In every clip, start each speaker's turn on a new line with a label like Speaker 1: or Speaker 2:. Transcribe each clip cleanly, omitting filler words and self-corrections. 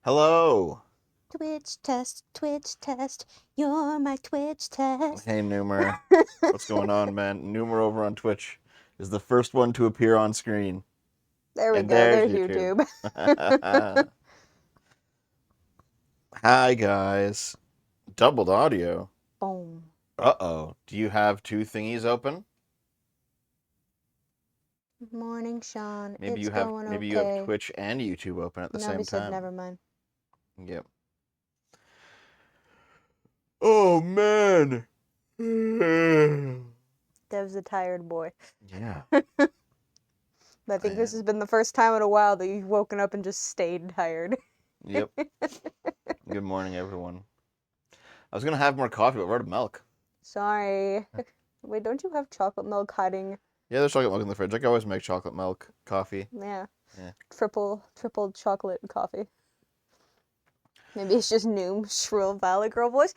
Speaker 1: Hello.
Speaker 2: Twitch test, you're my Twitch test.
Speaker 1: Hey, Numer. What's going on, man? Numer over on Twitch is the first one to appear on screen.
Speaker 2: There we
Speaker 1: And
Speaker 2: go,
Speaker 1: there's
Speaker 2: there's YouTube.
Speaker 1: Hi, guys. Doubled audio.
Speaker 2: Boom.
Speaker 1: Uh-oh. Do you have two thingies open?
Speaker 2: Morning, Sean.
Speaker 1: Maybe
Speaker 2: It's
Speaker 1: you have
Speaker 2: going
Speaker 1: maybe you have
Speaker 2: okay.
Speaker 1: Twitch and YouTube open at the same
Speaker 2: Nobby said
Speaker 1: time.
Speaker 2: never mind.
Speaker 1: Yep. Oh, man.
Speaker 2: Dev's a tired boy.
Speaker 1: Yeah.
Speaker 2: I think this has been the first time in a while that you've woken up and just stayed tired.
Speaker 1: Yep. Good morning, everyone. I was gonna have more coffee, but we're out of milk.
Speaker 2: Sorry. Wait, don't you have chocolate milk hiding?
Speaker 1: Yeah, there's chocolate milk in the fridge. I can always make chocolate milk coffee.
Speaker 2: Yeah.
Speaker 1: Yeah.
Speaker 2: Triple chocolate coffee. Maybe it's just Noom, shrill valley girl voice.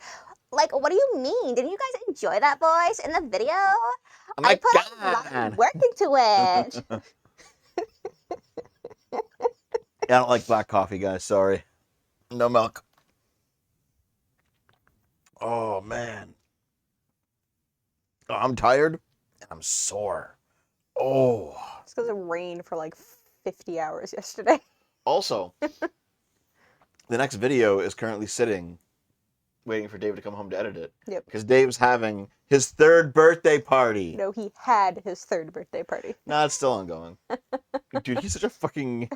Speaker 2: Like, what do you mean? Didn't you guys enjoy that voice in the video?
Speaker 1: Oh my
Speaker 2: I put a lot of work into it.
Speaker 1: Yeah, I don't like black coffee, guys. Sorry. No milk. Oh, man. Oh, I'm tired and I'm sore. Oh.
Speaker 2: It's because it rained for like 50 hours yesterday.
Speaker 1: Also, the next video is currently sitting, waiting for Dave to come home to edit it.
Speaker 2: Yep.
Speaker 1: Because Dave's having his 3rd birthday party.
Speaker 2: No, he had his 3rd birthday party.
Speaker 1: Nah, it's still ongoing. Dude, he's such a fucking...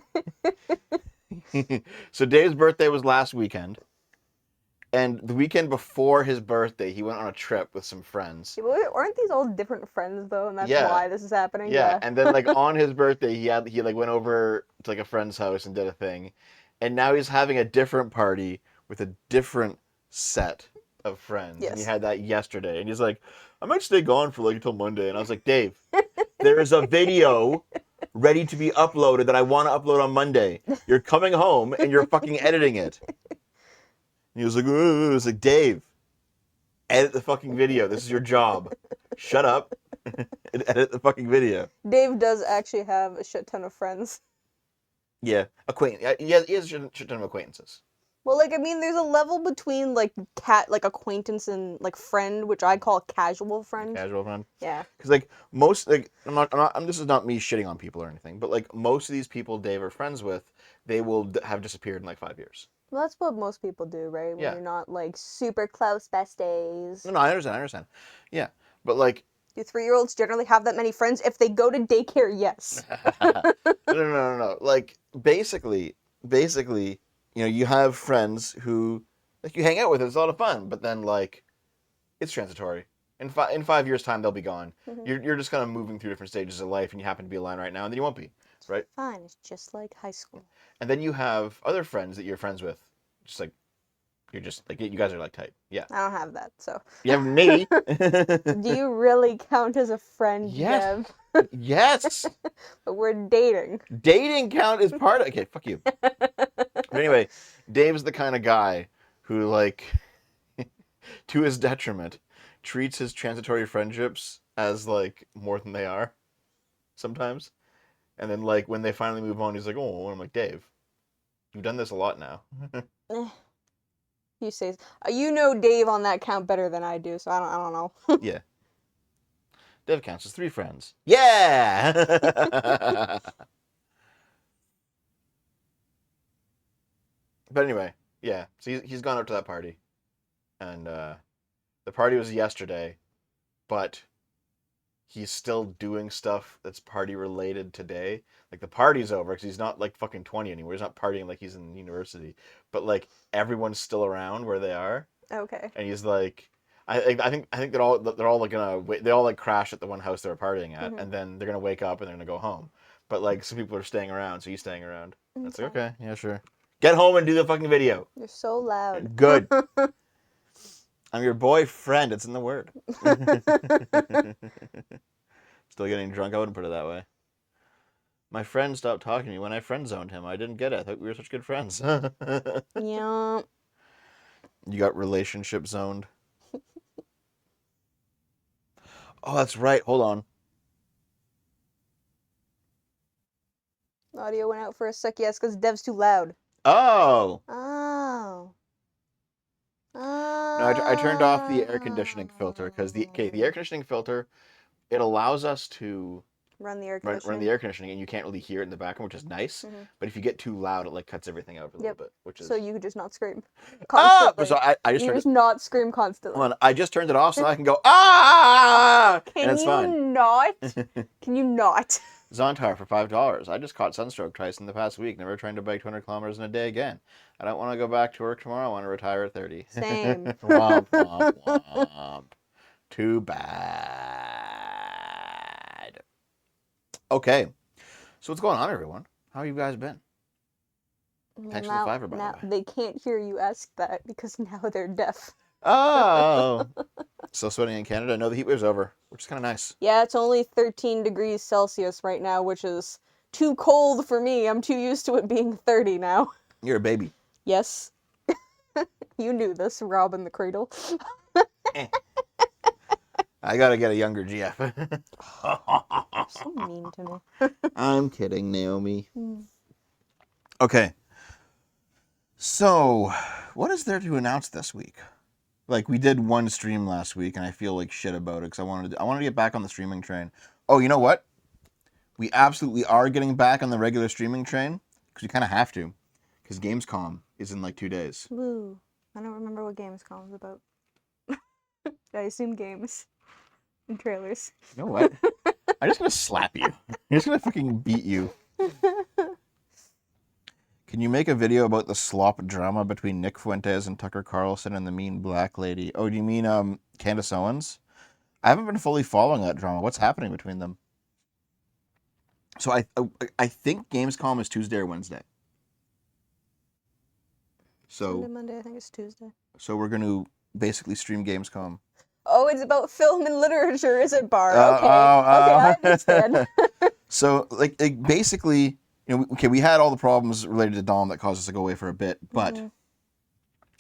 Speaker 1: So Dave's birthday was last weekend. And the weekend before his birthday, he went on a trip with some friends.
Speaker 2: Aren't these all different friends though, and that's
Speaker 1: Yeah.
Speaker 2: why this is happening?
Speaker 1: Yeah, and then like on his birthday, he went over to like a friend's house and did a thing, and now he's having a different party with a different set of friends.
Speaker 2: Yes.
Speaker 1: And he had that yesterday, and he's like, I might stay gone for like until Monday, and I was like, Dave, there is a video ready to be uploaded that I want to upload on Monday. You're coming home and you're fucking editing it. And he was like, ooh. I was like, Dave, edit the fucking video. This is your job. Shut up and edit the fucking video.
Speaker 2: Dave does actually have a shit ton of friends.
Speaker 1: Yeah, he has a shit ton of acquaintances.
Speaker 2: Well, like, I mean, there's a level between like acquaintance and like friend, which I call casual friend.
Speaker 1: Casual friend.
Speaker 2: Yeah.
Speaker 1: Because like most, like this is not me shitting on people or anything, but like most of these people Dave are friends with, they will have disappeared in like 5 years.
Speaker 2: Well, that's what most people do, right? When
Speaker 1: Yeah.
Speaker 2: you're not like super close besties.
Speaker 1: No, I understand. Yeah, but like.
Speaker 2: Do 3-year-olds generally have that many friends? If they go to daycare, yes.
Speaker 1: No. Like basically, you have friends who like you hang out with. It's a lot of fun, but then like, it's transitory. In 5 years' time, they'll be gone.
Speaker 2: Mm-hmm.
Speaker 1: You're just kind of moving through different stages of life, and you happen to be aligned right now, and then you won't be, right?
Speaker 2: Fine, it's just like high school.
Speaker 1: And then you have other friends that you're friends with, just like you're just like you guys are like tight. Yeah.
Speaker 2: I don't have that, so.
Speaker 1: You have me.
Speaker 2: Do you really count as a friend,
Speaker 1: Yes.
Speaker 2: Dev?
Speaker 1: Yes.
Speaker 2: But we're dating.
Speaker 1: Dating count is part of. Okay, fuck you. But anyway, Dave's the kind of guy who, like, to his detriment, treats his transitory friendships as like more than they are, sometimes. And then like when they finally move on, he's like, "Oh," and I'm like, "Dave, you've done this a lot now."
Speaker 2: He says, "You know Dave on that count better than I do, so I don't know."
Speaker 1: Yeah. Dave counts as 3 friends. Yeah. But anyway, yeah. So he's gone up to that party, and the party was yesterday, but he's still doing stuff that's party related today. Like the party's over because he's not like fucking 20 anymore. He's not partying like he's in university, but like everyone's still around where they are.
Speaker 2: Okay.
Speaker 1: And he's like, I think they're all like gonna wait. They all like crash at the one house they were partying at, and then they're gonna wake up and they're gonna go home. But like some people are staying around, so he's staying around. That's like, okay, yeah, sure. Get home and do the fucking video.
Speaker 2: You're so loud.
Speaker 1: Good. I'm your boyfriend. It's in the word. Still getting drunk. I wouldn't put it that way. My friend stopped talking to me when I friend zoned him. I didn't get it. I thought we were such good friends.
Speaker 2: Yeah.
Speaker 1: You got relationship zoned. Oh, that's right. Hold on.
Speaker 2: Audio went out for a sec. Yes, because Dev's too loud.
Speaker 1: Oh.
Speaker 2: Oh.
Speaker 1: No, I turned off the air conditioning filter because the air conditioning filter, it allows us to
Speaker 2: Run the air
Speaker 1: run
Speaker 2: conditioning.
Speaker 1: the air conditioning and you can't really hear it in the background, which is nice.
Speaker 2: Mhm.
Speaker 1: But if you get too loud, it like cuts everything out a little
Speaker 2: Yep.
Speaker 1: bit, which is
Speaker 2: So you could just not scream
Speaker 1: ah.
Speaker 2: constantly.
Speaker 1: So I just
Speaker 2: You
Speaker 1: turned
Speaker 2: just
Speaker 1: it.
Speaker 2: not scream constantly.
Speaker 1: Hold on, I just turned it off so I can go ah, and
Speaker 2: Can
Speaker 1: it's
Speaker 2: you
Speaker 1: fine.
Speaker 2: not? Can you not?
Speaker 1: Zontar for $5. I just caught sunstroke twice in the past week. Never trying to bike 200 kilometers in a day again. I don't want to go back to work tomorrow. I want to retire at 30.
Speaker 2: Same.
Speaker 1: Womp womp womp. Too bad. Okay. So what's going on, everyone? How have you guys been? Thanks for the $5, by the way.
Speaker 2: They can't hear you ask that because now they're deaf.
Speaker 1: Oh. Still sweating in Canada. No, the heat wave's over, which is kind of nice.
Speaker 2: Yeah, it's only 13 degrees Celsius right now, which is too cold for me. I'm too used to it being 30 now.
Speaker 1: You're a baby.
Speaker 2: Yes. You knew this, Robin the Cradle.
Speaker 1: I gotta get a younger GF.
Speaker 2: You're so mean to me.
Speaker 1: I'm kidding, Naomi.
Speaker 2: Mm.
Speaker 1: Okay. So, what is there to announce this week? Like, we did one stream last week, and I feel like shit about it because I wanted to get back on the streaming train. Oh, you know what? We absolutely are getting back on the regular streaming train because we kind of have to, because Gamescom is in like 2 days.
Speaker 2: Woo. I don't remember what Gamescom is about. I assume games and trailers.
Speaker 1: You know what? I'm just gonna slap you. I'm just gonna fucking beat you. Can you make a video about the slop drama between Nick Fuentes and Tucker Carlson and the mean black lady? Oh, do you mean Candace Owens? I haven't been fully following that drama. What's happening between them? So I think Gamescom is Tuesday or Wednesday.
Speaker 2: Sunday,
Speaker 1: So
Speaker 2: Monday, I think it's Tuesday.
Speaker 1: so we're gonna basically stream Gamescom.
Speaker 2: Oh, it's about film and literature, is it, Bar?
Speaker 1: Oh,
Speaker 2: Okay. Okay, I understand.
Speaker 1: So like basically, you know, we had all the problems related to Dom that caused us to go away for a bit, but
Speaker 2: Mhm.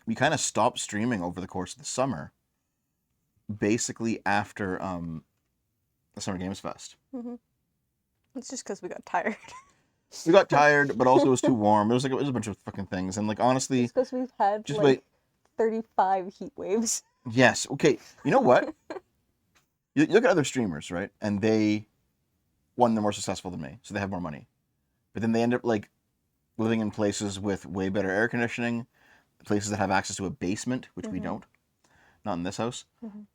Speaker 1: we kind of stopped streaming over the course of the summer. Basically after the Summer Games Fest.
Speaker 2: It's just because we got tired.
Speaker 1: We got tired, but also it was too warm. It was a bunch of fucking things, and like honestly,
Speaker 2: It's because we've had
Speaker 1: just
Speaker 2: like
Speaker 1: wait.
Speaker 2: 35 heat waves.
Speaker 1: Yes. Okay. You know what? You look at other streamers, right? And they, one, they're more successful than me, so they have more money. But then they end up like living in places with way better air conditioning, places that have access to a basement, which we don't, not in this house.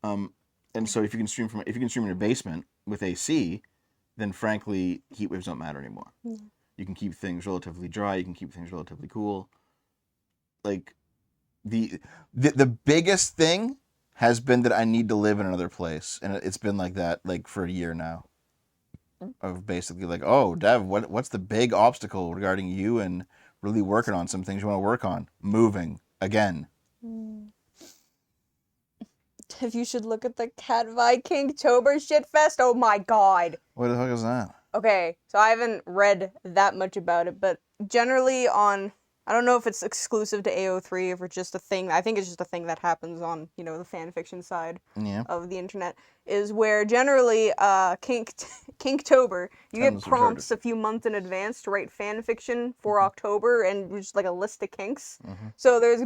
Speaker 1: And so if you can stream in your basement with AC, then frankly, heat waves don't matter anymore. You can keep things relatively dry. You can keep things relatively cool. Like the biggest thing has been that I need to live in another place, and it's been like that like for a year now. Of basically like, oh, Dev, what's the big obstacle regarding you and really working on some things you want to work on? Moving again.
Speaker 2: If you should look at the Cat Vikingtober shitfest, oh my god.
Speaker 1: What the fuck is that?
Speaker 2: Okay, so I haven't read that much about it, but generally on, I don't know if it's exclusive to AO3, if it's just a thing, I think it's just a thing that happens on, you know, the fanfiction side
Speaker 1: Yeah.
Speaker 2: of the internet, is where generally, Kinktober, you
Speaker 1: Sounds
Speaker 2: get prompts a few months in advance to write fanfiction for October, and just like a list of kinks. So there's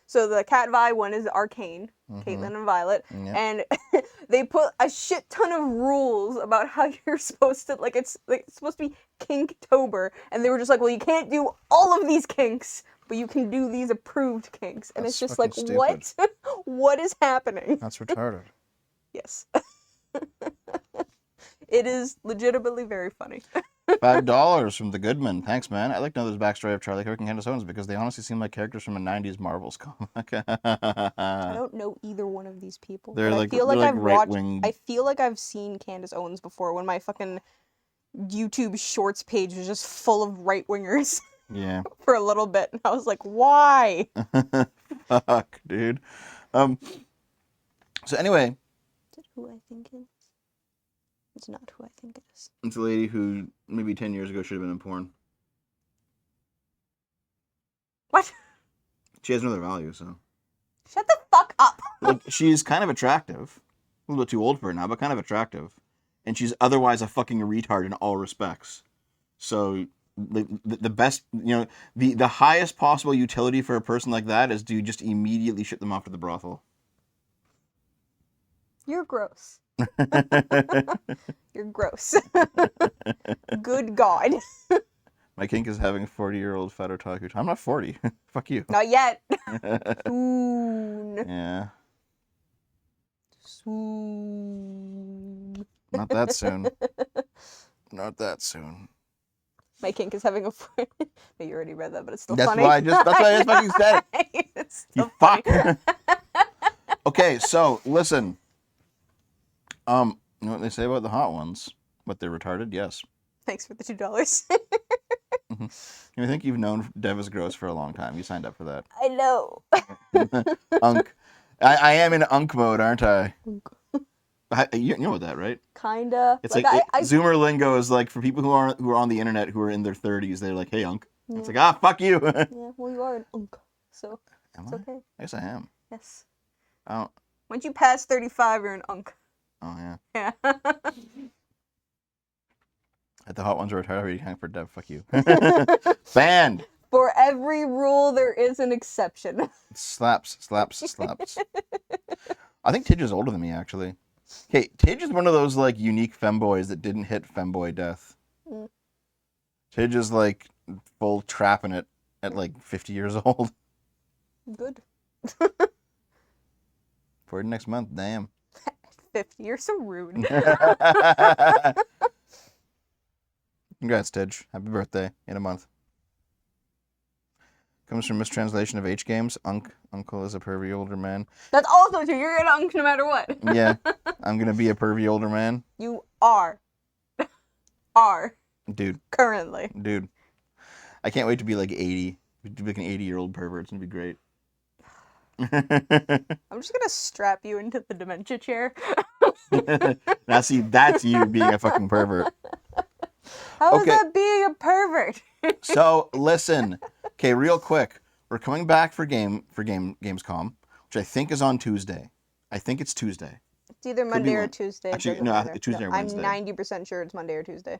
Speaker 2: so the Cat Vi one is Arcane, Caitlyn and Violet, and they put a shit ton of rules about how you're supposed to, like it's supposed to be Kinktober, and they were just like, well, you can't do all of these kinks, but you can do these approved kinks, and
Speaker 1: That's
Speaker 2: it's just like,
Speaker 1: fucking
Speaker 2: what? What is happening?
Speaker 1: That's retarded.
Speaker 2: Yes. It is legitimately very funny.
Speaker 1: $5 from the Goodman. Thanks, man. I'd like to know the backstory of Charlie Kirk and Candace Owens because they honestly seem like characters from a 90s Marvels comic.
Speaker 2: I don't know either one of these people.
Speaker 1: They're
Speaker 2: but
Speaker 1: like-
Speaker 2: I feel
Speaker 1: they're
Speaker 2: like
Speaker 1: like
Speaker 2: I've watched.
Speaker 1: right-wing-
Speaker 2: I feel like I've seen Candace Owens before when my fucking YouTube Shorts page was just full of right wingers
Speaker 1: Yeah.
Speaker 2: for a little bit, and I was like, why?
Speaker 1: Fuck, dude. So anyway,
Speaker 2: Is it who I think it is? It's not who I think it is.
Speaker 1: it's a lady who maybe 10 years ago should have been in porn.
Speaker 2: What?
Speaker 1: She has no other value, so.
Speaker 2: Shut the fuck up.
Speaker 1: Like, she's kind of attractive. A little bit too old for her now, but kind of attractive. And she's otherwise a fucking retard in all respects. So, the best, the highest possible utility for a person like that is to just immediately ship them off to the brothel.
Speaker 2: You're gross. You're gross. Good God.
Speaker 1: My kink is having a 40-year-old fat otaku. I'm not 40. Fuck you.
Speaker 2: Not yet. Soon.
Speaker 1: Yeah.
Speaker 2: Soon.
Speaker 1: Not that soon. Not that soon.
Speaker 2: My kink is having a. No, you already read that, but it's still
Speaker 1: That's
Speaker 2: funny.
Speaker 1: why I just fucking said it.
Speaker 2: It's
Speaker 1: You
Speaker 2: still
Speaker 1: fuck.
Speaker 2: funny.
Speaker 1: Okay, so listen. You know what they say about the hot ones? But they're retarded. Yes.
Speaker 2: Thanks for the $2.
Speaker 1: I think you've known Dev is gross for a long time. You signed up for that.
Speaker 2: I know.
Speaker 1: Unk. I am in unk mode, aren't I? You know what that, right?
Speaker 2: Kinda.
Speaker 1: It's like Zoomer lingo is like for people who are on the internet who are in their 30s. They're like, "Hey, unk."
Speaker 2: Yeah.
Speaker 1: It's like, fuck you.
Speaker 2: Yeah, well, you are an unk, so
Speaker 1: Am
Speaker 2: it's
Speaker 1: I?
Speaker 2: okay.
Speaker 1: I guess I am.
Speaker 2: Yes.
Speaker 1: I don't.
Speaker 2: Once you pass 35, you're an unk.
Speaker 1: Oh yeah.
Speaker 2: Yeah.
Speaker 1: At the hot ones are retarded. You hang for Dev. Fuck you. Banned.
Speaker 2: For every rule, there is an exception.
Speaker 1: Slaps. I think Tidge is older than me, actually. Okay, Tidge is one of those like unique femboys that didn't hit femboy death.
Speaker 2: Mm.
Speaker 1: Tidge is like full trapping it at like 50 years old.
Speaker 2: Good.
Speaker 1: For next month, damn.
Speaker 2: 50. You're so rude.
Speaker 1: Congrats, Tidge. Happy birthday in a month. Comes from mistranslation of H Games. Uncle is a pervy older man.
Speaker 2: That's also true. You're an unk no matter what.
Speaker 1: Yeah, I'm gonna be a pervy older man.
Speaker 2: You are. Are.
Speaker 1: Dude.
Speaker 2: Currently.
Speaker 1: Dude. I can't wait to be like 80. To be like an 80-year-old pervert. It's gonna be great.
Speaker 2: I'm just gonna strap you into the dementia chair.
Speaker 1: Now see, that's you being a fucking pervert.
Speaker 2: How is
Speaker 1: Okay.
Speaker 2: that being a pervert?
Speaker 1: So listen, okay, real quick. We're coming back for Gamescom, which I think is on Tuesday. I think it's Tuesday.
Speaker 2: It's either
Speaker 1: be
Speaker 2: Monday or
Speaker 1: one.
Speaker 2: Tuesday. It
Speaker 1: Actually,
Speaker 2: doesn't
Speaker 1: no,
Speaker 2: matter.
Speaker 1: Tuesday or
Speaker 2: I'm
Speaker 1: Wednesday.
Speaker 2: 90% sure it's Monday or Tuesday.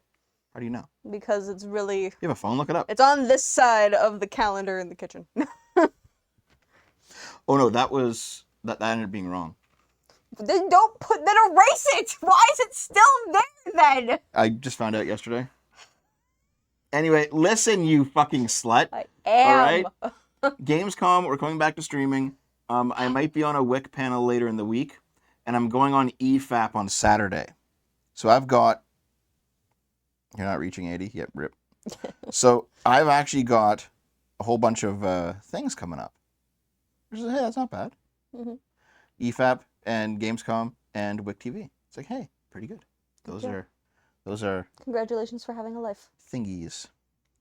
Speaker 1: How do you know?
Speaker 2: Because it's really...
Speaker 1: You have a phone? Look it up.
Speaker 2: It's on this side of the calendar in the kitchen.
Speaker 1: Oh no, that ended up being wrong.
Speaker 2: Then erase it! Why is it still there then?
Speaker 1: I just found out yesterday. Anyway, listen, you fucking slut.
Speaker 2: I am.
Speaker 1: All right. Gamescom, we're coming back to streaming. I might be on a WIC panel later in the week, and I'm going on EFAP on Saturday. So I've got... You're not reaching 80? Yep, rip. So I've actually got a whole bunch of things coming up. Hey, that's not bad.
Speaker 2: Mm-hmm.
Speaker 1: EFAP and Gamescom and WIC TV. It's like, hey, pretty good. Those are
Speaker 2: Congratulations for having a life.
Speaker 1: thingies.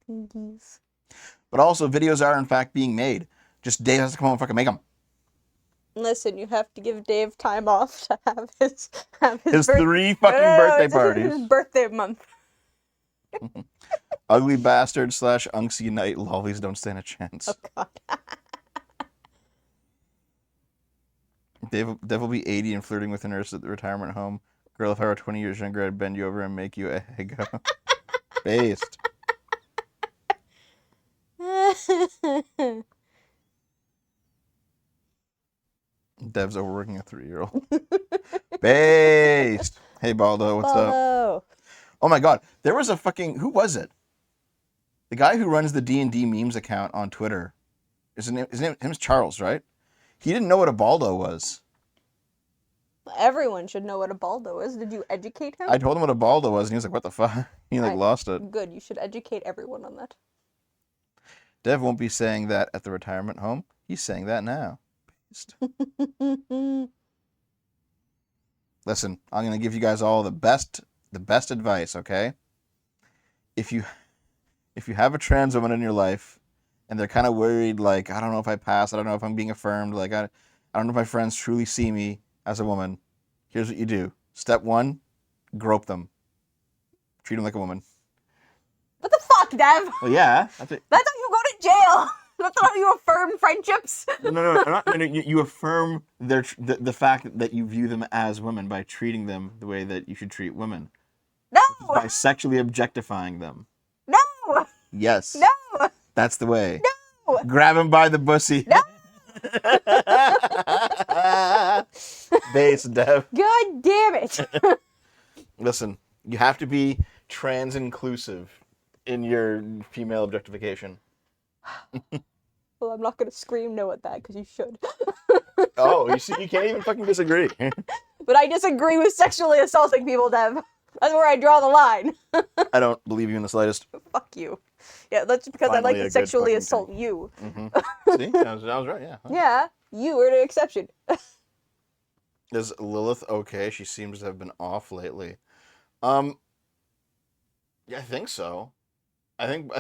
Speaker 2: Thingies.
Speaker 1: But also, videos are in fact being made. Just Dave has to come home and fucking make them.
Speaker 2: Listen, you have to give Dave time off to have his
Speaker 1: His 3 fucking birthday
Speaker 2: it's
Speaker 1: parties.
Speaker 2: His birthday month.
Speaker 1: Ugly bastard / Unks Unite. Lollies don't stand a chance.
Speaker 2: Oh God.
Speaker 1: Dave will be 80 and flirting with a nurse at the retirement home. Girl, if I were 20 years younger, I'd bend you over and make you a Eggo. Based. Dev's overworking a 3-year-old. Based. Hey, Baldo, what's up?
Speaker 2: Baldo.
Speaker 1: Oh my God, there was a fucking... Who was it? The guy who runs the D&D memes account on Twitter. His name's Charles, right? He didn't know what a Baldo was.
Speaker 2: Everyone should know what a Baldo is. Did you educate him?
Speaker 1: I told him what a Baldo was, and he was like, what the fuck? He lost it.
Speaker 2: Good. You should educate everyone on that.
Speaker 1: Dev won't be saying that at the retirement home. He's saying that now. Based. Listen, I'm going to give you guys all the best advice, okay? If you have a trans woman in your life and they're kind of worried, like, I don't know if I pass, I don't know if I'm being affirmed, like, I don't know if my friends truly see me as a woman, here's what you do. Step 1, grope them. Treat them like a woman.
Speaker 2: What the fuck, Dev?
Speaker 1: Well, yeah.
Speaker 2: That's how you go to jail. That's how you affirm friendships.
Speaker 1: No, you affirm the fact that you view them as women by treating them the way that you should treat women.
Speaker 2: No.
Speaker 1: By sexually objectifying them.
Speaker 2: No.
Speaker 1: Yes.
Speaker 2: No.
Speaker 1: That's the way.
Speaker 2: No.
Speaker 1: Grab him by the bussy.
Speaker 2: No.
Speaker 1: Base, Dev.
Speaker 2: God damn it.
Speaker 1: Listen, you have to be trans inclusive in your female objectification.
Speaker 2: Well, I'm not gonna scream no at that because you should.
Speaker 1: Oh, you see, you can't even fucking disagree.
Speaker 2: But I disagree with sexually assaulting people, Dev. That's where I draw the line.
Speaker 1: I don't believe you in the slightest.
Speaker 2: Fuck you. Yeah, that's because I
Speaker 1: Finally
Speaker 2: like
Speaker 1: a
Speaker 2: to
Speaker 1: good
Speaker 2: sexually
Speaker 1: fucking
Speaker 2: assault you.
Speaker 1: See, I was right. Yeah.
Speaker 2: Yeah, you were the exception.
Speaker 1: Is Lilith okay? She seems to have been off lately. Yeah, I think so. I think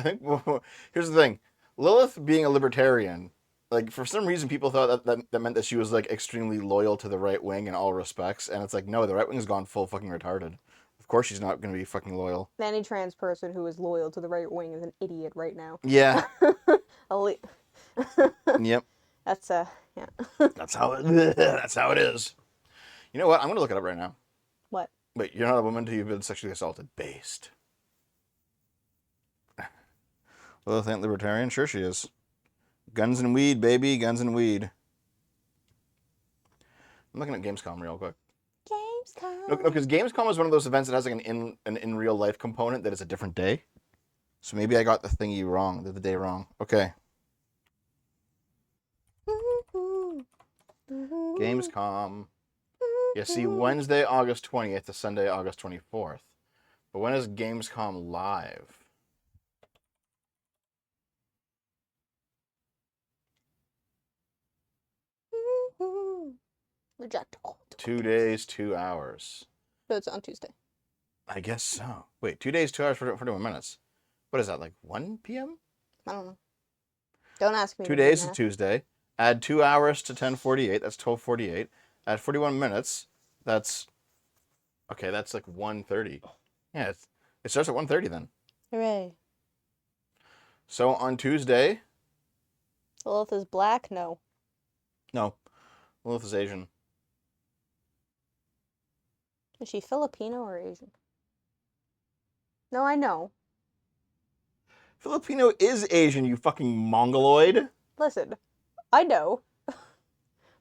Speaker 1: here's the thing. Lilith being a libertarian, like for some reason people thought that meant that she was like extremely loyal to the right wing in all respects, and it's like no, the right wing's gone full fucking retarded. Of course she's not going to be fucking loyal.
Speaker 2: Any trans person who is loyal to the right wing is an idiot right now.
Speaker 1: Yeah.
Speaker 2: Ali-
Speaker 1: Yep.
Speaker 2: That's yeah.
Speaker 1: That's how it is. You know what? I'm going to look it up right now.
Speaker 2: What?
Speaker 1: Wait, you're not a woman until you've been sexually assaulted. Based. Lilith ain't libertarian? Sure she is. Guns and weed, baby. Guns and weed. I'm looking at Gamescom real quick.
Speaker 2: Gamescom.
Speaker 1: No, because Gamescom is one of those events that has like an in real life component that is a different day. So maybe I got the thingy wrong, the day wrong. Okay. Gamescom. Yeah, see, Wednesday, August 20th to Sunday, August 24th. But when is Gamescom live?
Speaker 2: Reject all.
Speaker 1: 2 days, 2 hours.
Speaker 2: So it's on Tuesday.
Speaker 1: I guess so. Wait, 2 days, 2 hours, 41 minutes. What is that, like 1 p.m.?
Speaker 2: I don't know. Don't ask me.
Speaker 1: 2 days to Tuesday. Add 2 hours to 10:48. That's 12:48. Add 41 minutes. That's okay. That's like 1:30. Yeah, it starts at 1:30 then.
Speaker 2: Hooray.
Speaker 1: So on Tuesday,
Speaker 2: Lilith is black? No.
Speaker 1: no, Lilith is Asian.
Speaker 2: Is she Filipino or Asian? No, I know.
Speaker 1: Filipino is Asian, you fucking mongoloid.
Speaker 2: Listen, I know.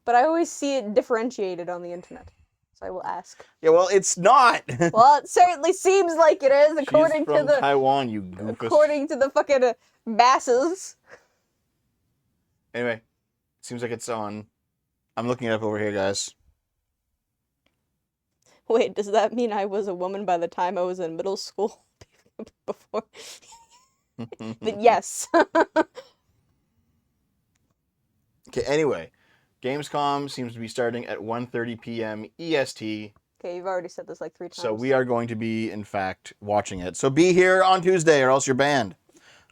Speaker 2: But I always see it differentiated on the internet. So I will ask.
Speaker 1: Yeah, well, it's not.
Speaker 2: Well, it certainly seems like it is, according
Speaker 1: She's from
Speaker 2: to the
Speaker 1: Taiwan, you goofus.
Speaker 2: according to the fucking masses.
Speaker 1: Anyway, seems like it's on. I'm looking it up over here, guys.
Speaker 2: Wait, does that mean I was a woman by the time I was in middle school? Before? Then yes.
Speaker 1: Okay, anyway, Gamescom seems to be starting at 1:30 p.m. EST.
Speaker 2: Okay, you've already said this like 3 times.
Speaker 1: So we are going to be, in fact, watching it. So be here on Tuesday or else you're banned.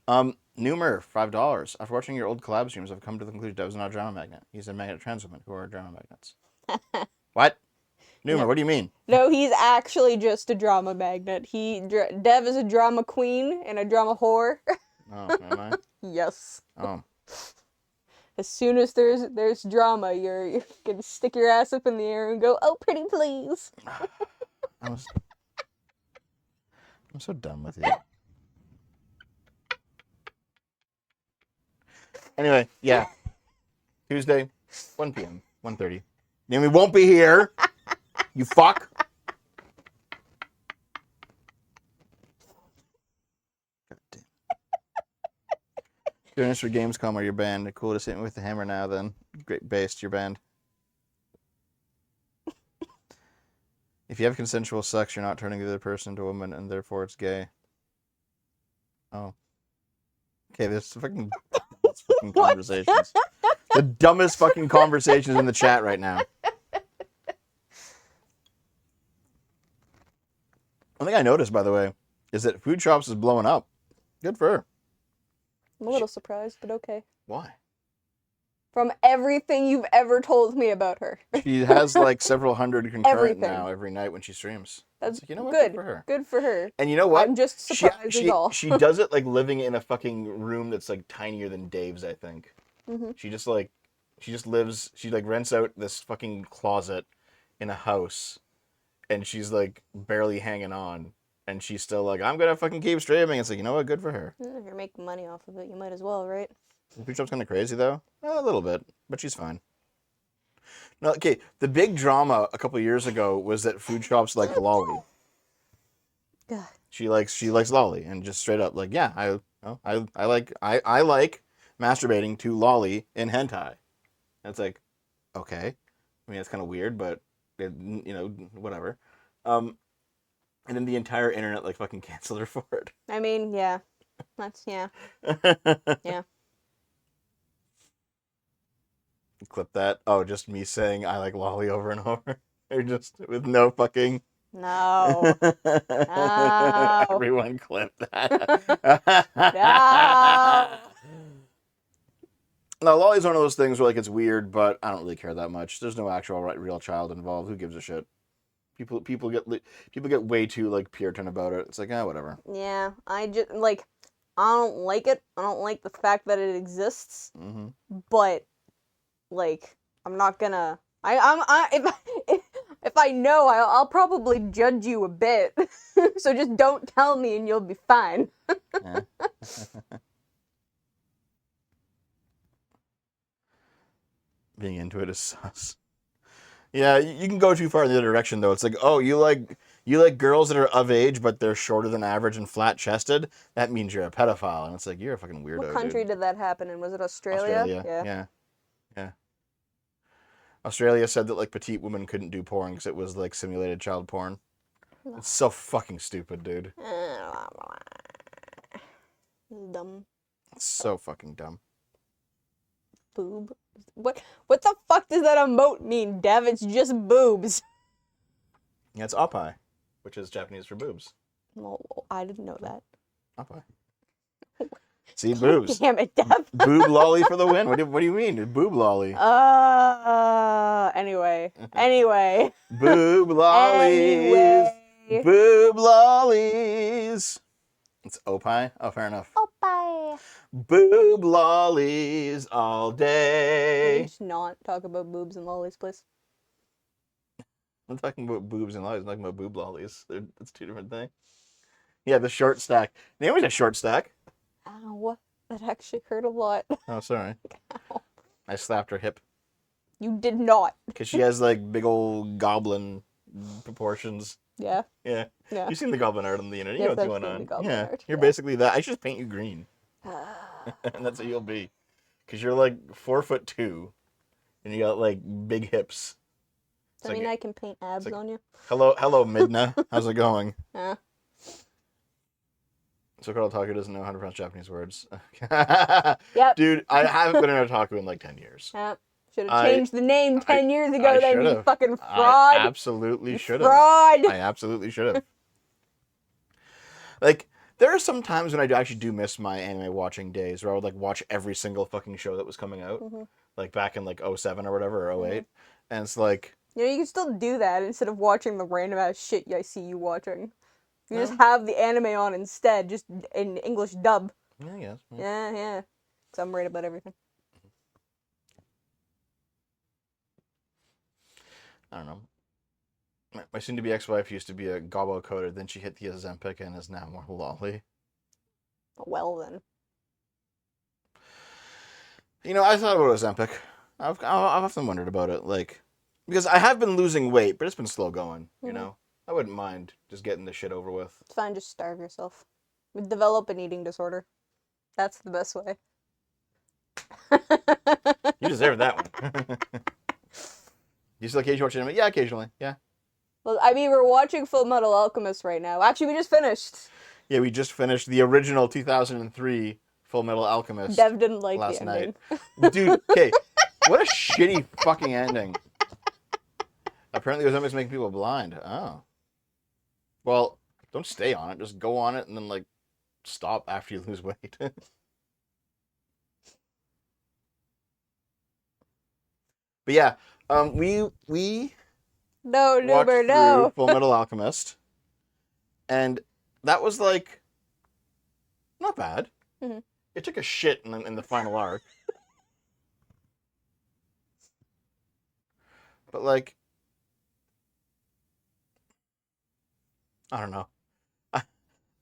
Speaker 1: Numer, $5. After watching your old collab streams, I've come to the conclusion that was not a drama magnet. He's a magnet trans woman who are drama magnets. What? Numer,
Speaker 2: No.
Speaker 1: what do you mean?
Speaker 2: No, he's actually just a drama magnet. Dev is a drama queen and a drama whore.
Speaker 1: Oh, am I?
Speaker 2: Yes.
Speaker 1: Oh.
Speaker 2: As soon as there's drama, you're gonna stick your ass up in the air and go, "Oh, pretty please."
Speaker 1: I'm so done with you. Anyway, yeah. Tuesday, 1 p.m., 1:30. Then we won't be here. You fuck. God damn. Doing this for Gamescom or your band. Cool to sit with the hammer now then. Great bass, your band. If you have consensual sex, you're not turning the other person into a woman, and therefore it's gay. Oh. Okay, there's fucking conversations. The dumbest fucking conversations in the chat right now. One thing I noticed, by the way, is that Food Shops is blowing up. Good for her.
Speaker 2: I'm a little surprised, but okay.
Speaker 1: Why?
Speaker 2: From everything you've ever told me about her.
Speaker 1: She has like several hundred concurrent
Speaker 2: Everything.
Speaker 1: now every night when she streams.
Speaker 2: That's
Speaker 1: Like, you know what?
Speaker 2: good.
Speaker 1: For her.
Speaker 2: Good for her.
Speaker 1: And you know what?
Speaker 2: I'm just surprised is all.
Speaker 1: She does it like living in a fucking room that's like tinier than Dave's, I think.
Speaker 2: Mm-hmm.
Speaker 1: She just lives, she like rents out this fucking closet in a house and she's like barely hanging on. And she's still like, I'm gonna fucking keep streaming. It's like, you know what? Good for her.
Speaker 2: If you're making money off of it, you might as well, right?
Speaker 1: Food shop's kind of crazy though. A little bit, but she's fine. No, okay. The big drama a couple years ago was that food shops like lolly.
Speaker 2: God.
Speaker 1: She likes lolly, and just straight up like, yeah, I like masturbating to lolly in hentai. And it's like, okay. I mean, it's kind of weird, but whatever. And then the entire internet like fucking canceled her for it.
Speaker 2: I mean, yeah. Yeah.
Speaker 1: Clip that. Oh, just me saying I like lolly over and over. Or just with no fucking.
Speaker 2: No. No.
Speaker 1: Everyone clip that.
Speaker 2: No.
Speaker 1: No, lolly's one of those things where like it's weird, but I don't really care that much. There's no actual real child involved. Who gives a shit? People get way too like Puritan about it. It's like, whatever.
Speaker 2: Yeah, I just like I don't like it. I don't like the fact that it exists.
Speaker 1: Mm-hmm.
Speaker 2: But like I'm not gonna. If I know, I'll probably judge you a bit. So just don't tell me, and you'll be fine.
Speaker 1: Yeah. Being into it is sus. Yeah, you can go too far in the other direction though. It's like, oh, you like girls that are of age, but they're shorter than average and flat chested. That means you're a pedophile, and it's like, you're a fucking weirdo.
Speaker 2: What country
Speaker 1: dude.
Speaker 2: did that happen in? Was it Australia?
Speaker 1: Yeah. Australia said that like petite women couldn't do porn because it was like simulated child porn. It's so fucking stupid, dude.
Speaker 2: Dumb.
Speaker 1: It's so fucking dumb.
Speaker 2: Boob. What the fuck does that emote mean, Dev? It's just boobs.
Speaker 1: Yeah, it's oppai, which is Japanese for boobs.
Speaker 2: Well, I didn't know that.
Speaker 1: Oppai. See, boobs.
Speaker 2: Damn it, Dev.
Speaker 1: Boob lolly for the win. What do you mean? Boob lolly.
Speaker 2: Anyway.
Speaker 1: Boob lollies.
Speaker 2: Anyway.
Speaker 1: Boob lollies. It's oppai? Oh, fair enough.
Speaker 2: Oppai.
Speaker 1: Boob lollies all
Speaker 2: Can we
Speaker 1: day.
Speaker 2: just not talk about boobs and lollies, please?
Speaker 1: I'm talking about boobs and lollies. I'm talking about boob lollies. It's two different things. Yeah, the short stack. Naomi's a short stack.
Speaker 2: Ow. That actually hurt a lot.
Speaker 1: Oh, sorry.
Speaker 2: Ow.
Speaker 1: I slapped her hip.
Speaker 2: You did not.
Speaker 1: Because she has like big old goblin proportions.
Speaker 2: Yeah.
Speaker 1: Yeah.
Speaker 2: Yeah.
Speaker 1: You've seen the goblin art on the internet. You
Speaker 2: Yes,
Speaker 1: know what's
Speaker 2: I've
Speaker 1: going
Speaker 2: seen
Speaker 1: on.
Speaker 2: the goblin
Speaker 1: Yeah.
Speaker 2: art,
Speaker 1: You're
Speaker 2: yeah.
Speaker 1: basically that. I should just paint you green. And that's what you'll be. Because you're like 4'2", and you got like big hips.
Speaker 2: Does that mean I can paint abs
Speaker 1: like-
Speaker 2: on you?
Speaker 1: Hello, Midna. How's it going?
Speaker 2: Yeah.
Speaker 1: So Carl Otaku doesn't know how to pronounce Japanese words.
Speaker 2: Yep.
Speaker 1: Dude, I haven't been an otaku in like 10 years.
Speaker 2: Yep. Should have changed the name 10 years ago,
Speaker 1: I
Speaker 2: then, you
Speaker 1: should've.
Speaker 2: fucking
Speaker 1: I
Speaker 2: fraud.
Speaker 1: absolutely should have.
Speaker 2: Fraud.
Speaker 1: I absolutely should have. Like, there are some times when I actually do miss my anime watching days where I would like watch every single fucking show that was coming out. Like back in like 07 or whatever, or 08. And it's like,
Speaker 2: You can still do that instead of watching the random ass shit I see you watching. You just have the anime on instead, just in English dub.
Speaker 1: yeah, I guess.
Speaker 2: Yeah. Because I'm right about everything.
Speaker 1: I don't know. My soon-to-be ex-wife used to be a gobbo coder, then she hit the Ozempic and is now more lolly.
Speaker 2: Well, then.
Speaker 1: You know, I thought about Ozempic. I've often wondered about it, like, because I have been losing weight, but it's been slow going, you know? I wouldn't mind just getting this shit over with.
Speaker 2: It's fine, just starve yourself. Develop an eating disorder. That's the best way.
Speaker 1: You deserve that one. You still occasionally watch anime? Yeah, occasionally. Yeah.
Speaker 2: Well, I mean, we're watching Full Metal Alchemist right now. Actually, we just finished.
Speaker 1: Yeah, we just finished the original 2003 Full Metal Alchemist
Speaker 2: Dev didn't like
Speaker 1: last
Speaker 2: the ending.
Speaker 1: night. Dude, okay, what a shitty fucking ending. Apparently Ozempic's making people blind. Oh. Well, don't stay on it. Just go on it and then, like, stop after you lose weight. But yeah, we
Speaker 2: No,
Speaker 1: watched
Speaker 2: Nuber,
Speaker 1: through
Speaker 2: no.
Speaker 1: Full Metal Alchemist, and that was like not bad.
Speaker 2: Mhm.
Speaker 1: It took a shit in the final arc, but like I don't know.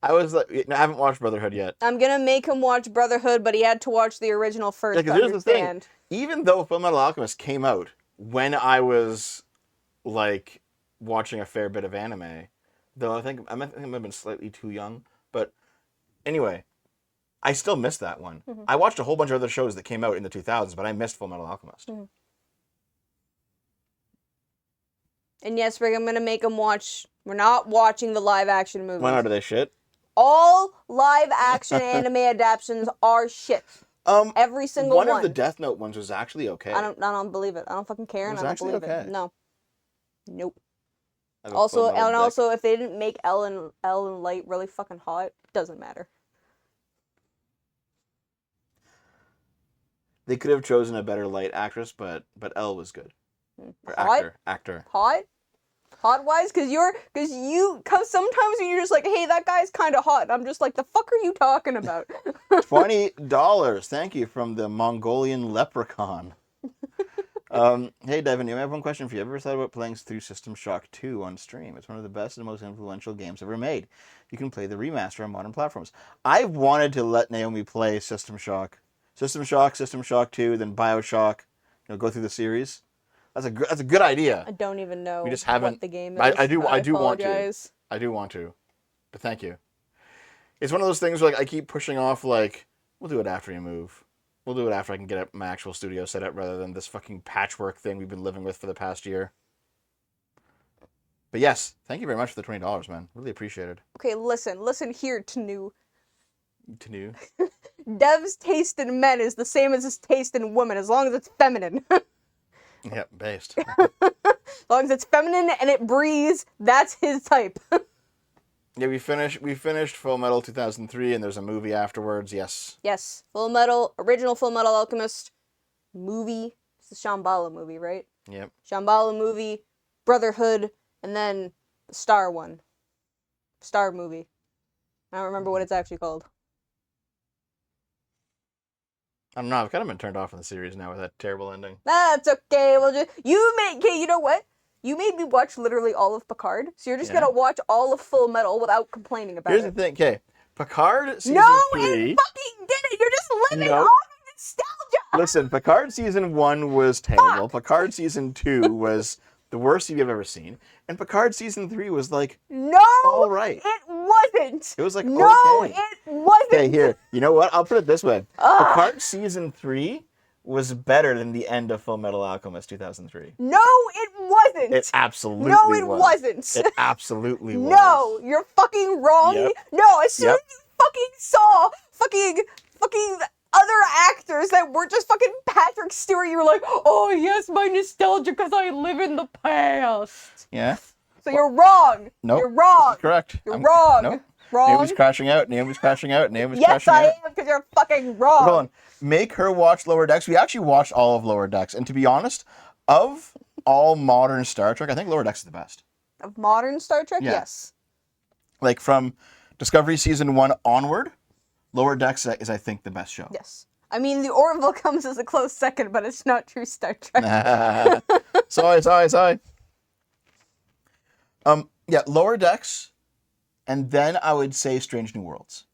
Speaker 1: I was like, I haven't watched Brotherhood yet.
Speaker 2: I'm gonna make him watch Brotherhood, but he had to watch the original first
Speaker 1: Yeah,
Speaker 2: to
Speaker 1: 'cause here's the thing.
Speaker 2: understand.
Speaker 1: Even though Fullmetal Alchemist came out when I was like watching a fair bit of anime, though I think I might have been slightly too young. But anyway, I still missed that one.
Speaker 2: Mhm.
Speaker 1: I watched a whole bunch of other shows that came out in the 2000s, but I missed Fullmetal Alchemist.
Speaker 2: Mhm. And yes, Rick, I'm gonna make him watch. We're not watching the live action movies.
Speaker 1: Why not? Are they shit?
Speaker 2: All live action anime adaptations are shit. Every single one.
Speaker 1: One of the Death Note ones was actually okay.
Speaker 2: I don't believe it. I don't fucking care,
Speaker 1: It
Speaker 2: and
Speaker 1: was
Speaker 2: I don't
Speaker 1: actually
Speaker 2: believe
Speaker 1: okay.
Speaker 2: it. No. Nope.
Speaker 1: I have a
Speaker 2: Also,
Speaker 1: Fullmetal
Speaker 2: and
Speaker 1: deck.
Speaker 2: also, if they didn't make Ellen Light really fucking hot, doesn't matter.
Speaker 1: They could have chosen a better Light actress, but Elle was good. Or
Speaker 2: Hot?
Speaker 1: actor.
Speaker 2: Hot? Hot wise? Cause sometimes when you're just like, hey, that guy's kind of hot. And I'm just like, the fuck are you talking about?
Speaker 1: $20. Thank you from the Mongolian leprechaun. Hey Devin, I have one question for you. Have you ever thought about playing through System Shock 2 on stream? It's one of the best and most influential games ever made. You can play the remaster on modern platforms. I've wanted to let Naomi play System Shock 2, then BioShock. Go through the series. That's a good idea.
Speaker 2: I don't even know
Speaker 1: We just haven't-
Speaker 2: what the game is.
Speaker 1: I do want to.
Speaker 2: apologize.
Speaker 1: I do want to, but thank you. It's one of those things where like, I keep pushing off. Like, we'll do it after you move. We'll do it after I can get my actual studio set up, rather than this fucking patchwork thing we've been living with for the past year. But yes, thank you very much for the $20, man. Really appreciate it.
Speaker 2: Okay, listen here, Tanu.
Speaker 1: Tanu.
Speaker 2: Dev's taste in men is the same as his taste in women, as long as it's feminine.
Speaker 1: Yep, based.
Speaker 2: As long as it's feminine and it breathes, that's his type.
Speaker 1: Yeah, we finished Full Metal 2003, and there's a movie afterwards. Yes.
Speaker 2: Yes, original Full Metal Alchemist movie. It's the Shambhala movie, right?
Speaker 1: Yep.
Speaker 2: Shambhala movie, Brotherhood, and then the Star one. Star movie. I don't remember what it's actually called.
Speaker 1: I don't know. I've kind of been turned off from the series now with that terrible ending.
Speaker 2: That's okay. You know what? You made me watch literally all of Picard, so you're just
Speaker 1: Yeah.
Speaker 2: gonna watch all of Full Metal without complaining about
Speaker 1: Here's
Speaker 2: it.
Speaker 1: the thing, okay. Picard season
Speaker 2: No,
Speaker 1: 3.
Speaker 2: it fucking didn't. You're just living
Speaker 1: No.
Speaker 2: off of nostalgia.
Speaker 1: Listen, Picard season 1 was terrible. Picard season 2 was the worst you've ever seen. And Picard season 3 was like,
Speaker 2: No,
Speaker 1: all right.
Speaker 2: it wasn't.
Speaker 1: It was like,
Speaker 2: No,
Speaker 1: okay.
Speaker 2: it wasn't.
Speaker 1: Okay, here. You know what? I'll put it this way.
Speaker 2: Ugh.
Speaker 1: Picard season 3 was better than the end of Full Metal Alchemist 2003.
Speaker 2: No, it wasn't.
Speaker 1: It absolutely
Speaker 2: No, it
Speaker 1: was.
Speaker 2: wasn't.
Speaker 1: It absolutely was.
Speaker 2: No, you're fucking wrong.
Speaker 1: Yep.
Speaker 2: No, as soon
Speaker 1: Yep.
Speaker 2: as you fucking saw fucking other actors that were just fucking Patrick Stewart, you were like, oh yes, my nostalgia because I live in the past.
Speaker 1: Yeah?
Speaker 2: So you're wrong.
Speaker 1: Nope.
Speaker 2: You're wrong.
Speaker 1: This is correct.
Speaker 2: You're wrong.
Speaker 1: Nope.
Speaker 2: Wrong.
Speaker 1: Naomi's crashing out. Naomi's crashing out. Naomi's
Speaker 2: Yes,
Speaker 1: crashing
Speaker 2: I
Speaker 1: out.
Speaker 2: am because you're fucking wrong.
Speaker 1: Hold on. Make her watch Lower Decks. We actually watched all of Lower Decks. And to be honest, of all modern Star Trek, I think Lower Decks is the best.
Speaker 2: Of modern Star Trek,
Speaker 1: Yeah.
Speaker 2: yes.
Speaker 1: Like from Discovery Season 1 onward, Lower Decks is, I think, the best show.
Speaker 2: Yes. I mean, the Orville comes as a close second, but it's not true Star Trek.
Speaker 1: Sorry. Yeah, Lower Decks, and then I would say Strange New Worlds.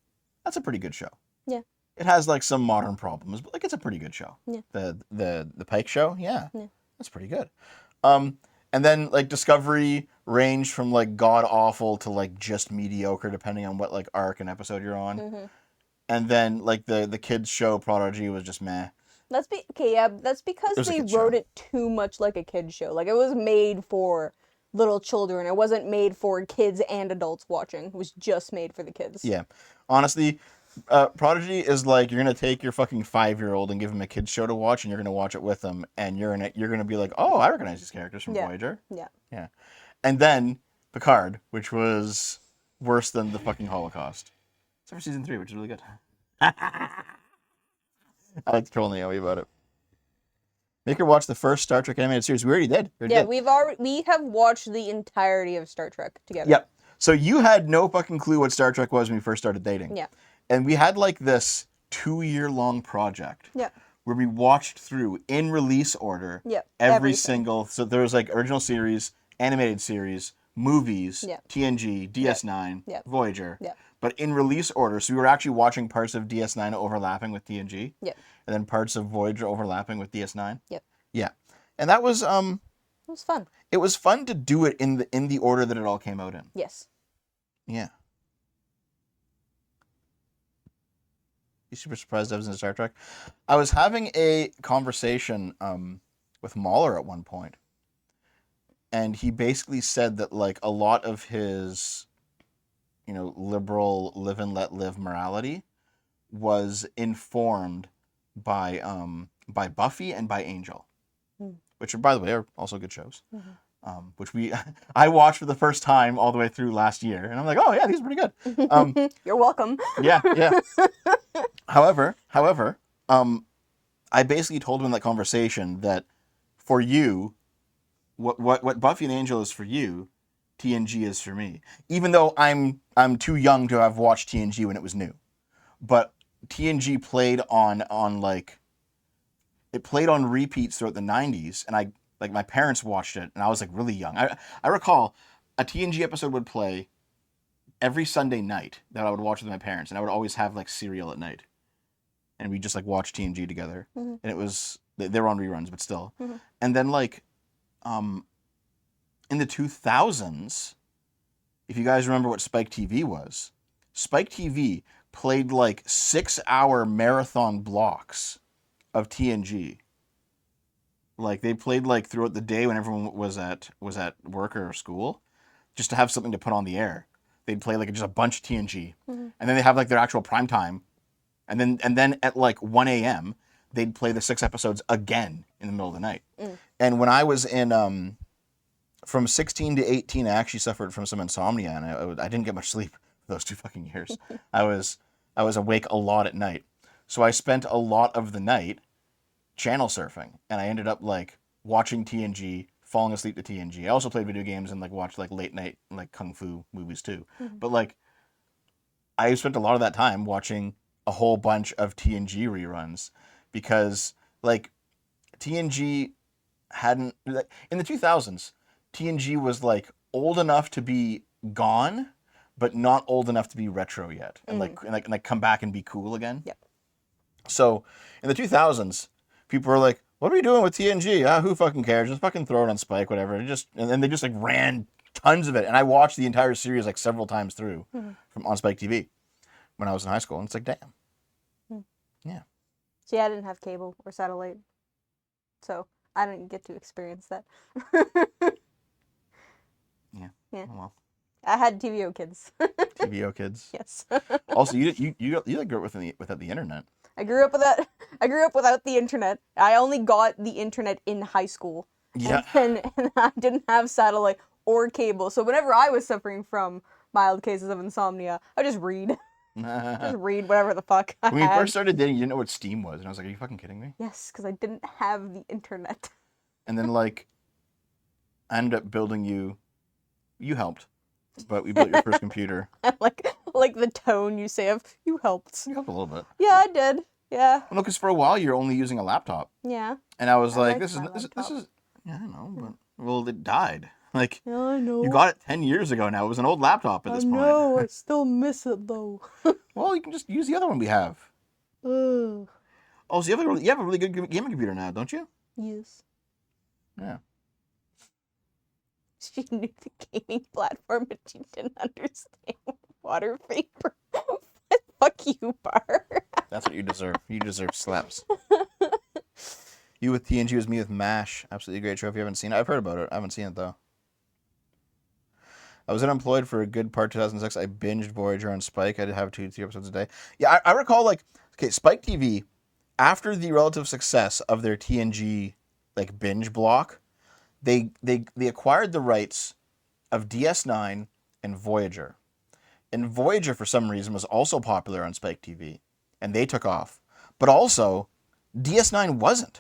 Speaker 1: That's a pretty good show.
Speaker 2: Yeah.
Speaker 1: It has like some modern problems, but like it's a pretty good show.
Speaker 2: Yeah.
Speaker 1: The Pike show, yeah.
Speaker 2: Yeah.
Speaker 1: That's pretty good. And then like Discovery ranged from like god awful to like just mediocre, depending on what like arc and episode you're on.
Speaker 2: Mm-hmm.
Speaker 1: And then like the kids show Prodigy was just meh.
Speaker 2: That's because
Speaker 1: It was a
Speaker 2: they
Speaker 1: kid's
Speaker 2: wrote
Speaker 1: show.
Speaker 2: it too much like a kid's show. Like, it was made for little children. It wasn't made for kids and adults watching. It was just made for the kids.
Speaker 1: Yeah. Honestly, Prodigy is like you're gonna take your fucking 5-year-old and give him a kid's show to watch, and you're gonna watch it with them, and you're gonna be like, oh, I recognize these characters from
Speaker 2: Yeah.
Speaker 1: Voyager.
Speaker 2: Yeah.
Speaker 1: And then Picard, which was worse than the fucking Holocaust. Except for season 3, which is really good. I like to troll Naomi about it. Make her watch the first Star Trek animated series. We already did.
Speaker 2: Yeah, we have watched the entirety of Star Trek together.
Speaker 1: Yep. So you had no fucking clue what Star Trek was when we first started dating.
Speaker 2: Yeah.
Speaker 1: And we had like this 2-year-long project.
Speaker 2: Yeah.
Speaker 1: Where we watched through in release order.
Speaker 2: Yeah.
Speaker 1: Every
Speaker 2: everything.
Speaker 1: single. So there was like original series, animated series, movies,
Speaker 2: Yeah.
Speaker 1: TNG, DS9,
Speaker 2: Yeah.
Speaker 1: Voyager.
Speaker 2: Yeah.
Speaker 1: but in release order. So we were actually watching parts of DS9 overlapping with TNG.
Speaker 2: Yep.
Speaker 1: And then parts of Voyager overlapping with DS9.
Speaker 2: Yep.
Speaker 1: Yeah. And that was
Speaker 2: It was fun.
Speaker 1: it was fun to do it in the order that it all came out in.
Speaker 2: Yes.
Speaker 1: Yeah. You super surprised I was in Star Trek? I was having a conversation with Mahler at one point, and he basically said that like a lot of his, liberal live and let live morality was informed by Buffy and by Angel, which are, by the way, are also good shows. Which I watched for the first time all the way through last year, and I'm like, oh yeah, these are pretty good.
Speaker 2: You're welcome.
Speaker 1: Yeah. However, I basically told him in that conversation that for you, what Buffy and Angel is for you, TNG is for me. Even though I'm too young to have watched TNG when it was new, but TNG played on repeats throughout the 90s, and my parents watched it, and I was like really young. I recall a TNG episode would play every Sunday night that I would watch with my parents, and I would always have like cereal at night, and we just like watch TNG together, and it was they were on reruns, but still. And then like, in the 2000s, if you guys remember what Spike TV was, Spike TV played like 6-hour marathon blocks of TNG. Like they played like throughout the day when everyone was at work or school, just to have something to put on the air. They'd play like just a bunch of TNG, and then they have like their actual prime time, and then at like 1 a.m. they'd play the 6 episodes again in the middle of the night. And when I was in from 16 to 18, I actually suffered from some insomnia, and I didn't get much sleep for those 2 fucking years. I was awake a lot at night, so I spent a lot of the night channel surfing, and I ended up like watching TNG, falling asleep to TNG. I also played video games and like watched like late night like kung fu movies too. But like I spent a lot of that time watching a whole bunch of TNG reruns, because like TNG hadn't, in the 2000s, TNG was like old enough to be gone, but not old enough to be retro yet, and like come back and be cool again.
Speaker 2: Yep.
Speaker 1: So in the 2000s, people were like, "What are we doing with TNG? Who fucking cares? Just fucking throw it on Spike, whatever." And then they just like ran tons of it, and I watched the entire series like several times through from on Spike TV when I was in high school, and it's like, damn. Yeah.
Speaker 2: See, I didn't have cable or satellite, so I didn't get to experience that.
Speaker 1: Yeah.
Speaker 2: Yeah.
Speaker 1: Oh, well.
Speaker 2: I had TVO kids.
Speaker 1: TVO kids.
Speaker 2: Yes.
Speaker 1: Also, you like grew up without the internet.
Speaker 2: I grew up without the internet. I only got the internet in high school.
Speaker 1: Yeah.
Speaker 2: And I didn't have satellite or cable. So whenever I was suffering from mild cases of insomnia, I just read. Just read whatever the fuck I
Speaker 1: When we
Speaker 2: had.
Speaker 1: first started dating, you didn't know what Steam was, and I was like, "Are you fucking kidding me?"
Speaker 2: Yes, because I didn't have the internet.
Speaker 1: And then like, I ended up building you. You helped, but we built your first computer.
Speaker 2: like the tone you say of "you helped."
Speaker 1: You helped a little bit.
Speaker 2: Yeah, I did. Yeah.
Speaker 1: Well, no, because for a while you're only using a laptop,
Speaker 2: Yeah.
Speaker 1: and I was
Speaker 2: I
Speaker 1: like,
Speaker 2: like
Speaker 1: "This
Speaker 2: my
Speaker 1: is
Speaker 2: laptop.
Speaker 1: yeah, I know, but well, it died. Like
Speaker 2: Yeah, I know.
Speaker 1: you got it 10 years ago now. It was an old laptop at this point.
Speaker 2: I still miss it though.
Speaker 1: Well, you can just use the other one we have.
Speaker 2: Ugh.
Speaker 1: Oh, so you have a really good gaming computer now, don't you?
Speaker 2: Yes.
Speaker 1: Yeah.
Speaker 2: She knew the gaming platform, but she didn't understand water vapor. Fuck you, Bar.
Speaker 1: That's what you deserve. You deserve slaps. You with TNG was me with MASH. Absolutely great show. If you haven't seen it, I've heard about it. I haven't seen it though. I was unemployed for a good part 2006. I binged Voyager on Spike. I'd have 2 to 3 episodes a day. Yeah, I recall like, okay, Spike TV, after the relative success of their TNG like binge block, they acquired the rights of DS9 and Voyager. And Voyager, for some reason, was also popular on Spike TV, and they took off. But also, DS9 wasn't.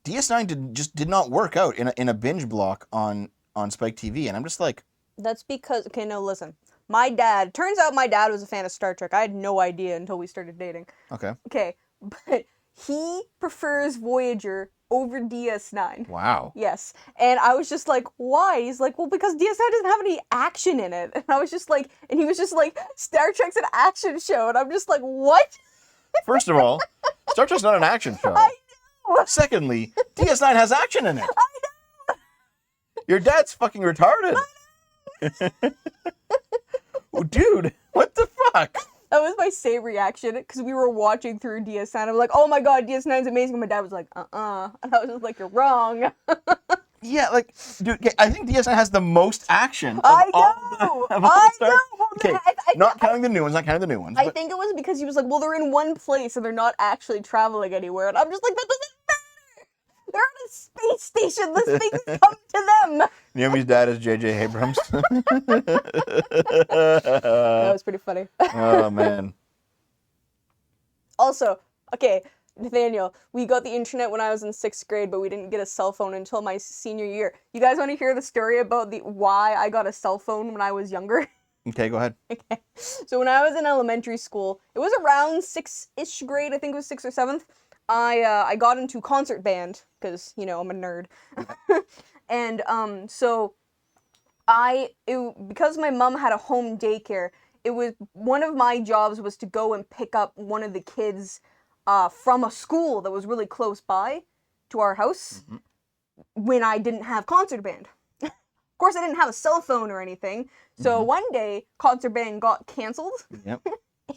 Speaker 1: DS9 did not work out in a binge block on Spike TV, and I'm just like,
Speaker 2: That's because, okay, no, listen. Turns out my dad was a fan of Star Trek. I had no idea until we started dating.
Speaker 1: okay.
Speaker 2: Okay, but he prefers Voyager over DS9.
Speaker 1: Wow.
Speaker 2: Yes. And I was just like, why? He's like, well, because DS9 doesn't have any action in it. And I was just like, and he was just like, Star Trek's an action show. And I'm just like, what?
Speaker 1: First of all, Star Trek's not an action show.
Speaker 2: I know.
Speaker 1: Secondly, DS9 has action in it.
Speaker 2: I know.
Speaker 1: Your dad's fucking retarded. Oh, dude, what the fuck?
Speaker 2: That was my same reaction because we were watching through DS9. I'm like, oh my god, DS9's amazing. And my dad was like, And I was just like, you're wrong.
Speaker 1: Yeah, like, dude, I think DS9 has the most action. Of
Speaker 2: I
Speaker 1: all
Speaker 2: know.
Speaker 1: the
Speaker 2: I
Speaker 1: Star-
Speaker 2: know. Well,
Speaker 1: Okay, not counting the new ones,
Speaker 2: I
Speaker 1: but
Speaker 2: think it was because he was like, well, they're in one place and they're not actually traveling anywhere. And I'm just like, that doesn't matter. They're on a space station. This thing's come to them.
Speaker 1: Naomi's dad is J.J. Abrams.
Speaker 2: That was pretty funny.
Speaker 1: Oh, man.
Speaker 2: Also, okay, Nathaniel, we got the internet when I was in 6th grade, but we didn't get a cell phone until my senior year. You guys want to hear the story about why I got a cell phone when I was younger?
Speaker 1: Okay, go ahead.
Speaker 2: Okay. So when I was in elementary school, it was around 6th-ish grade, I think it was 6th or 7th, I got into concert band, because, you know, I'm a nerd. And, so, because my mom had a home daycare, it was, one of my jobs was to go and pick up one of the kids, from a school that was really close by to our house, when I didn't have concert band. Of course, I didn't have a cell phone or anything, so one day, concert band got canceled.
Speaker 1: Yep.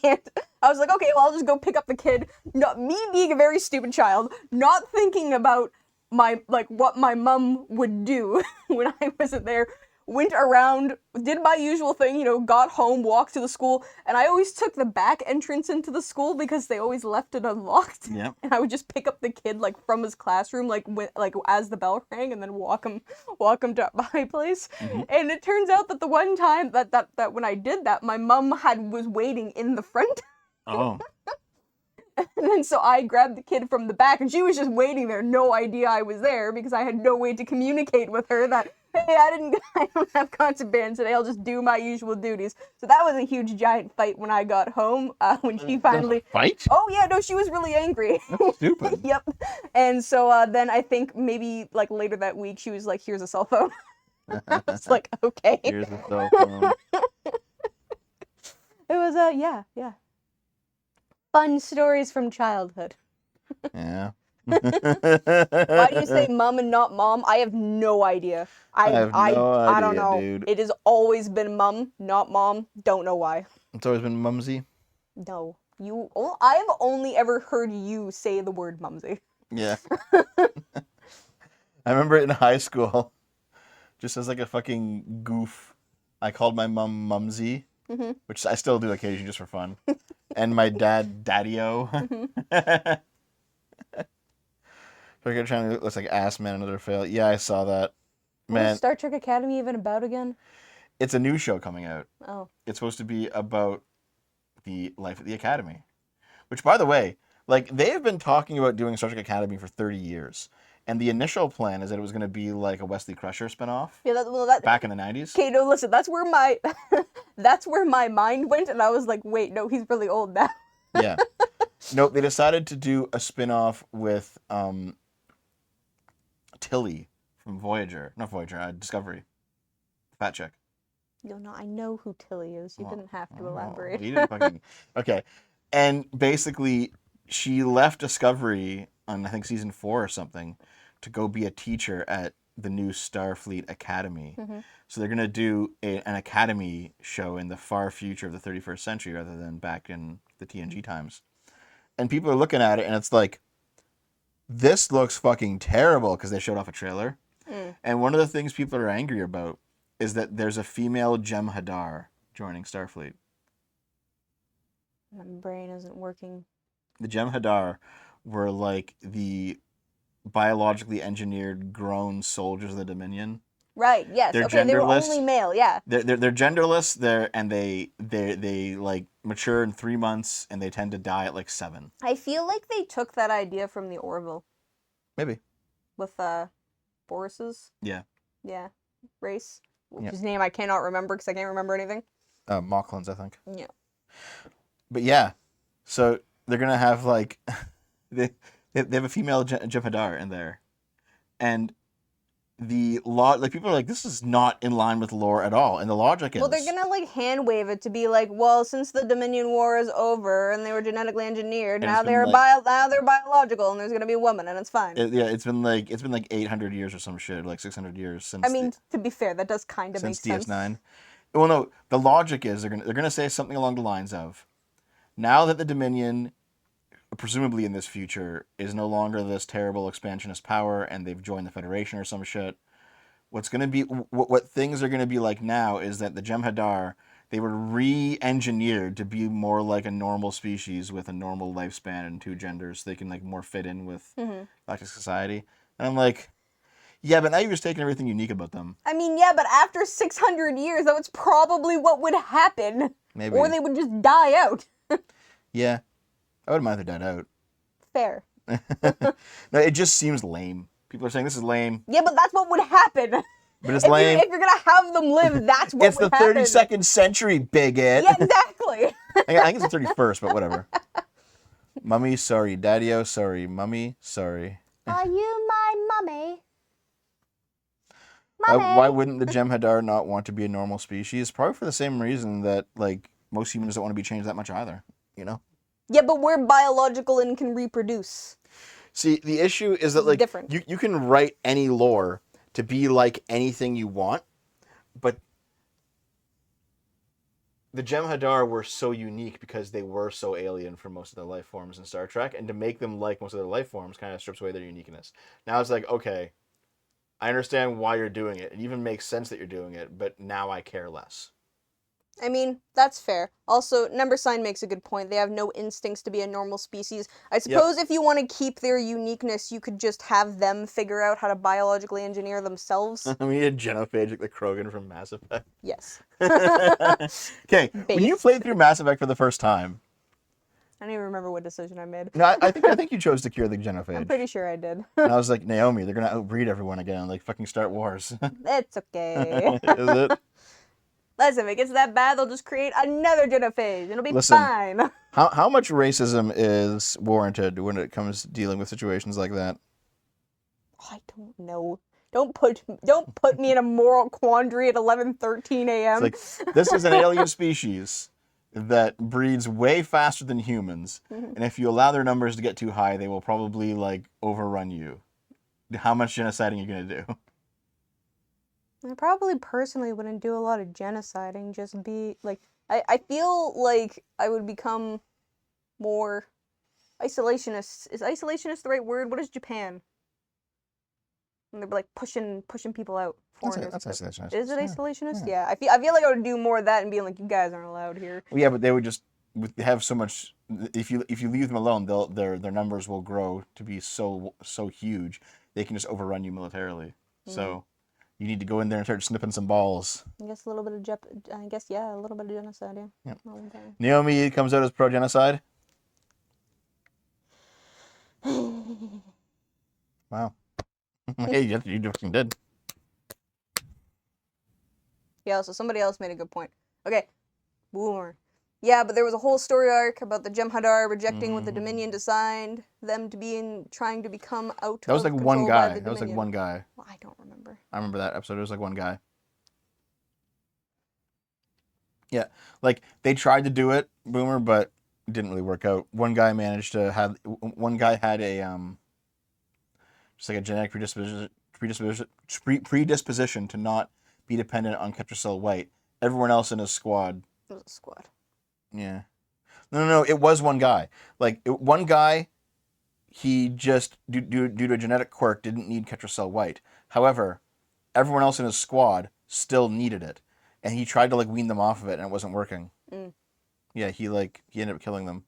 Speaker 2: And I was like, okay, well, I'll just go pick up the kid. Not me being a very stupid child, not thinking about what my mom would do when I wasn't there. Went around, did my usual thing, you know, got home, walked to the school, and I always took the back entrance into the school because they always left it unlocked.
Speaker 1: Yep.
Speaker 2: And I would just pick up the kid from his classroom, as the bell rang, and then walk him to my place.
Speaker 1: Mm-hmm.
Speaker 2: And it turns out that the one time that when I did that, my mom was waiting in the front.
Speaker 1: Oh.
Speaker 2: And then so I grabbed the kid from the back, and she was just waiting there, no idea I was there, because I had no way to communicate with her that, hey, I don't have concert band today, I'll just do my usual duties. So that was a huge giant fight when I got home, when she finally...
Speaker 1: Fight?
Speaker 2: Oh yeah, no, she was really angry.
Speaker 1: That's stupid.
Speaker 2: Yep. And so then I think maybe later that week, she was like, here's a cell phone. I was like, okay.
Speaker 1: Here's the cell phone.
Speaker 2: It was, yeah. Fun stories from childhood.
Speaker 1: Yeah.
Speaker 2: Why do you say mum and not mom? I have no idea.
Speaker 1: I have no
Speaker 2: I don't
Speaker 1: idea,
Speaker 2: know.
Speaker 1: dude.
Speaker 2: It has always been mum, not mom. Don't know why.
Speaker 1: It's always been mumsy.
Speaker 2: No. I have only ever heard you say the word mumsy.
Speaker 1: Yeah. I remember in high school, just as like a fucking goof, I called my mum Mumsy, which I still do occasionally just for fun, and my dad Daddy-O. So you're trying to look like Ass Man, another fail. Yeah, I saw that.
Speaker 2: What
Speaker 1: Man,
Speaker 2: is Star Trek Academy even about again?
Speaker 1: it's a new show coming out.
Speaker 2: Oh.
Speaker 1: It's supposed to be about the life at the Academy. Which, by the way, they have been talking about doing Star Trek Academy for 30 years. And the initial plan is that it was going to be like a Wesley Crusher spinoff
Speaker 2: Yeah,
Speaker 1: back in the 90s.
Speaker 2: Okay, no, listen, that's where my mind went, and I was like, wait, no, he's really old now.
Speaker 1: Yeah. Nope, they decided to do a spinoff with Tilly from Voyager. Not Voyager, Discovery. Fat chick.
Speaker 2: No, I know who Tilly is. You didn't have to elaborate.
Speaker 1: You didn't fucking... Okay. And basically, she left Discovery on, I think, season 4 or something to go be a teacher at the new Starfleet Academy. So they're going to do an Academy show in the far future of the 31st century rather than back in the TNG times. And people are looking at it, and it's like, this looks fucking terrible because they showed off a trailer. And one of the things people are angry about is that there's a female Jem'Hadar joining Starfleet.
Speaker 2: My brain isn't working.
Speaker 1: The Jem'Hadar were like the biologically engineered grown soldiers of the Dominion.
Speaker 2: Right, yes.
Speaker 1: They're
Speaker 2: okay, they were
Speaker 1: genderless.
Speaker 2: only male, yeah.
Speaker 1: They're genderless. They like mature in 3 months and they tend to die at like 7.
Speaker 2: I feel like they took that idea from the Orville
Speaker 1: Maybe.
Speaker 2: with Boris's
Speaker 1: Yeah.
Speaker 2: race,
Speaker 1: Yeah.
Speaker 2: whose name I cannot remember because I can't remember anything.
Speaker 1: Mocklins, I think.
Speaker 2: Yeah.
Speaker 1: But yeah, so they're gonna have like, They have a female Jem'Hadar in there, and the law, like people are like, this is not in line with lore at all, and the logic is.
Speaker 2: Well, they're gonna like hand wave it to be like, well, since the Dominion War is over and they were genetically engineered,
Speaker 1: And
Speaker 2: now
Speaker 1: it's been,
Speaker 2: they're
Speaker 1: like-
Speaker 2: now they're biological and there's gonna be a woman and it's fine.
Speaker 1: it's been like 800 years or some shit, like 600 years since.
Speaker 2: I mean, to be fair, that does kind of make
Speaker 1: since
Speaker 2: sense.
Speaker 1: DS9. Well, no, the logic is they're gonna say something along the lines of, now that the Dominion, presumably in this future, is no longer this terrible expansionist power and they've joined the Federation or some shit. What's gonna be what things are gonna be like now is that the Jem'Hadar, they were re-engineered to be more like a normal species with a normal lifespan and 2 genders. So they can like more fit in with galactic society. And I'm like, yeah, but now you're just taking everything unique about them.
Speaker 2: I mean, yeah, but after 600 years, though, it's probably what would happen.
Speaker 1: Maybe.
Speaker 2: Or they would just die out.
Speaker 1: Yeah, I wouldn't mind if they died out.
Speaker 2: Fair.
Speaker 1: No, it just seems lame. People are saying this is lame,
Speaker 2: Yeah, but that's what would happen.
Speaker 1: but it's lame.
Speaker 2: If you're gonna have them live, that's what
Speaker 1: It's the
Speaker 2: would happen.
Speaker 1: 32nd century, bigot.
Speaker 2: Yeah, exactly.
Speaker 1: I think it's the 31st, but whatever. Mummy, sorry. Daddy-o, sorry. Mummy, sorry.
Speaker 2: Are you my mummy? Mummy.
Speaker 1: Why wouldn't the Jem'Hadar not want to be a normal species? Probably for the same reason that like most humans don't want to be changed that much either. You know.
Speaker 2: Yeah, but we're biological and can reproduce.
Speaker 1: See, the issue is that like
Speaker 2: Different.
Speaker 1: you can write any lore to be like anything you want, but the Jem'Hadar were so unique because they were so alien from most of the life forms in Star Trek, and to make them like most of their life forms kind of strips away their uniqueness. Now it's like, okay, I understand why you're doing it. It even makes sense that you're doing it, but now I care less.
Speaker 2: I mean, that's fair. Also, Number Sign makes a good point. They have no instincts to be a normal species. I suppose if you want to keep their uniqueness, you could just have them figure out how to biologically engineer themselves.
Speaker 1: I mean, a genophage like the Krogan from Mass Effect.
Speaker 2: Yes.
Speaker 1: Okay, when you played through Mass Effect for the first time,
Speaker 2: I don't even remember what decision I made.
Speaker 1: no, I think you chose to cure the genophage.
Speaker 2: I'm pretty sure I did.
Speaker 1: And I was like, Naomi, they're gonna outbreed everyone again, like fucking start wars.
Speaker 2: It's okay.
Speaker 1: Is it?
Speaker 2: Listen, if it gets that bad, they'll just create another genophage. It'll be
Speaker 1: Listen.
Speaker 2: fine.
Speaker 1: How much racism is warranted when it comes to dealing with situations like that?
Speaker 2: I don't know. Don't put me in a moral quandary at 11:13 a.m.
Speaker 1: It's like, this is an alien species that breeds way faster than humans, and if you allow their numbers to get too high, they will probably like overrun you. How much genociding are you gonna do?
Speaker 2: I probably personally wouldn't do a lot of genociding, just be like, I feel like I would become more isolationist. Is isolationist the right word? What is Japan? And they're like pushing people out. Foreigners.
Speaker 1: That's isolationist.
Speaker 2: Is it
Speaker 1: Yeah.
Speaker 2: isolationist? Yeah. I feel like I would do more of that and being like, you guys aren't allowed here.
Speaker 1: Well, yeah, but they would just have so much. If you leave them alone, their numbers will grow to be so huge they can just overrun you militarily. So you need to go in there and start snipping some balls.
Speaker 2: I guess a little bit of a little bit of genocide. Yeah.
Speaker 1: Yep.
Speaker 2: All the time.
Speaker 1: Naomi comes out as pro genocide. Wow. Hey, you fucking did.
Speaker 2: Yeah, so somebody else made a good point. Okay, Boomer. Yeah, but there was a whole story arc about the Jem'Hadar rejecting what the Dominion designed them to be in, trying to become out
Speaker 1: That was
Speaker 2: of
Speaker 1: like one
Speaker 2: control by
Speaker 1: guy.
Speaker 2: the
Speaker 1: That was like
Speaker 2: Dominion.
Speaker 1: one guy.
Speaker 2: Well, I don't remember.
Speaker 1: I remember that episode. It was like one guy. Yeah, like they tried to do it, Boomer, but it didn't really work out. One guy managed to have. One guy had a just like a genetic predisposition to not be dependent on Ketracel White. Everyone else in his squad.
Speaker 2: It was a squad.
Speaker 1: Yeah. No. It was one guy. One guy, he just, due to a genetic quirk, didn't need Ketracel White. However, everyone else in his squad still needed it. And he tried to, wean them off of it, and it wasn't working.
Speaker 2: Mm.
Speaker 1: Yeah, he ended up killing them.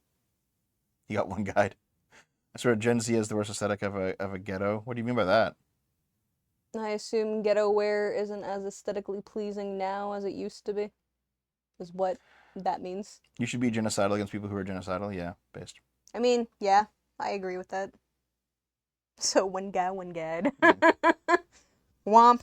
Speaker 1: He got one guy. I swear Gen Z has the worst aesthetic of a ghetto. What do you mean by that?
Speaker 2: I assume ghetto wear isn't as aesthetically pleasing now as it used to be. Is what that means.
Speaker 1: You should be genocidal against people who are genocidal? Yeah, based.
Speaker 2: I mean, yeah, I agree with that. So one guy, one guide. Womp.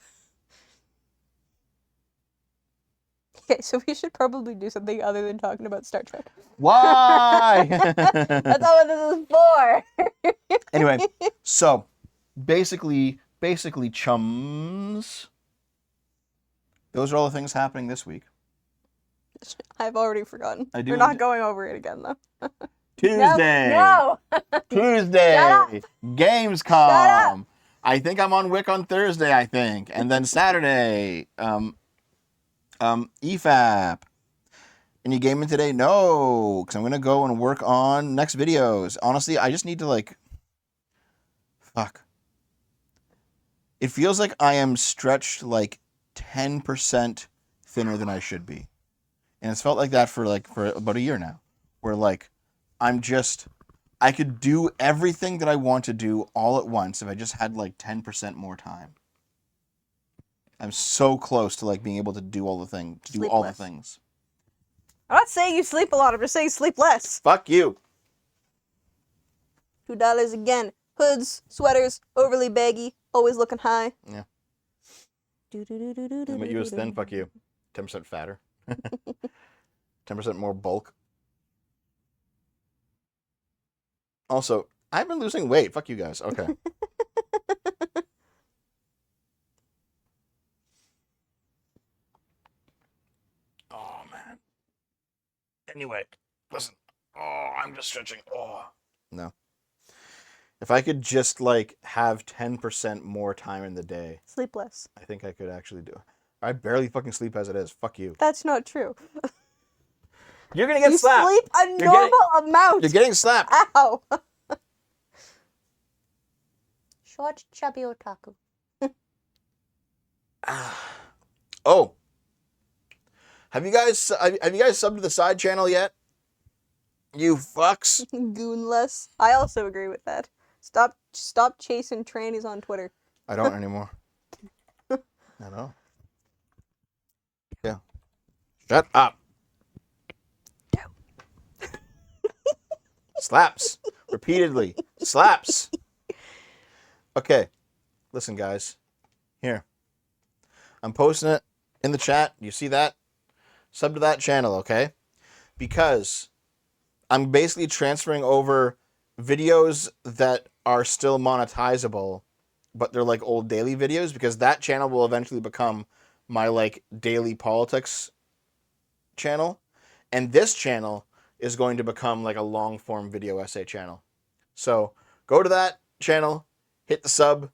Speaker 2: Okay, so we should probably do something other than talking about Star Trek.
Speaker 1: Why?
Speaker 2: That's not what this is for.
Speaker 1: Anyway, so basically, chums. Those are all the things happening this week.
Speaker 2: I've already forgotten.
Speaker 1: I do
Speaker 2: We're not going over it again, though.
Speaker 1: Tuesday.
Speaker 2: No.
Speaker 1: Tuesday.
Speaker 2: Shut up.
Speaker 1: Gamescom.
Speaker 2: Shut up.
Speaker 1: I think I'm on Wick on Thursday, I think. And then Saturday, EFAP. Any gaming today? No, because I'm going to go and work on next videos. Honestly, I just need to, like, fuck. It feels like I am stretched, like, 10% thinner than I should be. And it's felt like that for about a year now. Where, like, I could do everything that I want to do all at once if I just had, like, 10% more time. I'm so close to, like, being able to do all the things.
Speaker 2: I'm not saying you sleep a lot. I'm just saying sleep less.
Speaker 1: Fuck you.
Speaker 2: $2 again. Hoods, sweaters, overly baggy, always looking high.
Speaker 1: Yeah. But you was thin, fuck you. 10% fatter. 10% more bulk. Also, I've been losing weight. Fuck you guys. Okay. Oh, man. Anyway, listen. Oh, I'm just stretching. Oh. No. If I could just, like, have 10% more time in the day,
Speaker 2: Sleep less.
Speaker 1: I think I could actually do it. I barely fucking sleep as it is. Fuck you.
Speaker 2: That's not true.
Speaker 1: You're gonna get
Speaker 2: You
Speaker 1: slapped.
Speaker 2: sleep a normal amount.
Speaker 1: You're getting slapped.
Speaker 2: Ow. Short, chubby otaku.
Speaker 1: Oh. Have you guys subbed to the side channel yet? You fucks.
Speaker 2: Goonless. I also agree with that. Stop chasing trannies on Twitter.
Speaker 1: I don't anymore. I know. Yeah. Shut up. Slaps. Repeatedly. Slaps. Okay. Listen, guys. Here. I'm posting it in the chat. You see that? Sub to that channel, okay? Because I'm basically transferring over videos that are still monetizable, but they're like old daily videos, because that channel will eventually become my like daily politics channel. And this channel is going to become like a long form video essay channel. So go to that channel, hit the sub,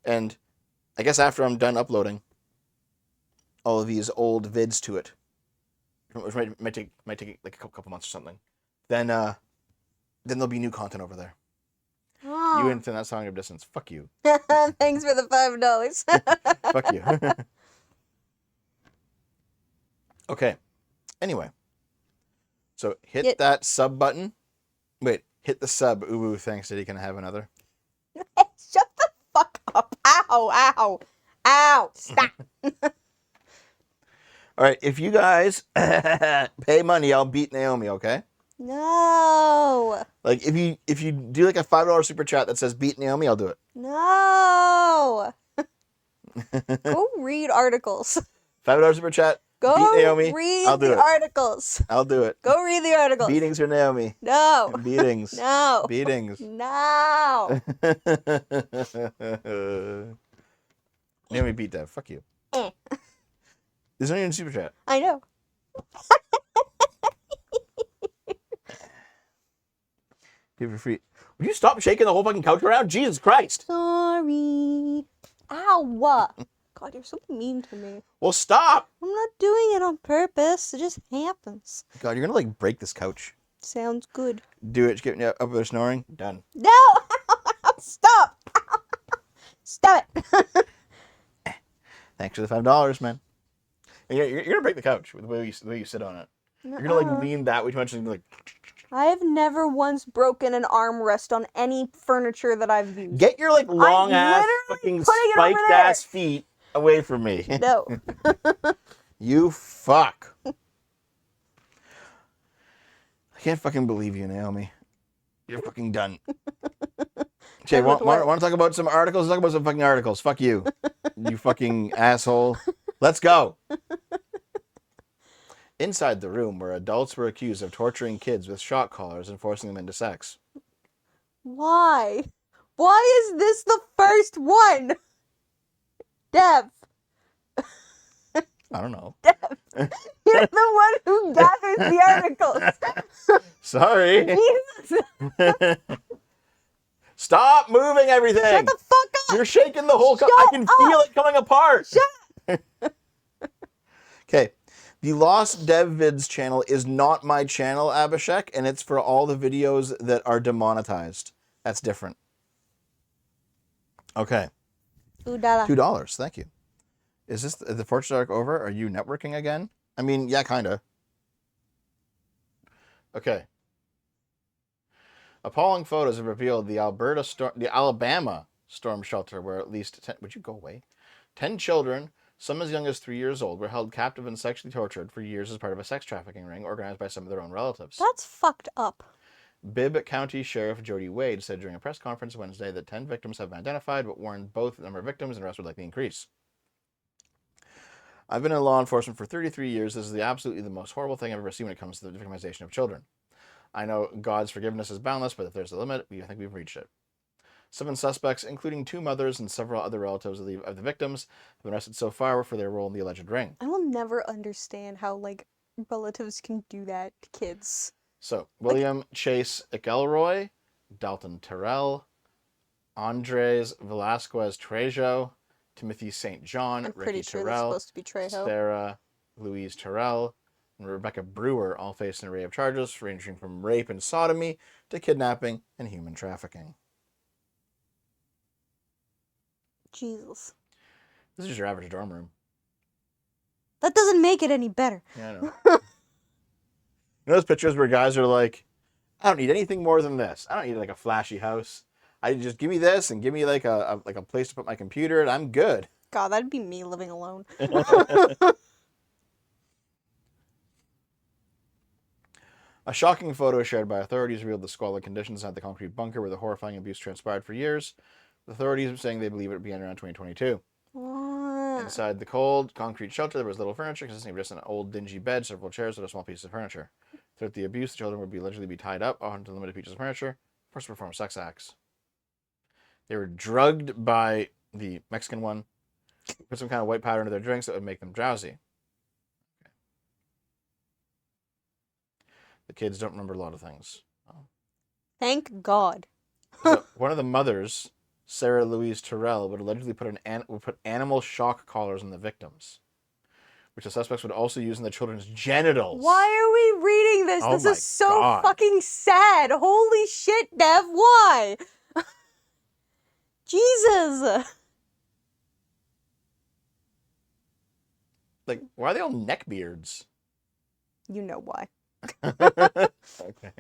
Speaker 1: and I guess after I'm done uploading all of these old vids to it, which might take like a couple months or something, then there'll be new content over there.
Speaker 2: Oh.
Speaker 1: You into that song of distance. Fuck you.
Speaker 2: Thanks for the $5.
Speaker 1: Fuck you. Okay. Anyway. So hit that sub button. Wait, hit the sub. Ooh, thanks. Did he gonna have another?
Speaker 2: Shut the fuck up. Ow, ow, ow. Stop.
Speaker 1: All right, if you guys pay money, I'll beat Naomi, okay?
Speaker 2: No.
Speaker 1: Like if you do like a $5 super chat that says beat Naomi, I'll do it.
Speaker 2: No. Go read articles.
Speaker 1: $5 super chat.
Speaker 2: Go
Speaker 1: beat Naomi.
Speaker 2: read
Speaker 1: I'll do
Speaker 2: the
Speaker 1: it.
Speaker 2: articles.
Speaker 1: I'll do it.
Speaker 2: Go read the articles.
Speaker 1: Beatings for Naomi.
Speaker 2: No.
Speaker 1: Beatings.
Speaker 2: No.
Speaker 1: Beatings.
Speaker 2: No.
Speaker 1: Naomi beat that. Fuck you. There's not even a super chat.
Speaker 2: I know.
Speaker 1: Give it free. Would you stop shaking the whole fucking couch around? Jesus Christ.
Speaker 2: Sorry. Ow. God, you're so mean to me.
Speaker 1: Well, stop.
Speaker 2: I'm not doing it on purpose. It just happens.
Speaker 1: God, you're gonna like break this couch.
Speaker 2: Sounds good.
Speaker 1: Do it. Just get up there snoring. Done.
Speaker 2: No! Stop! Stop it!
Speaker 1: Thanks for the $5, man. And you're gonna break the couch with the way you sit on it. You're gonna like lean that way too much and be like.
Speaker 2: I have never once broken an armrest on any furniture that I've used.
Speaker 1: Get your like long ass
Speaker 2: literally
Speaker 1: fucking
Speaker 2: putting it over
Speaker 1: spiked
Speaker 2: there.
Speaker 1: ass feet away from me.
Speaker 2: No.
Speaker 1: You fuck. I can't fucking believe you, Naomi. You're fucking done. Okay, want to talk about some articles? Let's talk about some fucking articles. Fuck you. You fucking asshole. Let's go. Inside the room where adults were accused of torturing kids with shock collars and forcing them into sex.
Speaker 2: Why? Why is this the first one? Dev.
Speaker 1: I don't know.
Speaker 2: Dev. You're the one who gathers the articles.
Speaker 1: Sorry.
Speaker 2: Jesus.
Speaker 1: Stop moving everything.
Speaker 2: Shut the fuck up.
Speaker 1: You're shaking the whole. I
Speaker 2: Shut
Speaker 1: can
Speaker 2: up.
Speaker 1: feel it coming apart.
Speaker 2: Shut
Speaker 1: Okay. The Lost Dev Vids channel is not my channel, Abhishek, and it's for all the videos that are demonetized. That's different. Okay.
Speaker 2: $2.
Speaker 1: $2. Thank you. Is this the Fortune arc over? Are you networking again? I mean, yeah, kind of. Okay. Appalling photos have revealed the Alabama storm shelter where at least 10, would you go away? 10 children, some as young as 3 years old, were held captive and sexually tortured for years as part of a sex trafficking ring organized by some of their own relatives.
Speaker 2: That's fucked up.
Speaker 1: Bibb County Sheriff Jody Wade said during a press conference Wednesday that 10 victims have been identified, but warned both the number of victims and arrests would likely increase. I've been in law enforcement for 33 years. This is absolutely the most horrible thing I've ever seen when it comes to the victimization of children. I know God's forgiveness is boundless, but if there's a limit, I think we've reached it. 7 suspects, including 2 mothers and several other relatives of the victims, have been arrested so far for their role in the alleged ring.
Speaker 2: I will never understand how, relatives can do that to kids.
Speaker 1: So, William Chase Ekelroy, Dalton Terrell, Andres Velasquez Trejo, Timothy St. John,
Speaker 2: I'm
Speaker 1: Ricky
Speaker 2: pretty sure that's
Speaker 1: Terrell,
Speaker 2: supposed to be Trejo.
Speaker 1: Sarah Louise Terrell, and Rebecca Brewer all face an array of charges ranging from rape and sodomy to kidnapping and human trafficking.
Speaker 2: Jesus.
Speaker 1: This is your average dorm room.
Speaker 2: That doesn't make it any better.
Speaker 1: Yeah, I know. You know those pictures where guys are like, I don't need anything more than this. I don't need like a flashy house. I just give me this and give me like a place to put my computer and I'm good.
Speaker 2: God, that'd be me living alone.
Speaker 1: A shocking photo shared by authorities revealed the squalid conditions inside the concrete bunker where the horrifying abuse transpired for years. The authorities are saying they believe it began around 2022.
Speaker 2: What?
Speaker 1: Inside the cold concrete shelter, there was little furniture consisting of just an old dingy bed, several chairs, and a small piece of furniture. Throughout the abuse, the children would allegedly be tied up onto limited pieces of furniture, forced to perform sex acts. They were drugged by the Mexican one, put some kind of white powder into their drinks that would make them drowsy. Okay. The kids don't remember a lot of things.
Speaker 2: Thank God.
Speaker 1: So one of the mothers, Sarah Louise Terrell, would allegedly put animal shock collars on the victims, which the suspects would also use in the children's genitals.
Speaker 2: Why are we reading this?
Speaker 1: Oh
Speaker 2: This
Speaker 1: my
Speaker 2: is so
Speaker 1: God.
Speaker 2: fucking sad. Holy shit, Dev. Why? Jesus.
Speaker 1: Like, why are they all neck beards?
Speaker 2: You know why.
Speaker 1: Okay.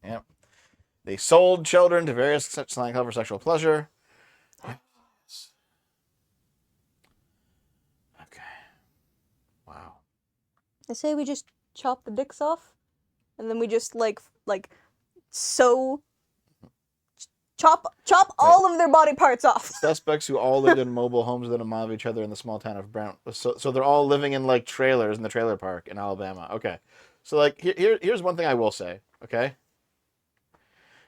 Speaker 1: Yep. They sold children to various such for sexual pleasure. Yes. Okay. Wow.
Speaker 2: I say we just chop the dicks off, and then we just sew, chop all of their body parts off.
Speaker 1: Suspects who all lived in mobile homes within a mile of each other in the small town of Brown. So they're all living in like trailers in the trailer park in Alabama. Okay. So like here's one thing I will say. Okay.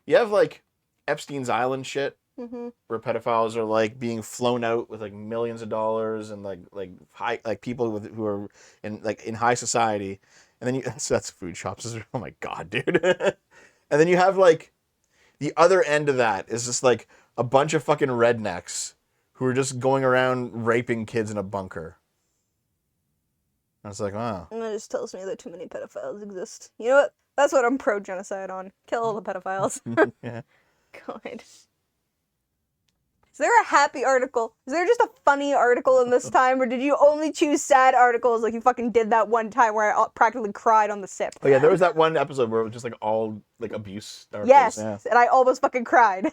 Speaker 1: You have like Epstein's Island shit.
Speaker 2: Mm-hmm.
Speaker 1: Where pedophiles are like being flown out with like millions of dollars and like high people who are in high society, and then so that's food shops. Oh my god, dude! And then you have like the other end of that is just like a bunch of fucking rednecks who are just going around raping kids in a bunker. And it's like, wow.
Speaker 2: And that just tells me that too many pedophiles exist. You know what? That's what I'm pro-genocide on. Kill all the pedophiles.
Speaker 1: Yeah.
Speaker 2: God. Is there a happy article? Is there just a funny article in this time, or did you only choose sad articles like you fucking did that one time where I practically cried on the sip?
Speaker 1: Oh yeah, there was that one episode where it was just like all like abuse articles.
Speaker 2: Yes,
Speaker 1: Yeah.
Speaker 2: and I almost fucking cried.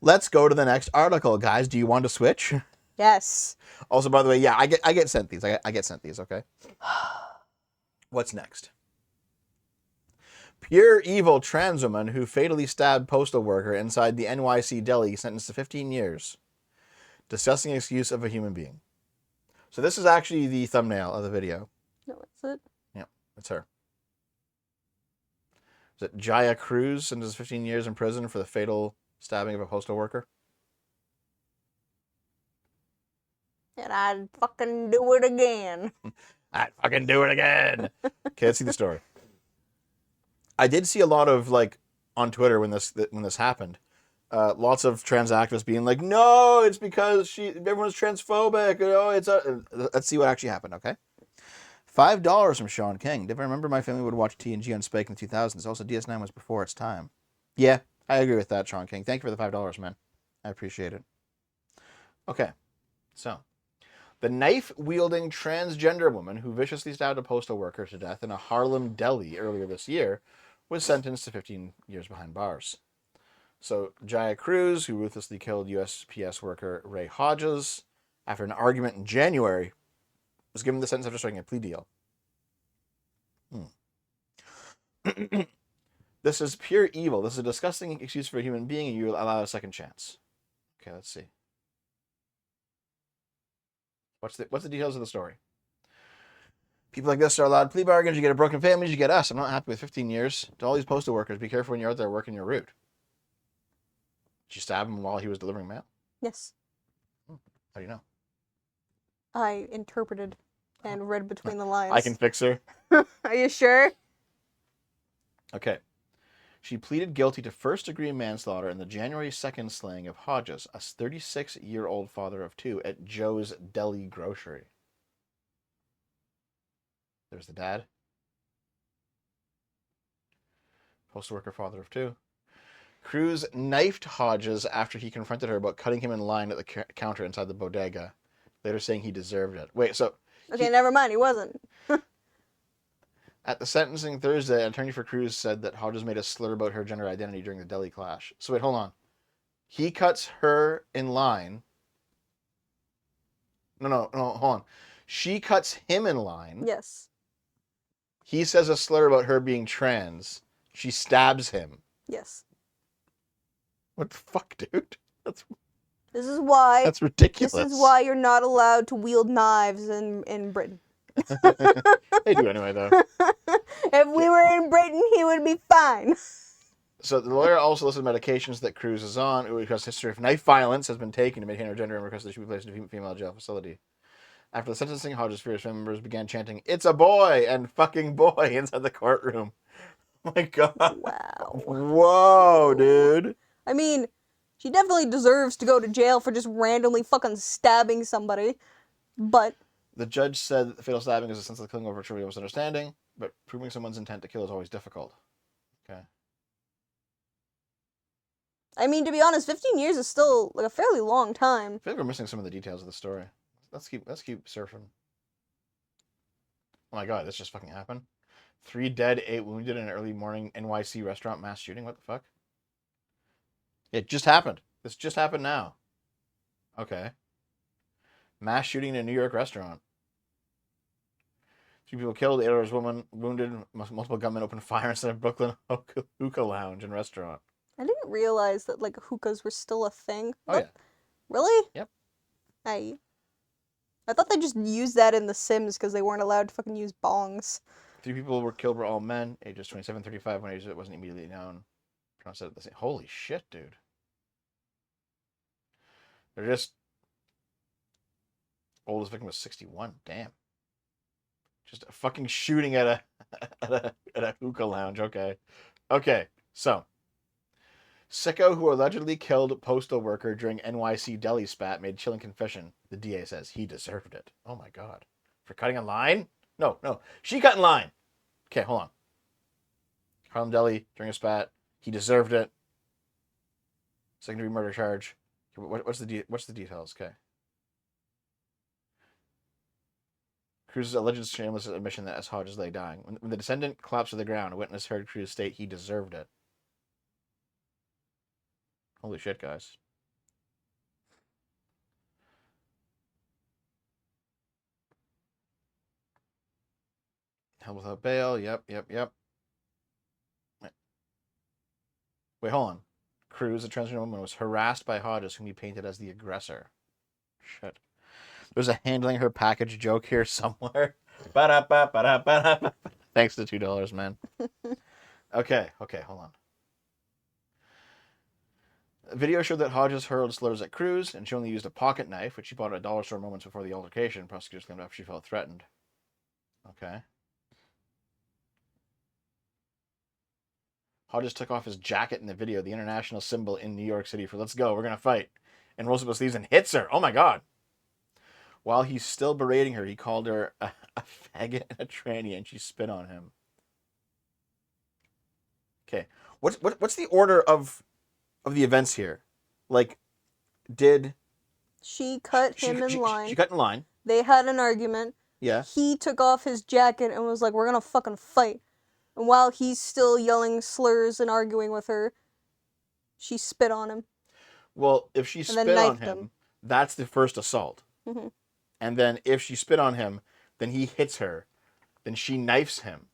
Speaker 1: Let's go to the next article, guys. Do you want to switch?
Speaker 2: Yes.
Speaker 1: Also, by the way, yeah, I get sent these. I get sent these. Okay. What's next? Pure evil trans woman who fatally stabbed postal worker inside the NYC deli sentenced to 15 years. Disgusting excuse of a human being. So this is actually the thumbnail of the video.
Speaker 2: No, that's it.
Speaker 1: Yep, it's her. Is it Jaya Cruz sentenced to 15 years in prison for the fatal stabbing of a postal worker?
Speaker 2: And I'd fucking do it again.
Speaker 1: I'd fucking do it again. Okay, let's see the story. I did see a lot of, like, on Twitter when this happened, lots of trans activists being like, no, it's because everyone's transphobic. Oh, let's see what actually happened, okay? $5 from Sean King. Did I remember my family would watch TNG on Spike in the 2000s? Also, DS9 was before its time. Yeah, I agree with that, Sean King. Thank you for the $5, man. I appreciate it. Okay, so the knife-wielding transgender woman who viciously stabbed a postal worker to death in a Harlem deli earlier this year was sentenced to 15 years behind bars. So Jaya Cruz, who ruthlessly killed USPS worker Ray Hodges after an argument in January, was given the sentence after striking a plea deal. This is pure evil. This is a disgusting excuse for a human being, and you allow a second chance. Okay, let's see. What's the details of the story? People like this are allowed plea bargains. You get a broken family. You get us. I'm not happy with 15 years. To all these postal workers, be careful when you're out there working your route. Did you stab him while he was delivering mail?
Speaker 2: Yes.
Speaker 1: How do you know?
Speaker 2: I interpreted and read between the lines.
Speaker 1: I can fix her.
Speaker 2: Are you sure?
Speaker 1: Okay. She pleaded guilty to first-degree manslaughter in the January 2nd slaying of Hodges, a 36-year-old father of two, at Joe's Deli Grocery. There's the dad. Postal worker, father of two. Cruz knifed Hodges after he confronted her about cutting him in line at the counter inside the bodega, later saying he deserved it. Wait, so...
Speaker 2: Okay, never mind. He wasn't.
Speaker 1: At the sentencing Thursday, an attorney for Cruz said that Hodges made a slur about her gender identity during the deli clash. So wait, hold on. He cuts her in line. No, hold on. She cuts him in line.
Speaker 2: Yes.
Speaker 1: He says a slur about her being trans. She stabs him.
Speaker 2: Yes.
Speaker 1: What the fuck, dude?
Speaker 2: This is why.
Speaker 1: That's ridiculous.
Speaker 2: This is why you're not allowed to wield knives in Britain.
Speaker 1: They do anyway, though.
Speaker 2: If we were in Britain, he would be fine.
Speaker 1: So the lawyer also listed medications that Cruz is on, because history of knife violence has been taken to maintain her gender and requested that she be placed in a female jail facility. After the sentencing, Hodges' furious family members began chanting, "It's a boy!" and "fucking boy" inside the courtroom. Oh my god.
Speaker 2: Wow.
Speaker 1: Whoa, dude.
Speaker 2: I mean, she definitely deserves to go to jail for just randomly fucking stabbing somebody. But
Speaker 1: the judge said that the fatal stabbing is a senseless killing over a trivial misunderstanding, but proving someone's intent to kill is always difficult. Okay.
Speaker 2: I mean, to be honest, 15 years is still like a fairly long time.
Speaker 1: I feel like we're missing some of the details of the story. Let's keep surfing. Oh my god, this just fucking happened. 3 dead, 8 wounded in an early morning NYC restaurant mass shooting. What the fuck? It just happened. This just happened now. Okay. Mass shooting in a New York restaurant. 3 people killed, 8 others women wounded. Multiple gunmen opened fire inside a Brooklyn hookah lounge and restaurant.
Speaker 2: I didn't realize that like hookahs were still a thing.
Speaker 1: Oh yeah.
Speaker 2: Really?
Speaker 1: Yep.
Speaker 2: I thought they just used that in The Sims because they weren't allowed to fucking use bongs.
Speaker 1: 3 people were killed, were all men, ages 27, 35, when it wasn't immediately known. Holy shit, dude. They're just... Oldest victim was 61. Damn. Just a fucking shooting at a hookah lounge. Okay. Okay, so... Sicko, who allegedly killed postal worker during NYC deli spat, made chilling confession. The DA says he deserved it. Oh my god. For cutting in line? No. She cut in line. Okay, hold on. Harlem Deli during a spat. He deserved it. Second-degree murder charge. What's the details? Okay. Cruz's alleged shameless admission that as Hodges lay dying. When the descendant collapsed to the ground, a witness heard Cruz state he deserved it. Holy shit, guys. Held without bail. Yep. Wait, hold on. Cruz, a transgender woman, was harassed by Hodges, whom he painted as the aggressor. Shit. There's a handling her package joke here somewhere. Thanks to $2, man. Okay, hold on. A video showed that Hodges hurled slurs at Cruz, and she only used a pocket knife, which she bought at a dollar store moments before the altercation. Prosecutors claimed after she felt threatened. Okay. Hodges took off his jacket in the video, the international symbol in New York City for "Let's go, we're gonna fight," and rolls up his sleeves and hits her. Oh my god! While he's still berating her, he called her a faggot and a tranny, and she spit on him. Okay, what's the order of the events here? Like, did
Speaker 2: She cut him in line.
Speaker 1: She cut in line.
Speaker 2: They had an argument.
Speaker 1: Yeah.
Speaker 2: He took off his jacket and was like, "We're gonna fucking fight." And while he's still yelling slurs and arguing with her, she spit on him.
Speaker 1: Well, if she
Speaker 2: then
Speaker 1: spit on
Speaker 2: knifed
Speaker 1: him,
Speaker 2: him.
Speaker 1: that's the first assault.
Speaker 2: Mhm.
Speaker 1: And then if she spit on him, then he hits her, then she knifes him.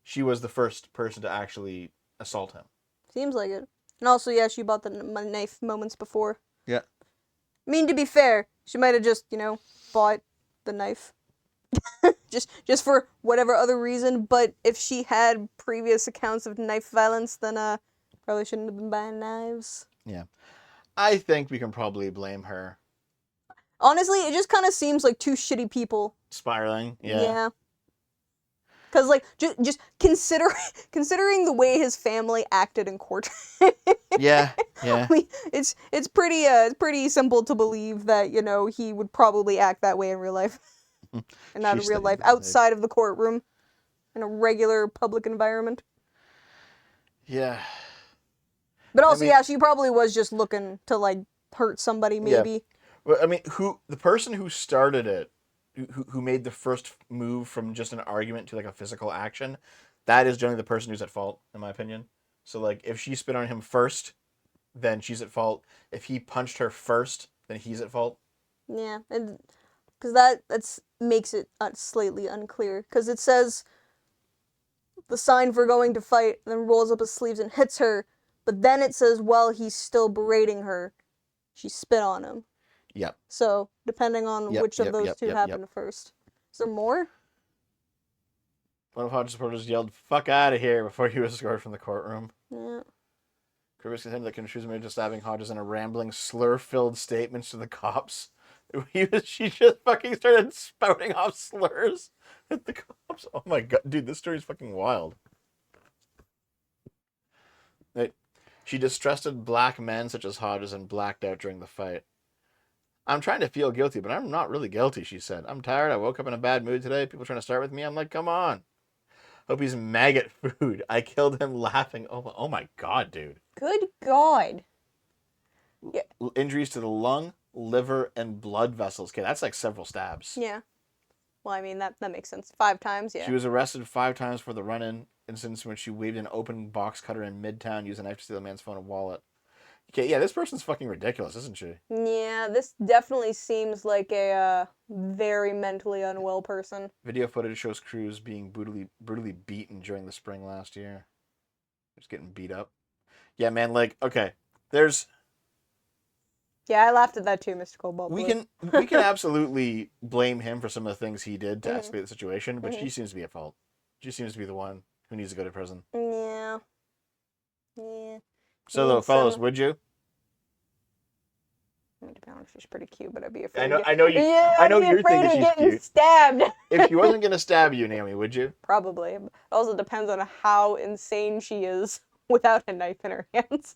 Speaker 1: She was the first person to actually assault him.
Speaker 2: Seems like it. And also, yeah, she bought the knife moments before.
Speaker 1: Yeah.
Speaker 2: I mean, to be fair, she might have just, bought the knife. just for whatever other reason, but if she had previous accounts of knife violence, then probably shouldn't have been buying knives.
Speaker 1: Yeah. I think we can probably blame her.
Speaker 2: Honestly, it just kind of seems like two shitty people.
Speaker 1: Spiraling, yeah.
Speaker 2: Yeah. Because, like, just considering the way his family acted in court.
Speaker 1: Yeah.
Speaker 2: I mean, it's pretty simple to believe that, he would probably act that way in real life. And not in real life, outside of the courtroom. In a regular public environment.
Speaker 1: Yeah.
Speaker 2: But also, yeah, she probably was just looking to, like, hurt somebody, maybe.
Speaker 1: Yeah. Well, I mean, the person who started it, who made the first move from just an argument to like a physical action, that is generally the person who's at fault, in my opinion. So like, if she spit on him first, then she's at fault. If he punched her first, then he's at fault.
Speaker 2: Yeah, and because that makes it slightly unclear. Because it says the sign for going to fight, and then rolls up his sleeves and hits her. But then it says while he's still berating her, she spit on him.
Speaker 1: Yep.
Speaker 2: So, depending on which of those two happened first. Is there more?
Speaker 1: One of Hodges' supporters yelled, "Fuck out of here," before he was escorted from the courtroom.
Speaker 2: Yeah.
Speaker 1: Cruz contended that Cruz made just stabbing Hodges in a rambling, slur-filled statements to the cops. She just fucking started spouting off slurs at the cops. Oh my god, dude, this story's fucking wild. She distrusted black men such as Hodges and blacked out during the fight. "I'm trying to feel guilty, but I'm not really guilty," she said. "I'm tired. I woke up in a bad mood today. People trying to start with me. I'm like, come on. Hope he's maggot food. I killed him laughing." Oh my god, dude.
Speaker 2: Good God.
Speaker 1: Yeah. Injuries to the lung, liver, and blood vessels. Okay, that's like several stabs.
Speaker 2: Yeah. Well, I mean, that makes sense. 5 times, yeah.
Speaker 1: She was arrested 5 times for the run-in incidents when she waved an open box cutter in Midtown, used a knife to steal a man's phone and wallet. Okay, yeah, this person's fucking ridiculous, isn't she?
Speaker 2: Yeah, this definitely seems like a very mentally unwell person.
Speaker 1: Video footage shows Cruz being brutally beaten during the spring last year. Just getting beat up. Yeah, man, like, okay, there's...
Speaker 2: Yeah, I laughed at that too, Mr. Cobalt.
Speaker 1: We can absolutely blame him for some of the things he did to escalate the situation, but she seems to be at fault. She seems to be the one who needs to go to prison.
Speaker 2: Yeah. Yeah.
Speaker 1: So, though, fellas, would you?
Speaker 2: I mean, to be honest, she's pretty cute, but I'd be afraid.
Speaker 1: I know you.
Speaker 2: Yeah,
Speaker 1: I know
Speaker 2: I'd be
Speaker 1: you're
Speaker 2: afraid
Speaker 1: thinking
Speaker 2: of
Speaker 1: she's
Speaker 2: getting
Speaker 1: cute.
Speaker 2: stabbed.
Speaker 1: If she wasn't gonna stab you, Naomi, would you?
Speaker 2: Probably. It also depends on how insane she is without a knife in her hands.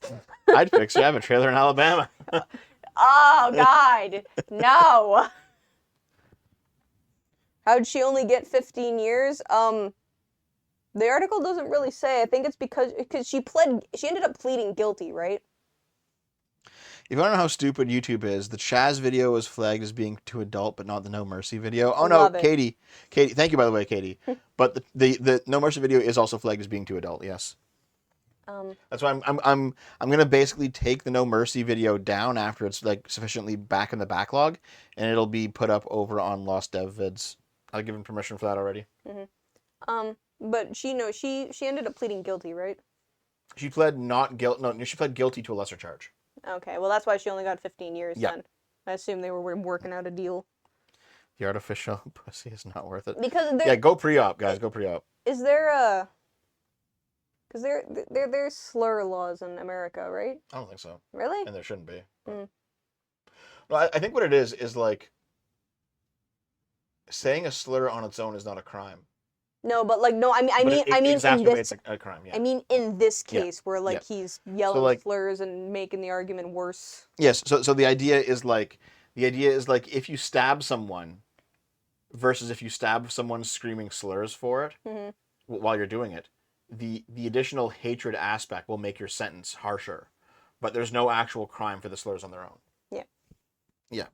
Speaker 1: I'd fix you. I have a trailer in Alabama.
Speaker 2: Oh God, no. How'd she only get 15 years? The article doesn't really say. I think it's because she ended up pleading guilty, right?
Speaker 1: If you want to know how stupid YouTube is, the Chaz video was flagged as being too adult, but not the No Mercy video. Oh no, Katie, thank you by the way, Katie. But the No Mercy video is also flagged as being too adult. Yes. That's why I'm gonna basically take the No Mercy video down after it's like sufficiently back in the backlog, and it'll be put up over on Lost Dev Vids. I've given permission for that already.
Speaker 2: But she ended up pleading guilty, right?
Speaker 1: She pled not guilty. No, she pled guilty to a lesser charge.
Speaker 2: Okay, well that's why she only got 15 years
Speaker 1: Yeah.
Speaker 2: then. I assume they were working out a deal.
Speaker 1: The artificial pussy is not worth it.
Speaker 2: Because
Speaker 1: yeah, go pre-op, guys. Go pre-op.
Speaker 2: Is there Because there's slur laws in America, right?
Speaker 1: I don't think so.
Speaker 2: Really?
Speaker 1: And there shouldn't be.
Speaker 2: Mm.
Speaker 1: No, I think what it is like saying a slur on its own is not a crime.
Speaker 2: No, but like no, I mean
Speaker 1: But it
Speaker 2: in this
Speaker 1: exacerbates a crime. Yeah.
Speaker 2: I mean in this
Speaker 1: Yeah.
Speaker 2: case where like
Speaker 1: Yeah.
Speaker 2: he's yelling
Speaker 1: like-
Speaker 2: slurs and making the argument worse.
Speaker 1: Yes. So the idea is like if you stab someone versus if you stab someone screaming slurs for it
Speaker 2: Mhm.
Speaker 1: while you're doing it, the additional hatred aspect will make your sentence harsher, but there's no actual crime for the slurs on their own.
Speaker 2: Yeah.
Speaker 1: Yeah.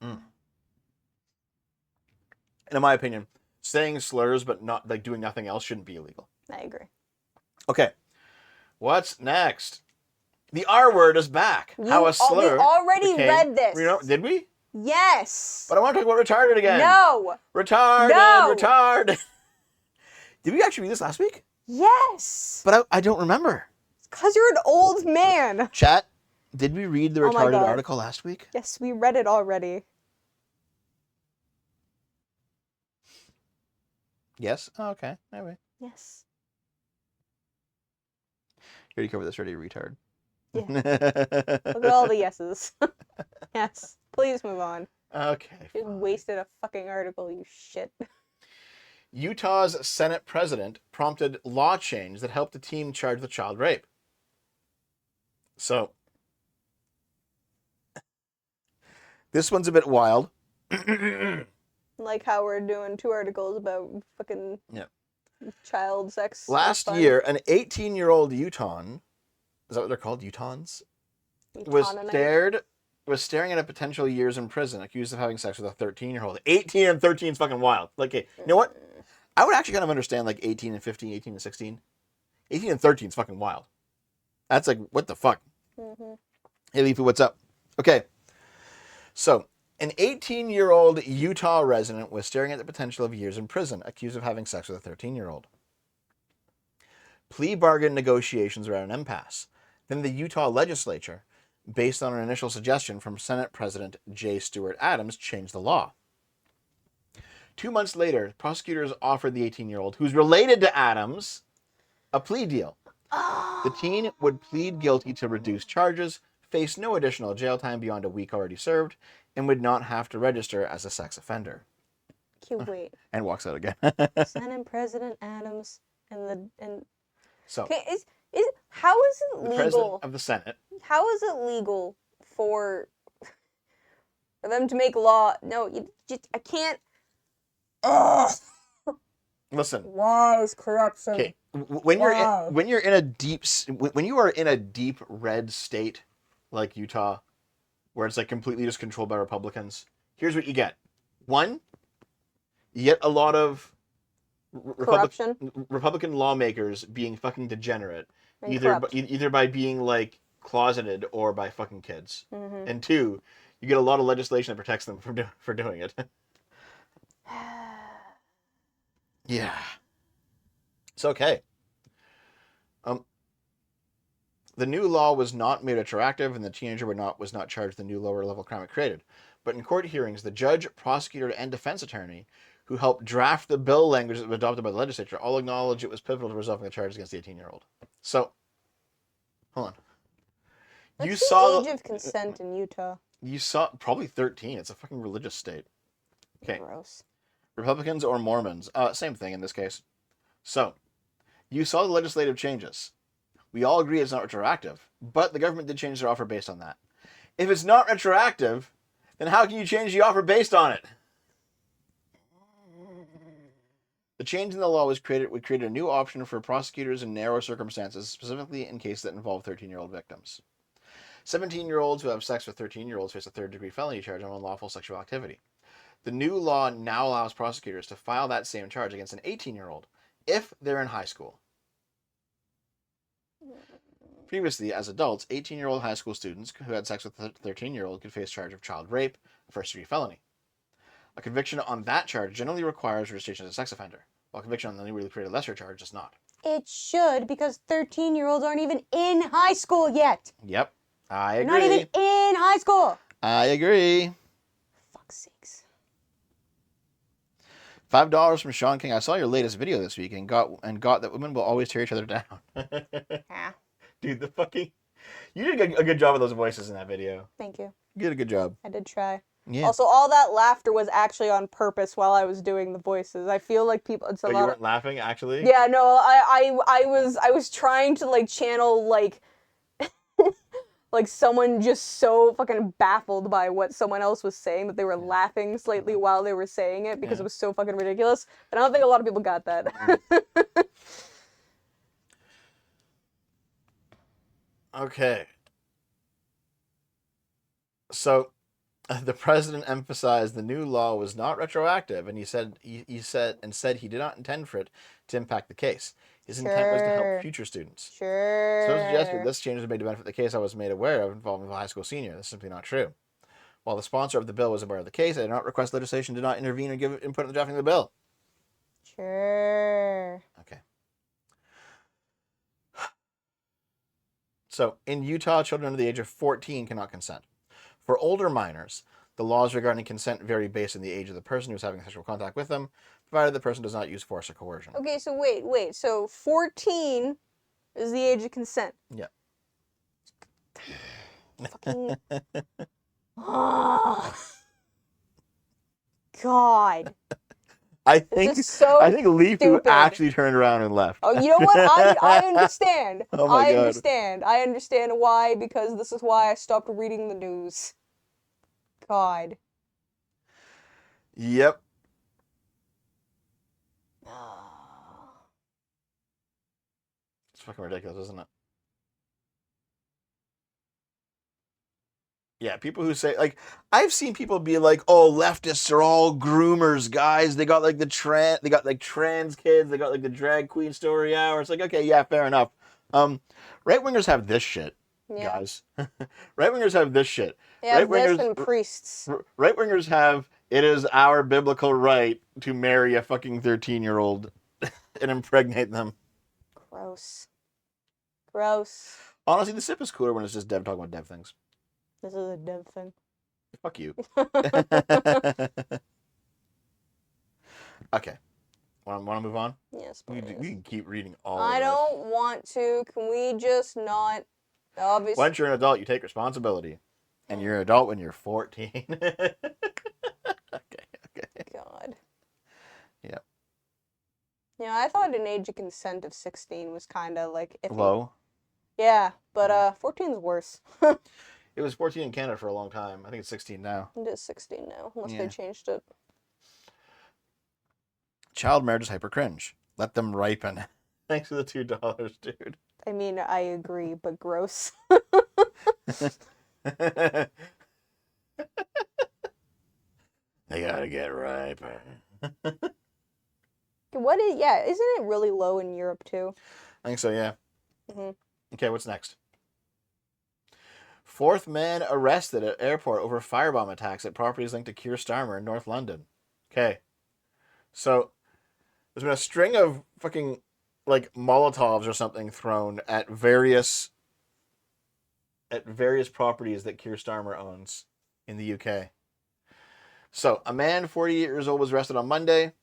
Speaker 1: And in my opinion, saying slurs but not like doing nothing else shouldn't be illegal.
Speaker 2: I agree.
Speaker 1: Okay. What's next? The R word is back. How a slur.
Speaker 2: We already
Speaker 1: became-
Speaker 2: read this.
Speaker 1: Did we?
Speaker 2: Yes.
Speaker 1: But I want to talk about retarded again.
Speaker 2: No.
Speaker 1: Retarded.
Speaker 2: No.
Speaker 1: Retard. Did we actually read this last week?
Speaker 2: Yes.
Speaker 1: But I don't remember.
Speaker 2: Because you're an old man.
Speaker 1: Chat, did we read the
Speaker 2: Oh my
Speaker 1: retarded
Speaker 2: God.
Speaker 1: article last week?
Speaker 2: Yes, we read it already.
Speaker 1: Yes. Oh, okay. Anyway.
Speaker 2: Yes.
Speaker 1: You already covered this already, retard.
Speaker 2: Yeah. Look at all the yeses. Yes. Please move on.
Speaker 1: Okay.
Speaker 2: You
Speaker 1: fine.
Speaker 2: wasted a fucking article, you shit.
Speaker 1: Utah's Senate president prompted law change that helped a team charged with child rape. So, this one's a bit wild.
Speaker 2: Like how we're doing 2 articles about fucking child sex.
Speaker 1: Last
Speaker 2: fun.
Speaker 1: year, an 18-year-old Utahn, is that what they're called, Utahns? Was staring at a potential years in prison, accused of having sex with a 13-year-old. 18 and 13 is fucking wild. Like, hey, you know what? I would actually kind of understand like 18 and 15, 18 and 16. 18 and 13 is fucking wild. That's like, what the fuck?
Speaker 2: Mm-hmm.
Speaker 1: Hey, Leafy, what's up? Okay. So, an 18-year-old Utah resident was staring at the potential of years in prison, accused of having sex with a 13-year-old. Plea bargain negotiations were at an impasse. Then the Utah legislature, based on an initial suggestion from Senate President J. Stewart Adams, changed the law. 2 months later, prosecutors offered the 18-year-old, who's related to Adams, a plea deal. The teen would plead guilty to reduced charges, face no additional jail time beyond a week already served, and would not have to register as a sex offender.
Speaker 2: Okay, wait.
Speaker 1: And walks out again.
Speaker 2: Senate President Adams and
Speaker 1: So,
Speaker 2: okay, how is it
Speaker 1: the president
Speaker 2: legal?
Speaker 1: of the Senate.
Speaker 2: How is it legal for them to make law? No, I can't. Ugh.
Speaker 1: Listen.
Speaker 2: Why is corruption?
Speaker 1: Okay, when you are in a deep red state like Utah, where it's like completely just controlled by Republicans, here's what you get. One, you get a lot of
Speaker 2: Corruption.
Speaker 1: Republican lawmakers being fucking degenerate,
Speaker 2: And
Speaker 1: either by being like closeted or by fucking kids.
Speaker 2: Mm-hmm.
Speaker 1: And two, you get a lot of legislation that protects them for doing it. Yeah. It's okay. The new law was not made retroactive, and the teenager was not charged with the new lower level crime it created. But in court hearings, the judge, prosecutor, and defense attorney who helped draft the bill language that was adopted by the legislature all acknowledged it was pivotal to resolving the charges against the 18-year-old. So, hold on.
Speaker 2: What's the age of consent in Utah?
Speaker 1: You saw probably 13. It's a fucking religious state. Okay.
Speaker 2: Gross.
Speaker 1: Republicans or Mormons. Same thing in this case. So, you saw the legislative changes. We all agree it's not retroactive, but the government did change their offer based on that. If it's not retroactive, then how can you change the offer based on it? The change in the law would create a new option for prosecutors in narrow circumstances, specifically in cases that involve 13-year-old victims. 17-year-olds who have sex with 13-year-olds face a third-degree felony charge of unlawful sexual activity. The new law now allows prosecutors to file that same charge against an 18-year-old if they're in high school. Previously, as adults, 18-year-old high school students who had sex with a 13-year-old could face charge of child rape, a first-degree felony. A conviction on that charge generally requires registration as a sex offender, while conviction on the newly created lesser charge does not.
Speaker 2: It should, because 13-year-olds aren't even in high school yet.
Speaker 1: Yep, I agree.
Speaker 2: Not even in high school.
Speaker 1: I agree.
Speaker 2: Fuck's sakes.
Speaker 1: $5 from Sean King. I saw your latest video this week and got that women will always tear each other down.
Speaker 2: Yeah.
Speaker 1: Dude, you did a good job of those voices in that video.
Speaker 2: Thank you.
Speaker 1: You did a good job.
Speaker 2: I did try.
Speaker 1: Yeah.
Speaker 2: Also, all that laughter was actually on purpose while I was doing the voices. I feel like people. It's a
Speaker 1: You
Speaker 2: lot
Speaker 1: weren't laughing, actually?
Speaker 2: Yeah, no, I was trying to like channel like like someone just so fucking baffled by what someone else was saying that they were laughing slightly while they were saying it because it was so fucking ridiculous. But I don't think a lot of people got that.
Speaker 1: Okay. So, the president emphasized the new law was not retroactive, and he said he did not intend for it to impact the case. His intent was to help future students.
Speaker 2: Sure.
Speaker 1: So suggested this change was made to benefit the case I was made aware of involving a high school senior. This is simply not true. While the sponsor of the bill was aware of the case, I did not request legislation, did not intervene or give input in the drafting of the bill.
Speaker 2: Sure.
Speaker 1: Okay. So, in Utah, children under the age of 14 cannot consent. For older minors, the laws regarding consent vary based on the age of the person who is having sexual contact with them, provided the person does not use force or coercion.
Speaker 2: Okay, so wait. So 14 is the age of consent.
Speaker 1: Yeah.
Speaker 2: Fucking. God.
Speaker 1: I
Speaker 2: This is so
Speaker 1: think Leafu
Speaker 2: stupid.
Speaker 1: actually turned around and left.
Speaker 2: Oh, you know what? I understand.
Speaker 1: Oh my God.
Speaker 2: Understand. I understand why, because this is why I stopped reading the news. God.
Speaker 1: Yep. It's fucking ridiculous, isn't it? Yeah, people who say, like, I've seen people be like, "Oh, leftists are all groomers, guys. They got like trans kids. They got like the drag queen story hour." It's like, okay, yeah, fair enough. Right wingers have this shit,
Speaker 2: Yeah.
Speaker 1: guys. Right wingers have this shit.
Speaker 2: Yeah,
Speaker 1: Right
Speaker 2: this
Speaker 1: wingers,
Speaker 2: and priests.
Speaker 1: right wingers have it is our biblical right to marry a fucking 13-year-old and impregnate them.
Speaker 2: Gross. Gross.
Speaker 1: Honestly, the sip is cooler when it's just Dev talking about Dev things.
Speaker 2: This is a dev thing.
Speaker 1: Fuck you. Okay. Want to move on?
Speaker 2: Yes,
Speaker 1: We
Speaker 2: please.
Speaker 1: can keep reading all
Speaker 2: I
Speaker 1: of this.
Speaker 2: don't want to. Can we just not? Obviously.
Speaker 1: Once you're an adult, you take responsibility. And you're an adult when you're 14. Okay.
Speaker 2: God.
Speaker 1: Yeah.
Speaker 2: You know, I thought an age of consent of 16 was kind of like iffy.
Speaker 1: Low.
Speaker 2: Yeah, but 14's worse.
Speaker 1: It was 14 in Canada for a long time. I think it's 16 now.
Speaker 2: It is 16 now, unless
Speaker 1: Yeah.
Speaker 2: they changed it.
Speaker 1: Child marriage is hyper cringe. Let them ripen. Thanks for the $2, dude.
Speaker 2: I mean, I agree, but gross.
Speaker 1: They gotta get riper.
Speaker 2: Yeah, isn't it really low in Europe too?
Speaker 1: I think so, yeah.
Speaker 2: Mm-hmm.
Speaker 1: Okay, what's next? Fourth man arrested at airport over firebomb attacks at properties linked to Keir Starmer in North London. Okay. So, there's been a string of fucking, like, Molotovs or something thrown at various properties that Keir Starmer owns in the UK. So, a man 48 years old was arrested on Monday.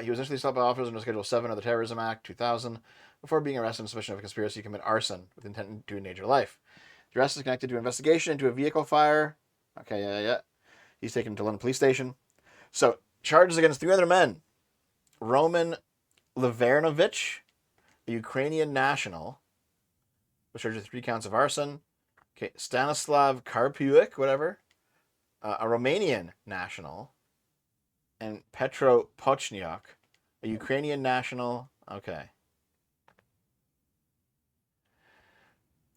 Speaker 1: He was initially stopped by officers under Schedule 7 of the Terrorism Act 2000 before being arrested on suspicion of a conspiracy to commit arson with intent to endanger life. The arrest is connected to an investigation into a vehicle fire. Okay, yeah. He's taken to London Police Station. So, charges against 3 other men. Roman Levernovich, a Ukrainian national, was charged with 3 counts of arson. Okay, Stanislav Karpiuk, whatever, a Romanian national, and Petro Pochniak, a Ukrainian national. Okay.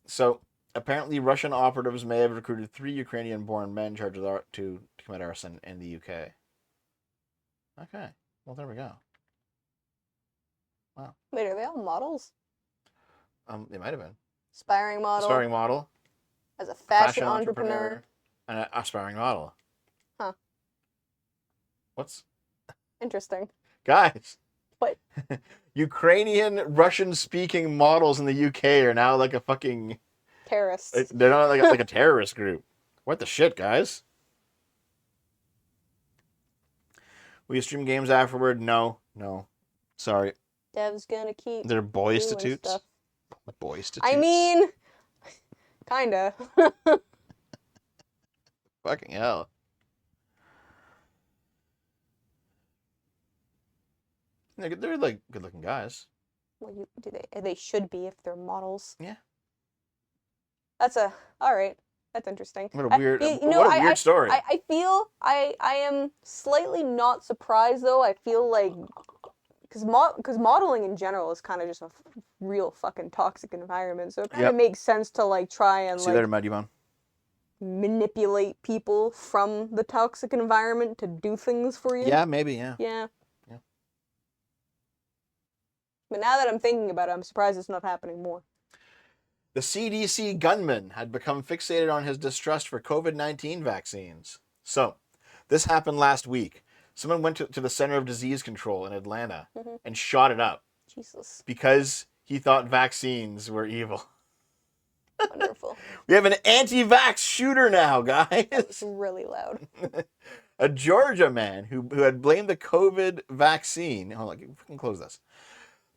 Speaker 1: So, apparently Russian operatives may have recruited 3 Ukrainian-born men charged with to commit arson in the UK. Okay. Well, there we go. Wow.
Speaker 2: Wait, are they all models?
Speaker 1: They might have been.
Speaker 2: Aspiring model.
Speaker 1: Aspiring model.
Speaker 2: As a fashion entrepreneur.
Speaker 1: And an aspiring model.
Speaker 2: Huh.
Speaker 1: What's...
Speaker 2: Interesting.
Speaker 1: Guys.
Speaker 2: What?
Speaker 1: Ukrainian, Russian-speaking models in the UK are now like a fucking...
Speaker 2: Terrorists.
Speaker 1: They're not like a terrorist group. What the shit, guys? Will you stream games afterward? No. Sorry.
Speaker 2: Dev's gonna keep
Speaker 1: They're
Speaker 2: doing
Speaker 1: boy-stitutes.
Speaker 2: stuff.
Speaker 1: Boy-stitutes.
Speaker 2: I mean, kinda.
Speaker 1: Fucking hell. They're like good-looking guys.
Speaker 2: Well, they should be if they're models.
Speaker 1: Yeah.
Speaker 2: That's all right. That's interesting.
Speaker 1: What a weird,
Speaker 2: what
Speaker 1: what a weird story.
Speaker 2: I feel I am slightly not surprised though. I feel like because modeling in general is kind of just a real fucking toxic environment, so it kind of makes sense to like try and
Speaker 1: See you later, Muddy
Speaker 2: manipulate people from the toxic environment to do things for you.
Speaker 1: Yeah, maybe. Yeah.
Speaker 2: Yeah. But now that I'm thinking about it, I'm surprised it's not happening more.
Speaker 1: The CDC gunman had become fixated on his distrust for COVID-19 vaccines. So, this happened last week. Someone went to the Center of Disease Control in Atlanta and shot it up.
Speaker 2: Jesus.
Speaker 1: Because he thought vaccines were evil.
Speaker 2: Wonderful.
Speaker 1: We have an anti-vax shooter now, guys.
Speaker 2: It's really loud.
Speaker 1: A Georgia man who had blamed the COVID vaccine. Hold on, we can close this.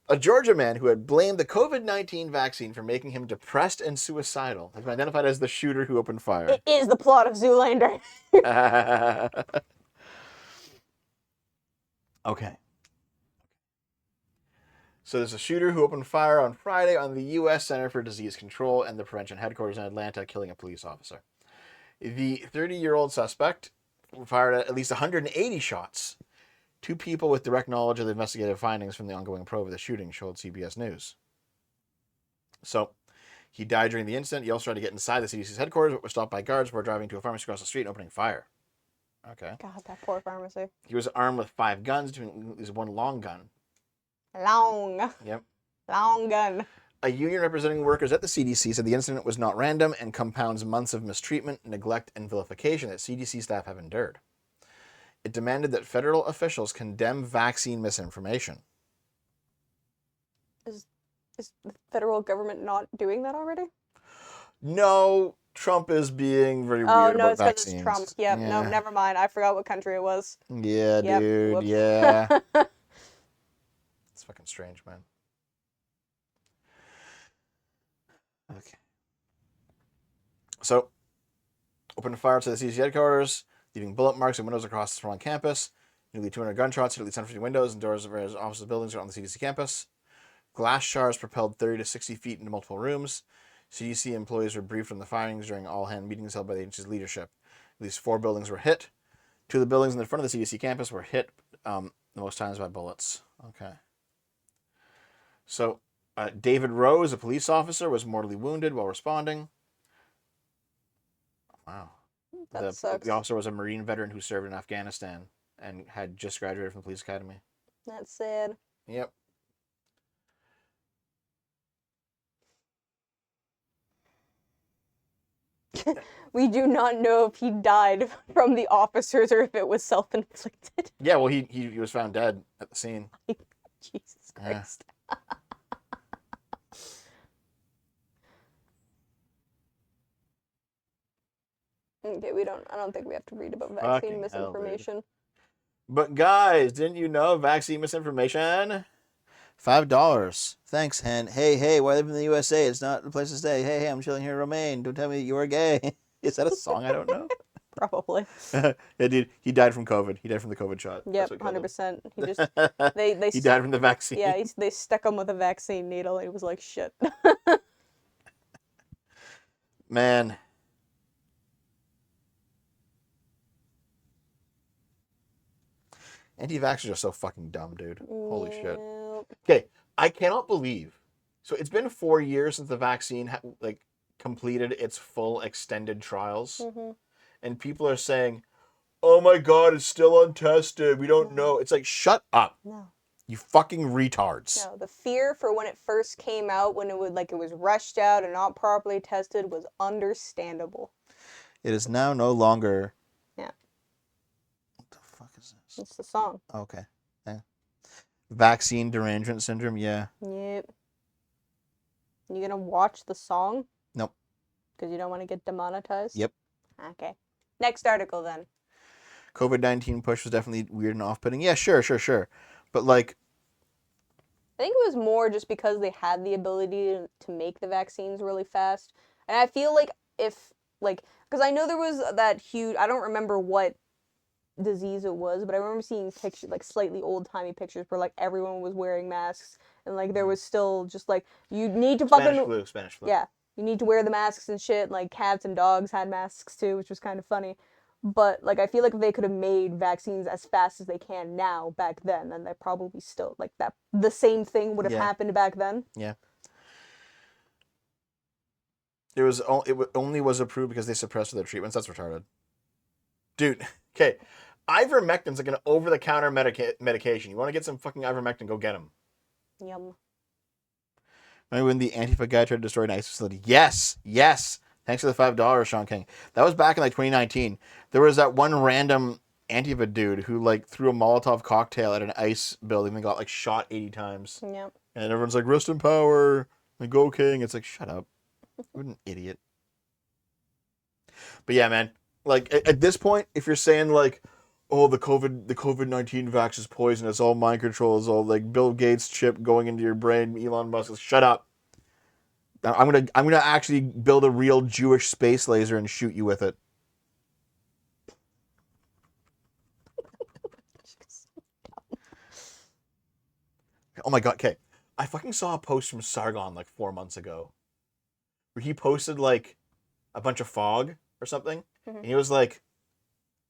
Speaker 1: A Georgia man who had blamed the COVID-19 vaccine for making him depressed and suicidal has been identified as the shooter who opened fire.
Speaker 2: It is the plot of Zoolander.
Speaker 1: Okay. So there's a shooter who opened fire on Friday on the U.S. Center for Disease Control and the Prevention Headquarters in Atlanta, killing a police officer. The 30-year-old suspect fired at least 180 shots. 2 people with direct knowledge of the investigative findings from the ongoing probe of the shooting showed CBS News. So, he died during the incident. He also tried to get inside the CDC's headquarters, but was stopped by guards who were driving to a pharmacy across the street and opening fire. Okay.
Speaker 2: God, that poor pharmacy.
Speaker 1: He was armed with 5 guns, including one long gun.
Speaker 2: Long.
Speaker 1: Yep.
Speaker 2: Long gun.
Speaker 1: A union representing workers at the CDC said the incident was not random and compounds months of mistreatment, neglect, and vilification that CDC staff have endured. It demanded that federal officials condemn vaccine misinformation.
Speaker 2: Is the federal government not doing that already?
Speaker 1: No, Trump is being very weird about vaccines.
Speaker 2: Oh, no, it's because it's Trump. Yep, yeah. No, never mind. I forgot what country it was.
Speaker 1: Yeah, yep. Dude, whoops. Yeah. It's fucking strange, man. Okay. So, opened fire to the CDC headquarters, leaving bullet marks and windows across the Spelman campus. Nearly 200 gunshots hit at least 150 windows and doors of various offices buildings around the CDC campus. Glass shards propelled 30 to 60 feet into multiple rooms. CDC employees were briefed on the firings during all-hand meetings held by the agency's leadership. At least 4 buildings were hit. 2 of the buildings in the front of the CDC campus were hit the most times by bullets. Okay. So, David Rose, a police officer, was mortally wounded while responding. Wow.
Speaker 2: That sucks.
Speaker 1: The officer was a Marine veteran who served in Afghanistan and had just graduated from the police academy.
Speaker 2: That's sad.
Speaker 1: Yep.
Speaker 2: We do not know if he died from the officers or if it was self-inflicted.
Speaker 1: Yeah, well, he was found dead at the scene.
Speaker 2: Jesus Christ. Yeah. Okay, I don't think we have to read about vaccine
Speaker 1: Fucking
Speaker 2: misinformation.
Speaker 1: Hell, but guys, didn't you know vaccine misinformation? $5. Thanks, Hen. Hey, why live in the USA? It's not the place to stay. Hey, I'm chilling here in Romaine. Don't tell me you are gay. Is that a song? I don't know.
Speaker 2: Probably.
Speaker 1: Yeah, dude. He died from COVID. He died from the COVID shot.
Speaker 2: Yep, 100%. He just
Speaker 1: he died from the vaccine.
Speaker 2: Yeah, they stuck him with a vaccine needle. And he was like, shit.
Speaker 1: Man. Anti-vaxxers are so fucking dumb, dude. Holy shit. Okay, I cannot believe. So it's been 4 years since the vaccine completed its full extended trials, and people are saying, "Oh my God, it's still untested. We don't know." It's like, shut up.
Speaker 2: No.
Speaker 1: You fucking retards.
Speaker 2: No, the fear for when it first came out, when it was rushed out and not properly tested, was understandable.
Speaker 1: It is now no longer.
Speaker 2: Yeah.
Speaker 1: What the fuck is this?
Speaker 2: It's the song.
Speaker 1: Okay. Yeah. Vaccine derangement syndrome. Yeah.
Speaker 2: Yep. You gonna watch the song?
Speaker 1: Nope.
Speaker 2: Because you don't want to get demonetized?
Speaker 1: Yep.
Speaker 2: Okay. Next article then.
Speaker 1: COVID-19 push was definitely weird and off-putting. Yeah, sure. But like,
Speaker 2: I think it was more just because they had the ability to make the vaccines really fast. And I feel like if, like, because I know there was that huge, I don't remember what disease it was, but I remember seeing pictures, like slightly old-timey pictures where like everyone was wearing masks and like there was still just like, you need to fucking,
Speaker 1: Spanish flu.
Speaker 2: yeah, you need to wear the masks and shit. Like cats and dogs had masks too, which was kind of funny. But like I feel like if they could have made vaccines as fast as they can now back then they probably still like that the same thing would have happened back then.
Speaker 1: Yeah. Only was approved because they suppressed their treatments. That's retarded. Dude, okay. Ivermectin's like an over-the-counter medication. You want to get some fucking ivermectin, go get them.
Speaker 2: Yum.
Speaker 1: Remember when the Antifa guy tried to destroy an ICE facility? Yes. Thanks for the $5, Sean King. That was back in like 2019. There was that one random Antifa dude who like threw a Molotov cocktail at an ICE building and got like shot 80 times.
Speaker 2: Yep.
Speaker 1: And everyone's like, rest in power, and go King. It's like, shut up. What an idiot. But yeah, man. Like at this point, if you're saying like, oh, the COVID-19 vax is poison, it's all mind control, it's all like Bill Gates chip going into your brain, Elon Musk, shut up. I'm gonna actually build a real Jewish space laser and shoot you with it. Oh my god, okay. I fucking saw a post from Sargon like 4 months ago where he posted like a bunch of fog or something. And he was like,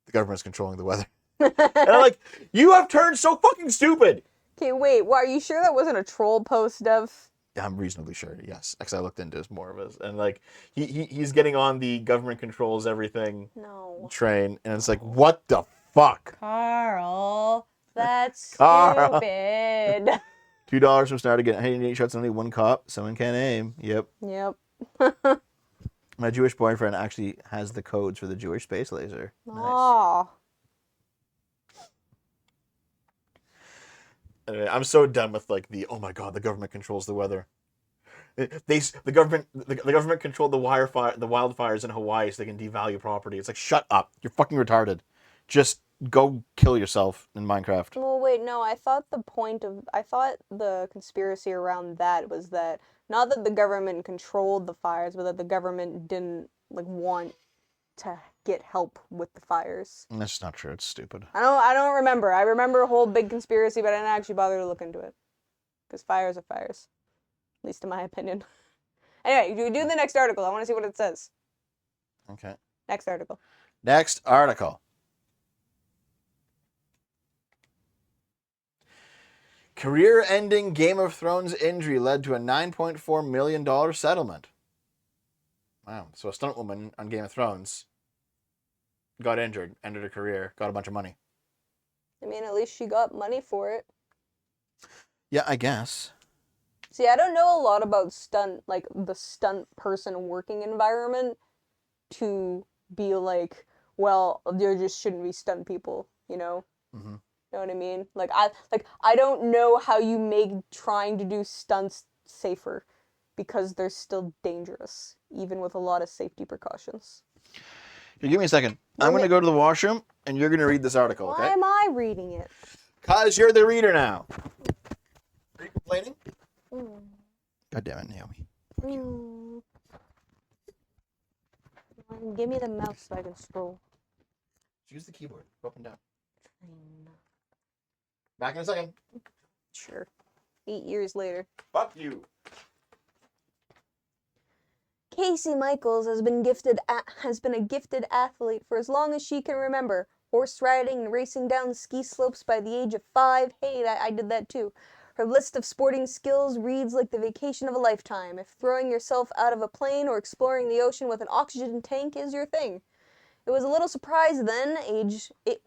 Speaker 1: the government's controlling the weather. And I'm like, you have turned so fucking stupid.
Speaker 2: Okay, wait, are you sure that wasn't a troll post, Dev?
Speaker 1: I'm reasonably sure, yes. Because I looked into this more of it. And like, he's getting on the government controls everything train. And it's like, what the fuck?
Speaker 2: Carl, that's stupid.
Speaker 1: $2 from Star to get 8 shots, only one cop. Someone can aim. Yep. My Jewish boyfriend actually has the codes for the Jewish space laser.
Speaker 2: Nice.
Speaker 1: Anyway, I'm so done with like oh my god, the government controls the weather. The government controlled the wildfires in Hawaii so they can devalue property. It's like, shut up. You're fucking retarded. Just go kill yourself in Minecraft.
Speaker 2: Well, wait, no, I thought the conspiracy around that was that not that the government controlled the fires, but that the government didn't like want to get help with the fires.
Speaker 1: That's just not true. It's stupid.
Speaker 2: I don't remember. I remember a whole big conspiracy, but I didn't actually bother to look into it. Because fires are fires. At least in my opinion. Anyway, you do the next article. I want to see what it says.
Speaker 1: Okay.
Speaker 2: Next article.
Speaker 1: Career-ending Game of Thrones injury led to a $9.4 million settlement. Wow. So a stuntwoman on Game of Thrones got injured, ended her career, got a bunch of money.
Speaker 2: I mean, at least she got money for it.
Speaker 1: Yeah, I guess.
Speaker 2: See, I don't know a lot about the stunt person working environment to be like, well, there just shouldn't be stunt people, you know?
Speaker 1: Mm-hmm.
Speaker 2: You know what I mean? I don't know how you make trying to do stunts safer because they're still dangerous, even with a lot of safety precautions.
Speaker 1: Here, give me a second. I'm going to go to the washroom, and you're going to read this article, okay?
Speaker 2: Why am I reading it?
Speaker 1: Because you're the reader now. Are you complaining? God damn it, Naomi. Fuck you.
Speaker 2: Give me the mouse so I can scroll.
Speaker 1: Use the keyboard. Go up and down. Back in a second.
Speaker 2: Sure. 8 years later.
Speaker 1: Fuck you.
Speaker 2: Casey Michaels has been a gifted athlete for as long as she can remember. Horse riding and racing down ski slopes by the age of 5. Hey, I did that too. Her list of sporting skills reads like the vacation of a lifetime. If throwing yourself out of a plane or exploring the ocean with an oxygen tank is your thing. It was a little surprise then, It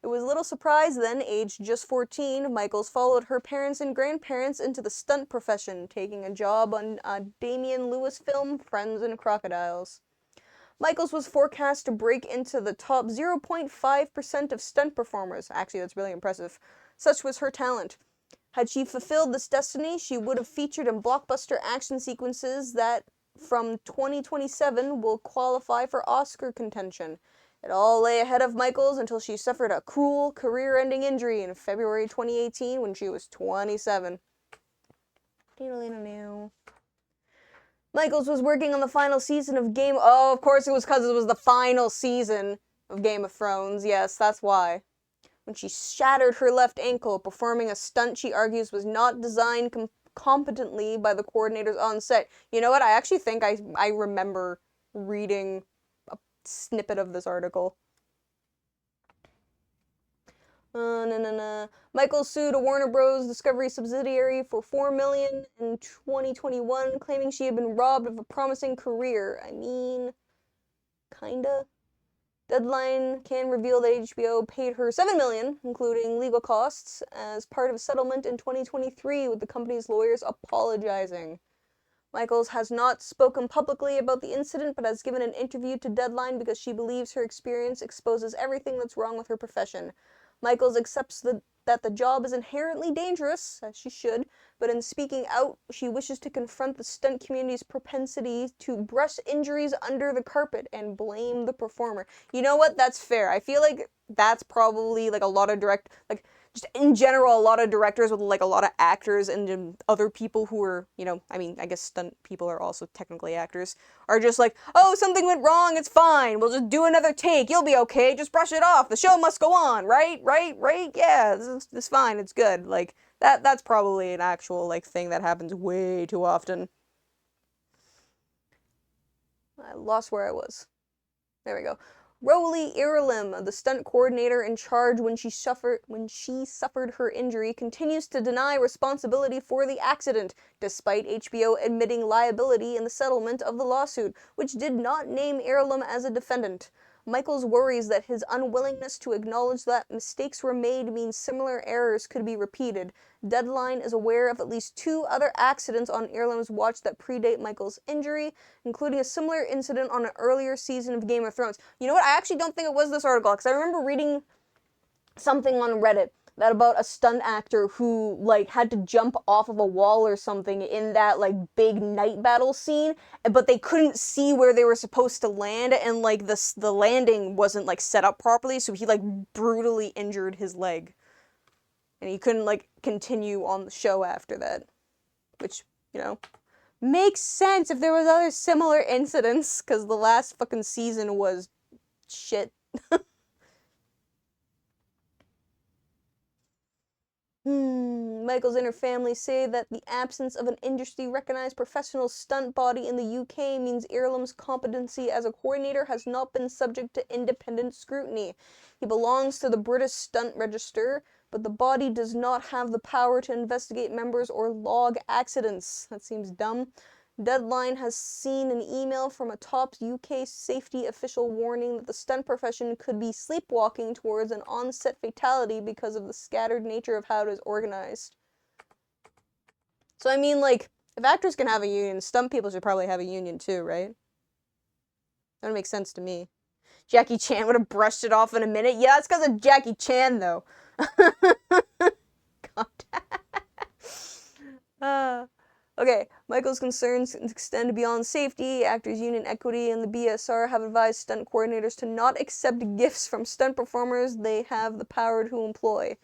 Speaker 2: was a little surprise then, aged just 14, Michaels followed her parents and grandparents into the stunt profession, taking a job on a Damian Lewis film, Friends and Crocodiles. Michaels was forecast to break into the top 0.5% of stunt performers. Actually, that's really impressive. Such was her talent. Had she fulfilled this destiny, she would have featured in blockbuster action sequences that, from 2027, will qualify for Oscar contention. It all lay ahead of Michaels until she suffered a cruel, career-ending injury in February 2018 when she was 27. Michaels was working on the final season of Oh, of course it was because it was the final season of Game of Thrones. Yes, that's why. When she shattered her left ankle, performing a stunt she argues was not designed competently by the coordinators on set. You know what? I actually think I remember reading a snippet of this article. Michael sued a Warner Bros. Discovery subsidiary for $4 million in 2021, claiming she had been robbed of a promising career. I mean, kinda. Deadline can reveal that HBO paid her $7 million, including legal costs, as part of a settlement in 2023, with the company's lawyers apologizing. Michaels has not spoken publicly about the incident, but has given an interview to Deadline because she believes her experience exposes everything that's wrong with her profession. Michaels accepts that the job is inherently dangerous, as she should, but in speaking out, she wishes to confront the stunt community's propensity to brush injuries under the carpet and blame the performer. You know what? That's fair. I feel like that's probably like a lot of just in general, a lot of directors with like a lot of actors and other people who are, I mean, I guess stunt people are also technically actors, are just like, oh, something went wrong, it's fine, we'll just do another take, you'll be okay, just brush it off, the show must go on, right, yeah, this is fine, it's good, like, that's probably an actual, like, thing that happens way too often. I lost where I was. There we go. Rowley Ireland, the stunt coordinator in charge when she suffered her injury, continues to deny responsibility for the accident, despite HBO admitting liability in the settlement of the lawsuit, which did not name Ireland as a defendant. Michaels worries that his unwillingness to acknowledge that mistakes were made means similar errors could be repeated. Deadline is aware of at least 2 other accidents on Ireland's watch that predate Michaels' injury, including a similar incident on an earlier season of Game of Thrones. You know what? I actually don't think it was this article, because I remember reading something on Reddit that about a stunt actor who, like, had to jump off of a wall or something in that, like, big night battle scene, but they couldn't see where they were supposed to land, and, like, the landing wasn't, like, set up properly, so he, like, brutally injured his leg. And he couldn't, like, continue on the show after that. Which, makes sense if there was other similar incidents, because the last fucking season was shit. Michaels and her family say that the absence of an industry-recognized professional stunt body in the UK means Ireland's competency as a coordinator has not been subject to independent scrutiny. He belongs to the British Stunt Register, but the body does not have the power to investigate members or log accidents. That seems dumb. Deadline has seen an email from a top UK safety official warning that the stunt profession could be sleepwalking towards an on-set fatality because of the scattered nature of how it is organized. So I mean, like, if actors can have a union, stunt people should probably have a union too, right? That would make sense to me. Jackie Chan would have brushed it off in a minute. Yeah, it's because of Jackie Chan, though. God. Okay, Michael's concerns extend beyond safety. Actors Union Equity and the BSR have advised stunt coordinators to not accept gifts from stunt performers they have the power to employ.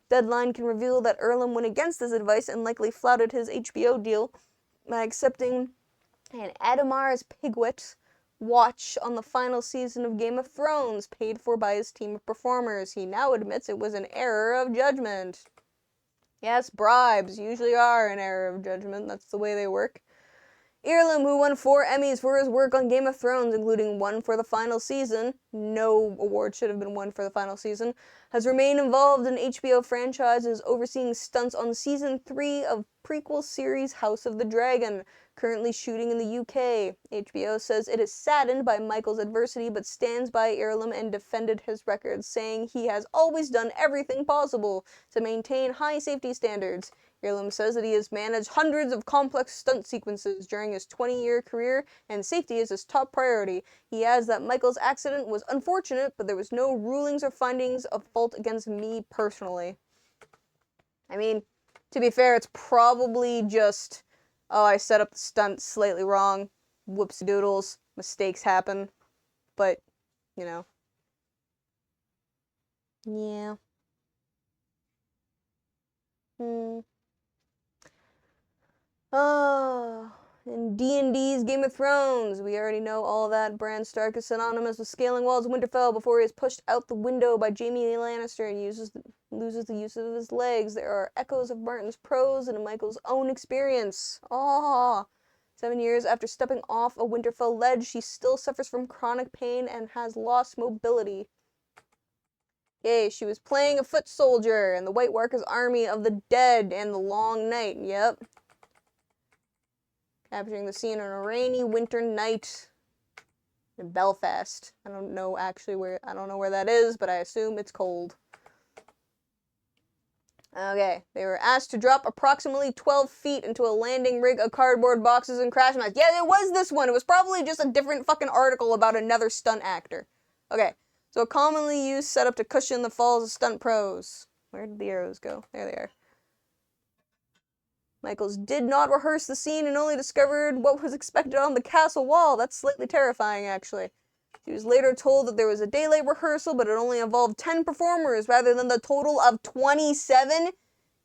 Speaker 2: Deadline can reveal that Ireland went against this advice and likely flouted his HBO deal by accepting an Adamars Pigwit watch on the final season of Game of Thrones, paid for by his team of performers. He now admits it was an error of judgment. Yes, bribes usually are an error of judgment. That's the way they work. Ireland, who won 4 Emmys for his work on Game of Thrones, including 1 for the final season, no award should have been won for the final season, has remained involved in HBO franchises, overseeing stunts on Season 3 of prequel series House of the Dragon, currently shooting in the UK. HBO says it is saddened by Michael's adversity, but stands by Ireland and defended his record, saying he has always done everything possible to maintain high safety standards. Ireland says that he has managed hundreds of complex stunt sequences during his 20-year career, and safety is his top priority. He adds that Michael's accident was unfortunate, but there was no rulings or findings of fault against me personally. I mean, to be fair, it's probably just, oh, I set up the stunt slightly wrong, whoopsie doodles, mistakes happen, but, Yeah. Oh, in D&D's Game of Thrones, we already know all that. Bran Stark is synonymous with scaling walls of Winterfell before he is pushed out the window by Jaime Lannister and loses the use of his legs. There are echoes of Martin's prose and Michael's own experience. Ah, 7 years after stepping off a Winterfell ledge, she still suffers from chronic pain and has lost mobility. Yay, she was playing a foot soldier in the White Walker's Army of the Dead and the Long Night. Yep. Capturing the scene on a rainy winter night in Belfast. I don't know where that is, but I assume it's cold. Okay, they were asked to drop approximately 12 feet into a landing rig of cardboard boxes and crash mats. Yeah, it was this one. It was probably just a different fucking article about another stunt actor. Okay, so a commonly used setup to cushion the falls of stunt pros. Where did the arrows go? There they are. Michaels did not rehearse the scene and only discovered what was expected on the castle wall. That's slightly terrifying, actually. She was later told that there was a daylight rehearsal, but it only involved 10 performers rather than the total of 27.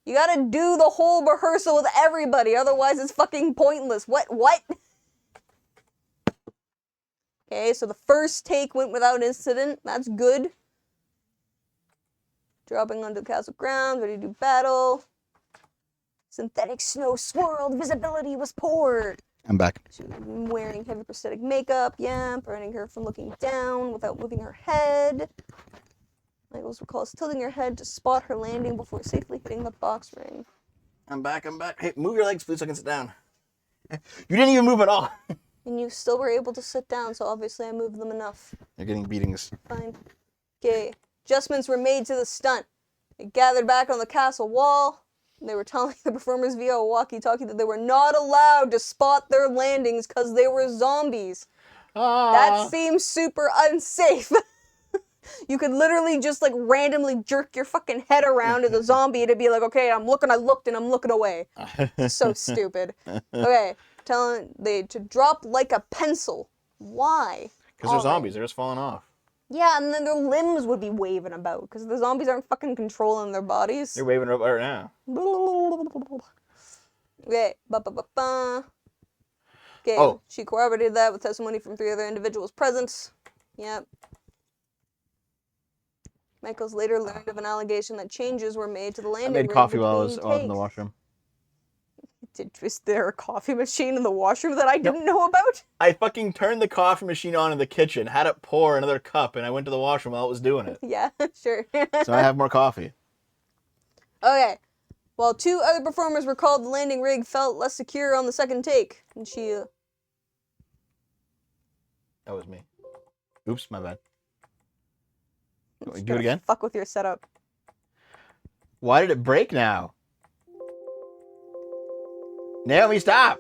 Speaker 2: You gotta do the whole rehearsal with everybody, otherwise it's fucking pointless. What? Okay, so the first take went without incident. That's good. Dropping onto the castle grounds, ready to do battle. Synthetic snow swirled, visibility was poor.
Speaker 1: I'm back.
Speaker 2: She was wearing heavy prosthetic makeup, preventing her from looking down without moving her head. Michaels recalls tilting her head to spot her landing before safely hitting the box ring.
Speaker 1: I'm back. Hey, move your legs, please, so I can sit down. You didn't even move at all.
Speaker 2: And you still were able to sit down, so obviously I moved them enough.
Speaker 1: You're getting beatings.
Speaker 2: Fine. Okay, adjustments were made to the stunt. They gathered back on the castle wall. They were telling the performers via a walkie-talkie that they were not allowed to spot their landings because they were zombies. That seems super unsafe. You could literally just like randomly jerk your fucking head around as a zombie to be like, okay, I looked and I'm looking away. So stupid. Okay, telling they to drop like a pencil. Why?
Speaker 1: Because they're zombies. They're just falling off.
Speaker 2: Yeah, and then their limbs would be waving about because the zombies aren't fucking controlling their bodies.
Speaker 1: They're waving right now.
Speaker 2: Okay, Okay,
Speaker 1: Oh.
Speaker 2: She corroborated that with testimony from 3 other individuals present. Yep. Michaels later learned of an allegation that changes were made to the landing
Speaker 1: I made
Speaker 2: rig
Speaker 1: coffee while I was
Speaker 2: between
Speaker 1: in the
Speaker 2: takes.
Speaker 1: washroom.
Speaker 2: Was there a coffee machine in the washroom that I didn't know about?
Speaker 1: I fucking turned the coffee machine on in the kitchen, had it pour another cup, and I went to the washroom while it was doing it.
Speaker 2: Yeah, sure.
Speaker 1: So I have more coffee.
Speaker 2: Okay. While 2 other performers recalled the landing rig felt less secure on the second take. And she...
Speaker 1: That was me. Oops, my bad. Do it again?
Speaker 2: Fuck with your setup.
Speaker 1: Why did it break now? Naomi, stop!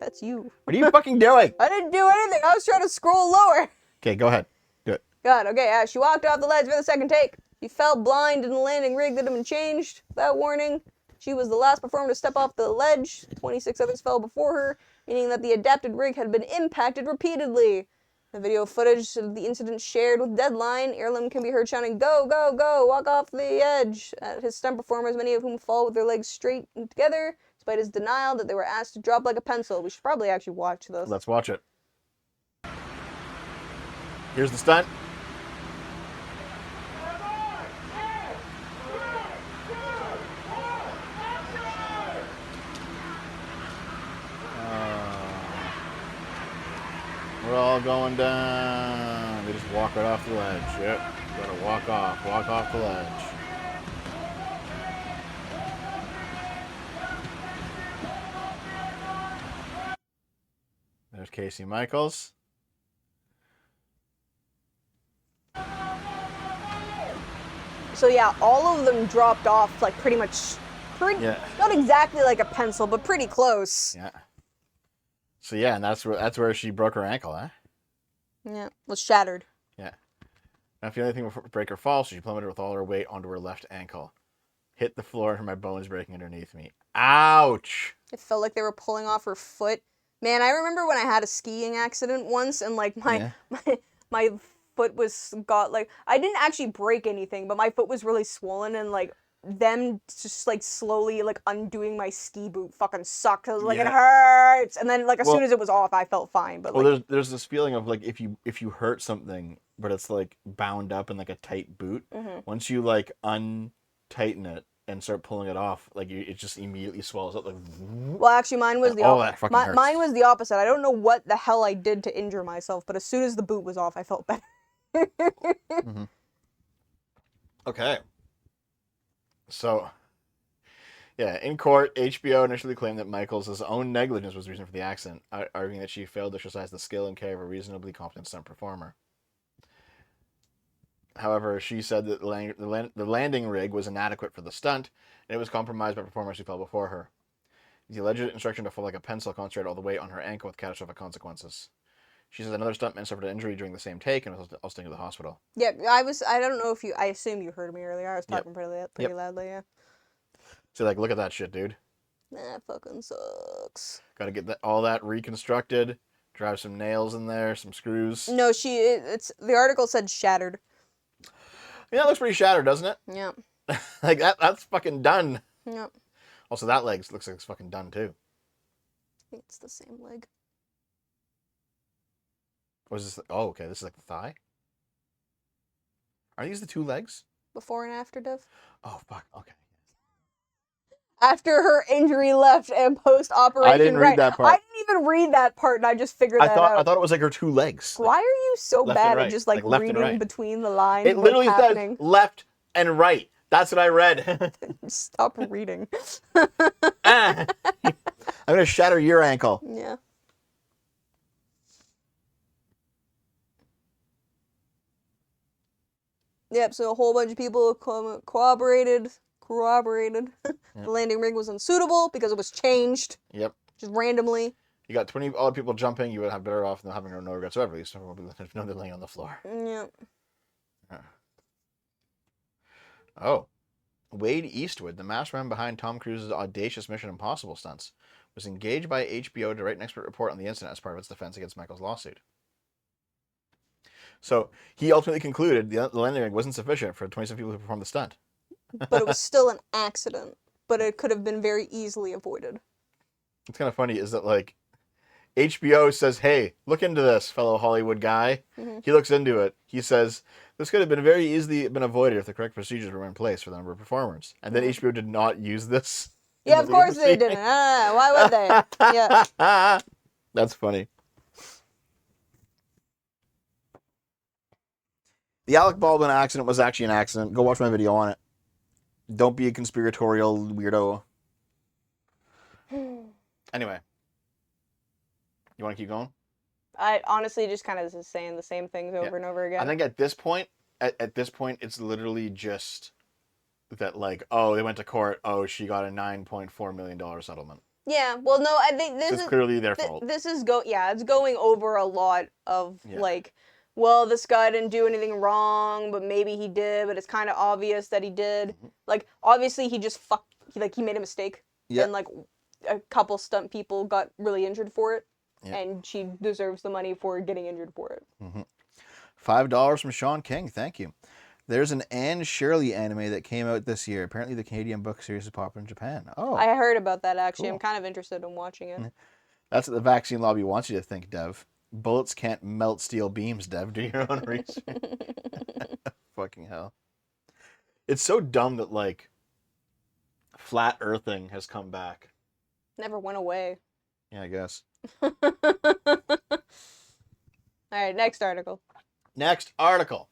Speaker 2: That's you.
Speaker 1: What are you fucking doing?
Speaker 2: I didn't do anything. I was trying to scroll lower.
Speaker 1: Okay, go ahead. Do it.
Speaker 2: God, okay, as she walked off the ledge for the second take, she fell blind in the landing rig that had been changed. Without warning, she was the last performer to step off the ledge. 26 others fell before her, meaning that the adapted rig had been impacted repeatedly. The video footage of the incident shared with Deadline, Earlham can be heard shouting, "Go, go, go, walk off the edge," at his stunt performers, many of whom fall with their legs straight together, despite his denial that they were asked to drop like a pencil. We should probably actually watch this.
Speaker 1: Let's watch it. Here's the stunt. We're all going down. They just walk right off the ledge. Yep. Gotta walk off the ledge. There's Casey Michaels.
Speaker 2: So yeah, all of them dropped off like pretty much, not exactly like a pencil, but pretty close.
Speaker 1: Yeah. So yeah, and that's where she broke her ankle, huh?
Speaker 2: Yeah, was shattered.
Speaker 1: Yeah. Not feeling anything before break or fall, so she plummeted with all her weight onto her left ankle. Hit the floor and my bones breaking underneath me. Ouch!
Speaker 2: It felt like they were pulling off her foot. Man, I remember when I had a skiing accident once, and like my foot got like, I didn't actually break anything, but my foot was really swollen, and like them just like slowly like undoing my ski boot fucking sucked. I was like, it
Speaker 1: Yeah.
Speaker 2: hurts, and then like as
Speaker 1: Well-
Speaker 2: soon as it was off, I felt fine. But
Speaker 1: Well,
Speaker 2: like,
Speaker 1: there's this feeling of like if you hurt something, but it's like bound up in like a tight boot.
Speaker 2: mhm.
Speaker 1: Once you like untighten it and start pulling it off, like it just immediately swells up like.
Speaker 2: Well, actually, mine was the
Speaker 1: Oh, that fucking hurts.
Speaker 2: mine was the opposite. I don't know what the hell I did to injure myself, but as soon as the boot was off, I felt better.
Speaker 1: Okay. So, yeah, in court, HBO initially claimed that Michaels' own negligence was the reason for the accident, arguing that she failed to exercise the skill and care of a reasonably competent stunt performer. However, she said that the landing rig was inadequate for the stunt, and it was compromised by performers who fell before her. The alleged instruction to fall like a pencil concentrated all the weight on her ankle with catastrophic consequences. She says another stuntman suffered an injury during the same take and was taken to the hospital.
Speaker 2: Yeah, I don't know if you. I assume you heard me earlier. I was talking pretty loudly. Yeah.
Speaker 1: So, like, look at that shit, dude.
Speaker 2: That fucking sucks.
Speaker 1: Got to get all that reconstructed. Drive some nails in there, some screws.
Speaker 2: No, it's the article said shattered.
Speaker 1: Yeah, that looks pretty shattered, doesn't it?
Speaker 2: Yeah.
Speaker 1: Like that's fucking done.
Speaker 2: Yeah.
Speaker 1: Also, that leg looks like it's fucking done too.
Speaker 2: I think it's the same leg.
Speaker 1: Was this? Oh, okay. This is like the thigh. Are these the two legs?
Speaker 2: Before and after, Dev.
Speaker 1: Oh fuck. Okay.
Speaker 2: After her injury left and post operation.
Speaker 1: I didn't read that part.
Speaker 2: I didn't even read that part, and I just figured that out.
Speaker 1: I thought it was like her two legs.
Speaker 2: Why are you so
Speaker 1: left
Speaker 2: bad
Speaker 1: and
Speaker 2: at
Speaker 1: right.
Speaker 2: just like
Speaker 1: Like left and
Speaker 2: reading
Speaker 1: right.
Speaker 2: between the lines?
Speaker 1: It
Speaker 2: what's
Speaker 1: literally
Speaker 2: happening?
Speaker 1: says left and right. That's what I read.
Speaker 2: Stop reading.
Speaker 1: Ah. I'm gonna shatter your ankle.
Speaker 2: Yeah. Yep, so a whole bunch of people corroborated the landing rig was unsuitable because it was changed
Speaker 1: Yep.
Speaker 2: just randomly.
Speaker 1: You got 20 other people jumping. You would have better off than having no regrets whatsoever. So no, they're laying on the floor.
Speaker 2: Yep.
Speaker 1: Oh. Wade Eastwood, the mastermind behind Tom Cruise's audacious Mission Impossible stunts, was engaged by HBO to write an expert report on the incident as part of its defense against Michael's lawsuit. So he ultimately concluded the landing rig wasn't sufficient for 27 people who performed the stunt.
Speaker 2: But it was still an accident. But it could have been very easily avoided.
Speaker 1: It's kind of funny is that like HBO says, hey, look into this, fellow Hollywood guy.
Speaker 2: Mm-hmm.
Speaker 1: He looks into it. He says, this could have been very easily been avoided if the correct procedures were in place for the number of performers. And then HBO did not use this.
Speaker 2: Yeah, of course they didn't. Why would they? Yeah.
Speaker 1: That's funny. The Alec Baldwin accident was actually an accident. Go watch my video on it. Don't be a conspiratorial weirdo. Anyway. You want to keep going?
Speaker 2: I honestly just kind of saying the same things over and over again.
Speaker 1: I think at this point, it's literally just that like, oh, they went to court. Oh, she got a $9.4 million settlement.
Speaker 2: Yeah, well, no, I think this is
Speaker 1: clearly their fault.
Speaker 2: This is it's going over a lot of like, well, this guy didn't do anything wrong, but maybe he did, but it's kind of obvious that he did. Mm-hmm. Like, obviously, he just he made a mistake. Yeah. And like, a couple stunt people got really injured for it. Yeah. And she deserves the money for getting injured for it.
Speaker 1: Mm-hmm. $5 from Sean King. Thank you. There's an Anne Shirley anime that came out this year. Apparently, the Canadian book series is popular in Japan. Oh,
Speaker 2: I heard about that, actually.
Speaker 1: Cool.
Speaker 2: I'm kind of interested in watching it.
Speaker 1: That's what the vaccine lobby wants you to think, Dev. Bullets can't melt steel beams, Dev. Do your own research. Fucking hell. It's so dumb that, like, flat earthing has come back.
Speaker 2: Never went away.
Speaker 1: Yeah, I guess.
Speaker 2: All right, next article.
Speaker 1: Next article.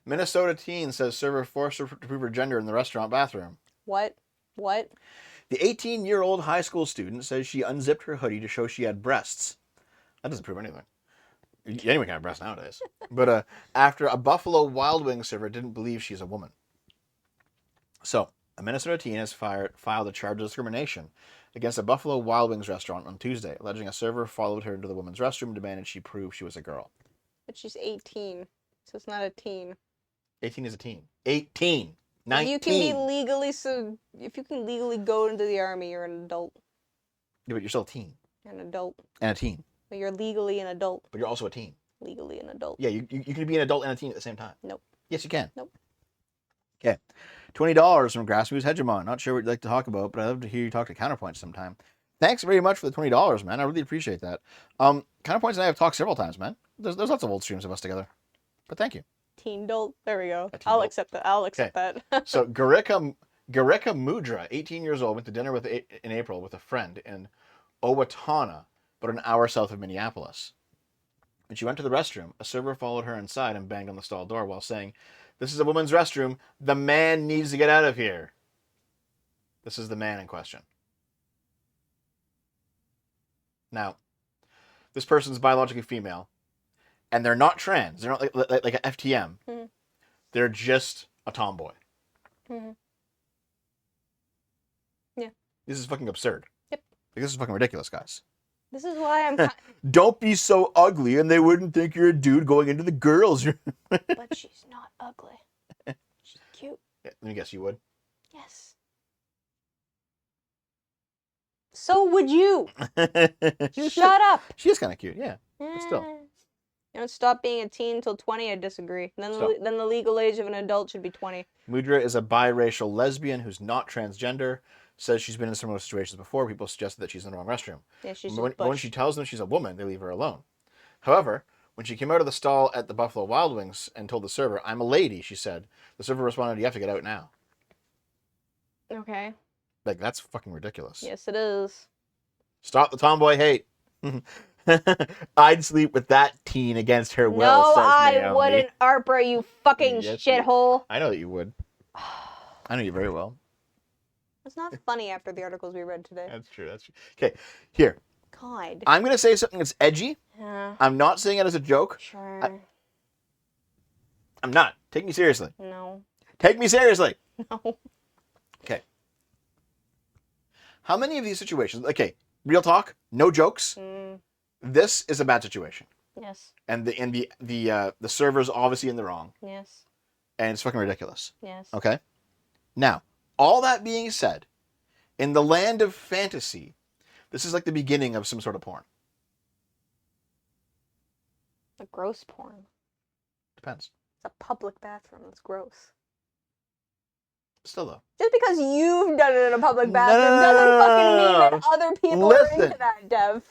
Speaker 1: Minnesota teen says server forced her to prove her gender in the restaurant bathroom.
Speaker 2: What?
Speaker 1: The 18-year-old high school student says she unzipped her hoodie to show she had breasts. That doesn't prove anything. Anyone can have breasts nowadays. But after a Buffalo Wild Wings server didn't believe she's a woman. So, a Minnesota teen has filed a charge of discrimination against a Buffalo Wild Wings restaurant on Tuesday, alleging a server followed her into the women's restroom and demanded she prove she was a girl.
Speaker 2: But she's 18, so it's not a teen.
Speaker 1: 18 is a teen. 18. 19.
Speaker 2: You can be legally, so if you can legally go into the army, you're an adult.
Speaker 1: Yeah, but you're still a teen.
Speaker 2: You're an adult.
Speaker 1: And a teen.
Speaker 2: But you're legally an adult.
Speaker 1: But you're also a teen.
Speaker 2: Legally an adult.
Speaker 1: Yeah, you can be an adult and a teen at the same time.
Speaker 2: Nope.
Speaker 1: Yes, you can.
Speaker 2: Nope.
Speaker 1: Okay. $20 from Grassmoose Hegemon. Not sure what you'd like to talk about, but I'd love to hear you talk to Counterpoint sometime. Thanks very much for the $20, man. I really appreciate that. Counterpoints and I have talked several times, man. There's lots of old streams of us together. But thank you.
Speaker 2: Teen dolt. There we go.
Speaker 1: A teen
Speaker 2: I'll
Speaker 1: dolt.
Speaker 2: accept that. I'll accept that.
Speaker 1: So Garika Mudra, 18 years old, went to dinner in April with a friend in Owatonna, but an hour south of Minneapolis. When she went to the restroom, a server followed her inside and banged on the stall door while saying, "This is a woman's restroom. The man needs to get out of here." This is the man in question. Now, this person's biologically female, and they're not trans. They're not like an FTM.
Speaker 2: Mm-hmm.
Speaker 1: They're just a tomboy.
Speaker 2: Mm-hmm. Yeah.
Speaker 1: This is fucking absurd.
Speaker 2: Yep.
Speaker 1: Like, this is fucking ridiculous, guys.
Speaker 2: This is why I'm.
Speaker 1: Don't be so ugly, and they wouldn't think you're a dude going into the girls.
Speaker 2: But she's not ugly. She's cute.
Speaker 1: Yeah, let me guess, you would.
Speaker 2: Yes. So would you. Shut up.
Speaker 1: She is kind of cute, yeah. But still.
Speaker 2: You don't stop being a teen until 20, I disagree. Then
Speaker 1: So-
Speaker 2: then the legal age of an adult should be 20.
Speaker 1: Mudra is a biracial lesbian who's not transgender. Says she's been in similar situations before. People suggested that she's in the wrong restroom.
Speaker 2: Yeah, she's
Speaker 1: But
Speaker 2: just
Speaker 1: when
Speaker 2: bush.
Speaker 1: she tells them she's a woman, they leave her alone. However, when she came out of the stall at the Buffalo Wild Wings and told the server, "I'm a lady," she said, the server responded, "You have to get out now."
Speaker 2: Okay.
Speaker 1: Like, that's fucking ridiculous.
Speaker 2: Yes, it is.
Speaker 1: Stop the tomboy hate. I'd sleep with that teen against her will.
Speaker 2: No,
Speaker 1: says
Speaker 2: I
Speaker 1: Naomi.
Speaker 2: wouldn't, Harper, you fucking
Speaker 1: Yes, you-
Speaker 2: shithole.
Speaker 1: I know that you would. I know you very well.
Speaker 2: It's not funny after the articles we read today.
Speaker 1: That's true. That's true. Okay, here.
Speaker 2: God.
Speaker 1: I'm gonna say something that's edgy.
Speaker 2: Yeah,
Speaker 1: I'm not saying it as a joke.
Speaker 2: sure.
Speaker 1: I'm not. Take me seriously.
Speaker 2: No.
Speaker 1: Take me seriously.
Speaker 2: No.
Speaker 1: Okay. How many of these situations? Okay, real talk, no jokes.
Speaker 2: Mm,
Speaker 1: This is a bad situation,
Speaker 2: yes.
Speaker 1: and the server's obviously in the wrong,
Speaker 2: Yes.
Speaker 1: and it's fucking ridiculous.
Speaker 2: Yes.
Speaker 1: Okay. Now, all that being said, in the land of fantasy, this is like the beginning of some sort of porn.
Speaker 2: A gross porn.
Speaker 1: Depends.
Speaker 2: It's a public bathroom. It's gross.
Speaker 1: Still though.
Speaker 2: Just because you've done it in a public bathroom
Speaker 1: no,
Speaker 2: doesn't fucking mean
Speaker 1: no.
Speaker 2: that other people are
Speaker 1: Listen.
Speaker 2: into that, Dev.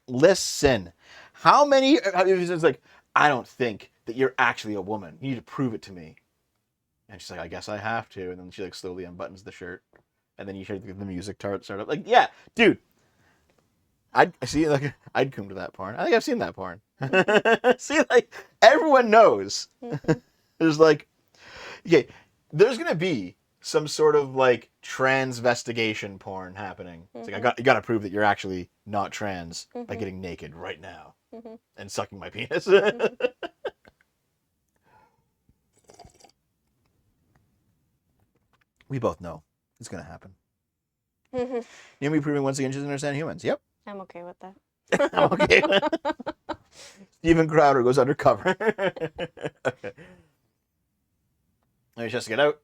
Speaker 1: Listen, how many? It's like, I don't think that you're actually a woman. You need to prove it to me. And she's like, I guess I have to. And then she like slowly unbuttons the shirt, and then you hear the music start up. Like, yeah, dude. I see. Like, I'd come to that porn. I think I've seen that porn. See, like, everyone knows. There's like, okay, there's gonna be some sort of like transvestigation porn happening. It's like, you gotta prove that you're actually not trans by getting naked right now and sucking my penis. We both know it's gonna happen. Naomi proving once again she doesn't understand humans. Yep.
Speaker 2: I'm okay with that.
Speaker 1: I'm okay. Steven Crowder goes undercover. Okay. Now she has to get out.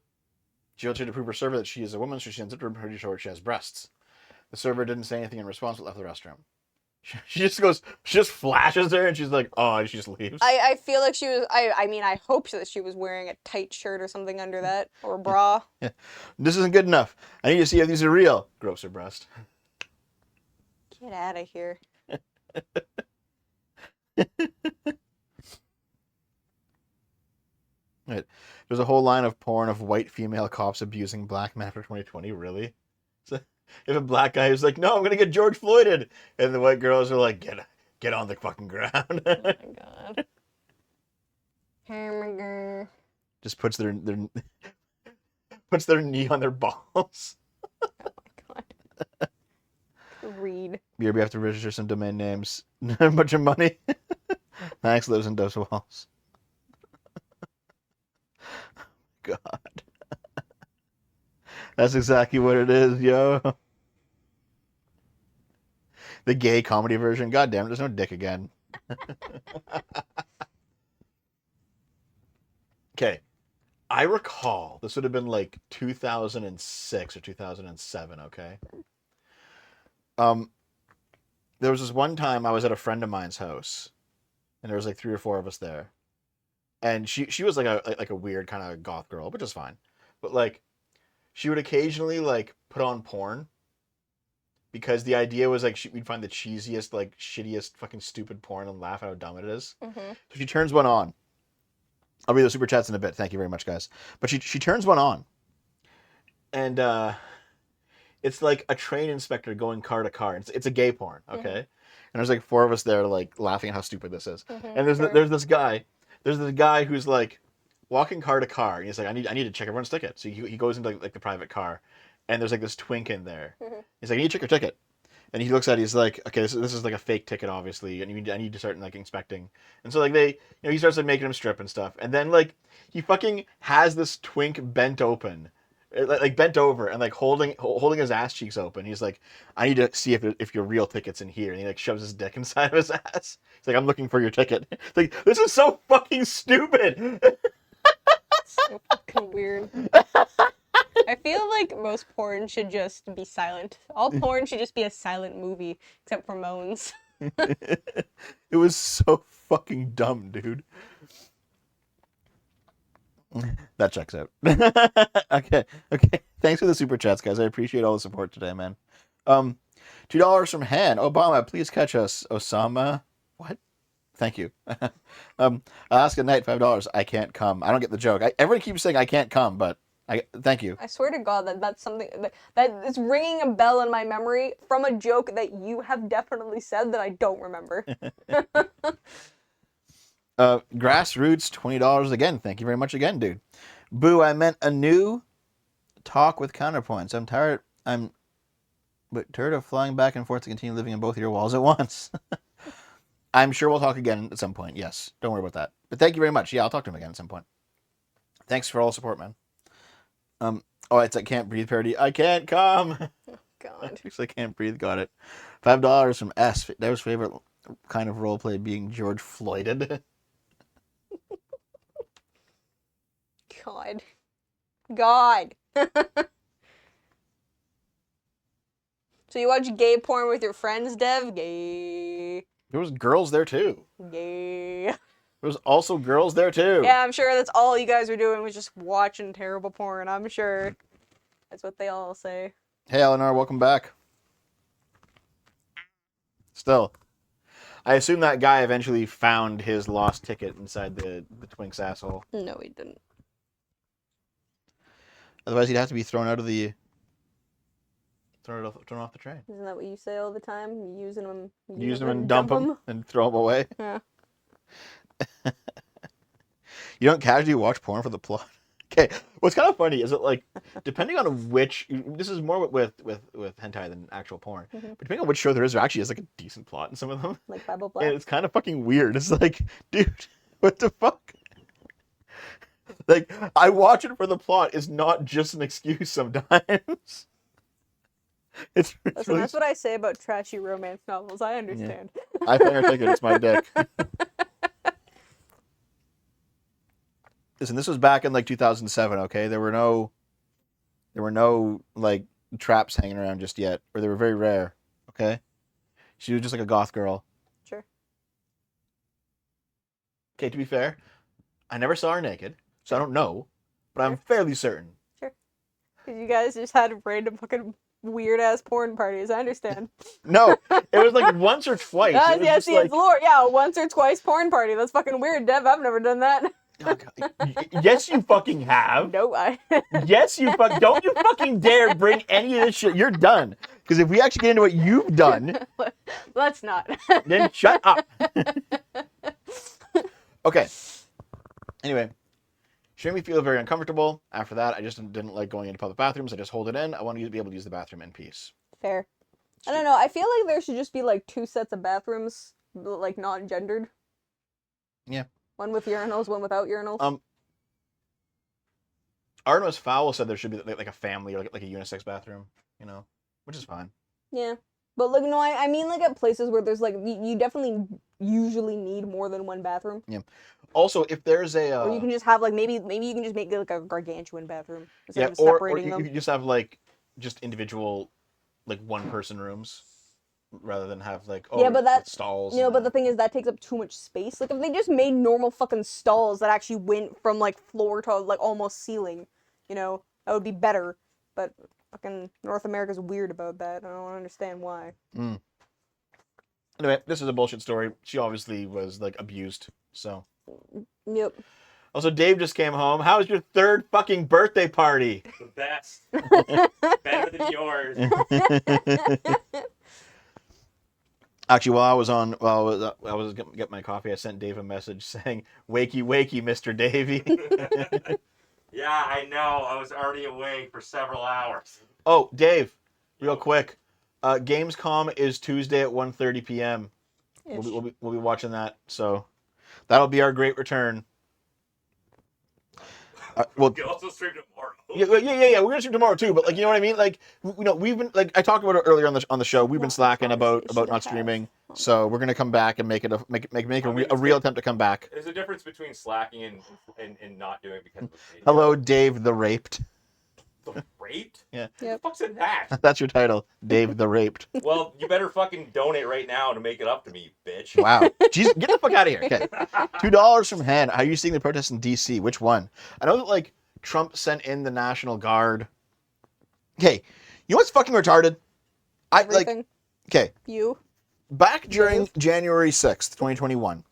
Speaker 1: She wants her to prove her server that she is a woman, so she ends up pretty sure she has breasts. The server didn't say anything in response, but left the restroom. She just flashes her, and she's like, oh, and she just leaves.
Speaker 2: I feel like she was. I mean, I hope that she was wearing a tight shirt or something under that, or a bra.
Speaker 1: This isn't good enough. I need to see if these are real. Gropes her breast.
Speaker 2: Get out of here.
Speaker 1: Right. There's a whole line of porn of white female cops abusing black men for 2020. Really? So if a black guy is like, no, I'm gonna get George Floyded, and the white girls are like, get on the fucking ground.
Speaker 2: Oh my god. Hamburger.
Speaker 1: Just puts their puts their knee on their balls.
Speaker 2: God. Read.
Speaker 1: We have to register some domain names. A bunch of money. Max lives in Dose Walls. God. That's exactly what it is, yo. The gay comedy version. God damn it, there's no dick again. Okay. I recall, this would have been like 2006 or 2007, okay? there was this one time I was at a friend of mine's house, and there was like 3 or 4 of us there, and she was like a weird kind of goth girl, which is fine, but like she would occasionally like put on porn because the idea was like we'd find the cheesiest, like shittiest, fucking stupid porn and laugh at how dumb it is.
Speaker 2: Mm-hmm.
Speaker 1: So she turns one on. I'll read the super chats in a bit. Thank you very much, guys. But she turns one on, and it's like a train inspector going car to car. It's a gay porn, okay? Mm-hmm. And there's like 4 of us there, like laughing at how stupid this is. Mm-hmm, and there's this guy who's like walking car to car, and he's like, I need to check everyone's ticket. So he goes into like the private car, and there's like this twink in there. Mm-hmm. He's like, I need to check your ticket. And he looks at it, he's like, okay, this is like a fake ticket, obviously, and I need to start like inspecting. And so like he starts like making him strip and stuff, and then like he fucking has this twink bent open, like bent over and like holding his ass cheeks open. He's like, I need to see if your real ticket's in here, and he like shoves his dick inside of his ass. He's like, I'm looking for your ticket. It's like, this is so fucking stupid.
Speaker 2: So fucking weird. I feel like most porn should just be silent. All porn should just be a silent movie, except for moans.
Speaker 1: It was so fucking dumb, dude. That checks out. Okay. Thanks for the super chats, guys. I appreciate all the support today, man. $2 from Han. Obama, please catch us. Osama. What? Thank you. Alaska Knight, $5. I can't come. I don't get the joke. Everyone keeps saying I can't come, but thank you.
Speaker 2: I swear to God that's something that is ringing a bell in my memory from a joke that you have definitely said that I don't remember.
Speaker 1: Grassroots, $20 again. Thank you very much again, dude. Boo, I meant a new talk with counterpoints. I'm tired of flying back and forth to continue living in both your walls at once. I'm sure we'll talk again at some point. Yes, don't worry about that. But thank you very much. Yeah, I'll talk to him again at some point. Thanks for all the support, man. It's a Can't Breathe parody. I can't come.
Speaker 2: Oh, God.
Speaker 1: I can't breathe. Got it. $5 from S. That was favorite kind of role play being George Floyded.
Speaker 2: God. So you watch gay porn with your friends, Dev? Gay.
Speaker 1: There was girls there too.
Speaker 2: Gay.
Speaker 1: There was also girls there too.
Speaker 2: Yeah, I'm sure that's all you guys were doing was just watching terrible porn. I'm sure that's what they all say.
Speaker 1: Hey, Eleanor, welcome back. Still, I assume that guy eventually found his lost ticket inside the twink's asshole.
Speaker 2: No, he didn't.
Speaker 1: Otherwise, he'd have to be thrown off the train.
Speaker 2: Isn't that what you say all the time? Using them
Speaker 1: and dump them and throw them away.
Speaker 2: Yeah.
Speaker 1: You don't casually watch porn for the plot. Okay, what's kind of funny is that, like, depending on which, this is more with hentai than actual porn, but depending on which show there actually is like a decent plot in some of them.
Speaker 2: Like Bible Black.
Speaker 1: And it's kind of fucking weird. It's like, dude, what the fuck? Like, I watch it for the plot is not just an excuse sometimes. Listen,
Speaker 2: really... that's what I say about trashy romance novels. I understand.
Speaker 1: Yeah. I find her ticket. It's my dick. Listen, this was back in like 2007. Okay, there were no like traps hanging around just yet, or they were very rare. Okay, she was just like a goth girl.
Speaker 2: Sure.
Speaker 1: Okay, to be fair, I never saw her naked, so I don't know, but I'm fairly certain.
Speaker 2: Sure. Because you guys just had random fucking weird ass porn parties. I understand.
Speaker 1: No, it was like once or twice.
Speaker 2: Yes, it's lore. Yeah, once or twice porn party. That's fucking weird, Dev. I've never done that.
Speaker 1: Oh, yes, you fucking have.
Speaker 2: No,
Speaker 1: Yes, you don't you fucking dare bring any of this shit. You're done. Because if we actually get into what you've done,
Speaker 2: let's not.
Speaker 1: Then shut up. Okay. Anyway, she made me feel very uncomfortable. After that, I just didn't like going into public bathrooms. I just hold it in. I want to be able to use the bathroom in peace.
Speaker 2: Fair. I don't know. I feel like there should just be like 2 sets of bathrooms, like non-gendered.
Speaker 1: Yeah.
Speaker 2: One with urinals, one without urinals.
Speaker 1: Artemis Fowl said there should be like a family or like a unisex bathroom, which is fine.
Speaker 2: Yeah. But like, no, I mean like at places where there's like, you definitely usually need more than one bathroom.
Speaker 1: Yeah. Also, if there's a...
Speaker 2: or you can just have like, maybe you can just make like a gargantuan bathroom.
Speaker 1: Yeah, or you can just have like, just individual, like 1-person rooms. rather than have like
Speaker 2: Yeah, but that-
Speaker 1: stalls.
Speaker 2: You know,
Speaker 1: and
Speaker 2: but the thing is that takes up too much space. Like if they just made normal fucking stalls that actually went from like floor to like almost ceiling, you know, that would be better. But fucking North America's weird about that. I don't understand why.
Speaker 1: Anyway, this is a bullshit story. She obviously was like abused. So
Speaker 2: Yep.
Speaker 1: also, Dave just came home. How was your third fucking birthday party?
Speaker 3: The best. Better than yours.
Speaker 1: Actually, while I was getting my coffee, I sent Dave a message saying, "Wakey, wakey, Mr. Davey."
Speaker 3: Yeah, I know. I was already awake for several hours.
Speaker 1: Oh, Dave, real quick. Gamescom is Tuesday at 1:30 p.m. We'll be watching that. So that'll be our great return. Well,
Speaker 3: You also stream tomorrow.
Speaker 1: yeah. We're gonna stream tomorrow too. But like, you know what I mean? Like, we've been like I talked about it earlier on the show. We've been
Speaker 2: What
Speaker 1: slacking about
Speaker 2: conversation to
Speaker 1: not
Speaker 2: have.
Speaker 1: streaming. So we're gonna come back and make a real attempt to come back.
Speaker 3: There's a difference between slacking and not doing it because of the video.
Speaker 1: Hello, Dave the Raped.
Speaker 3: The raped?
Speaker 1: Yeah.
Speaker 3: Who the
Speaker 2: Yep.
Speaker 3: fuck said that?
Speaker 1: That's your title, Dave the Raped.
Speaker 3: Well, you better fucking donate right now to make it up to me, bitch.
Speaker 1: Wow. Jeez, get the fuck out of here. Okay. $2 from Hen. How are you seeing the protests in D.C.? Which one? I know that like Trump sent in the National Guard. Okay. You know what's fucking retarded?
Speaker 2: Everything.
Speaker 1: Okay.
Speaker 2: You.
Speaker 1: Back during January 6th, 2021,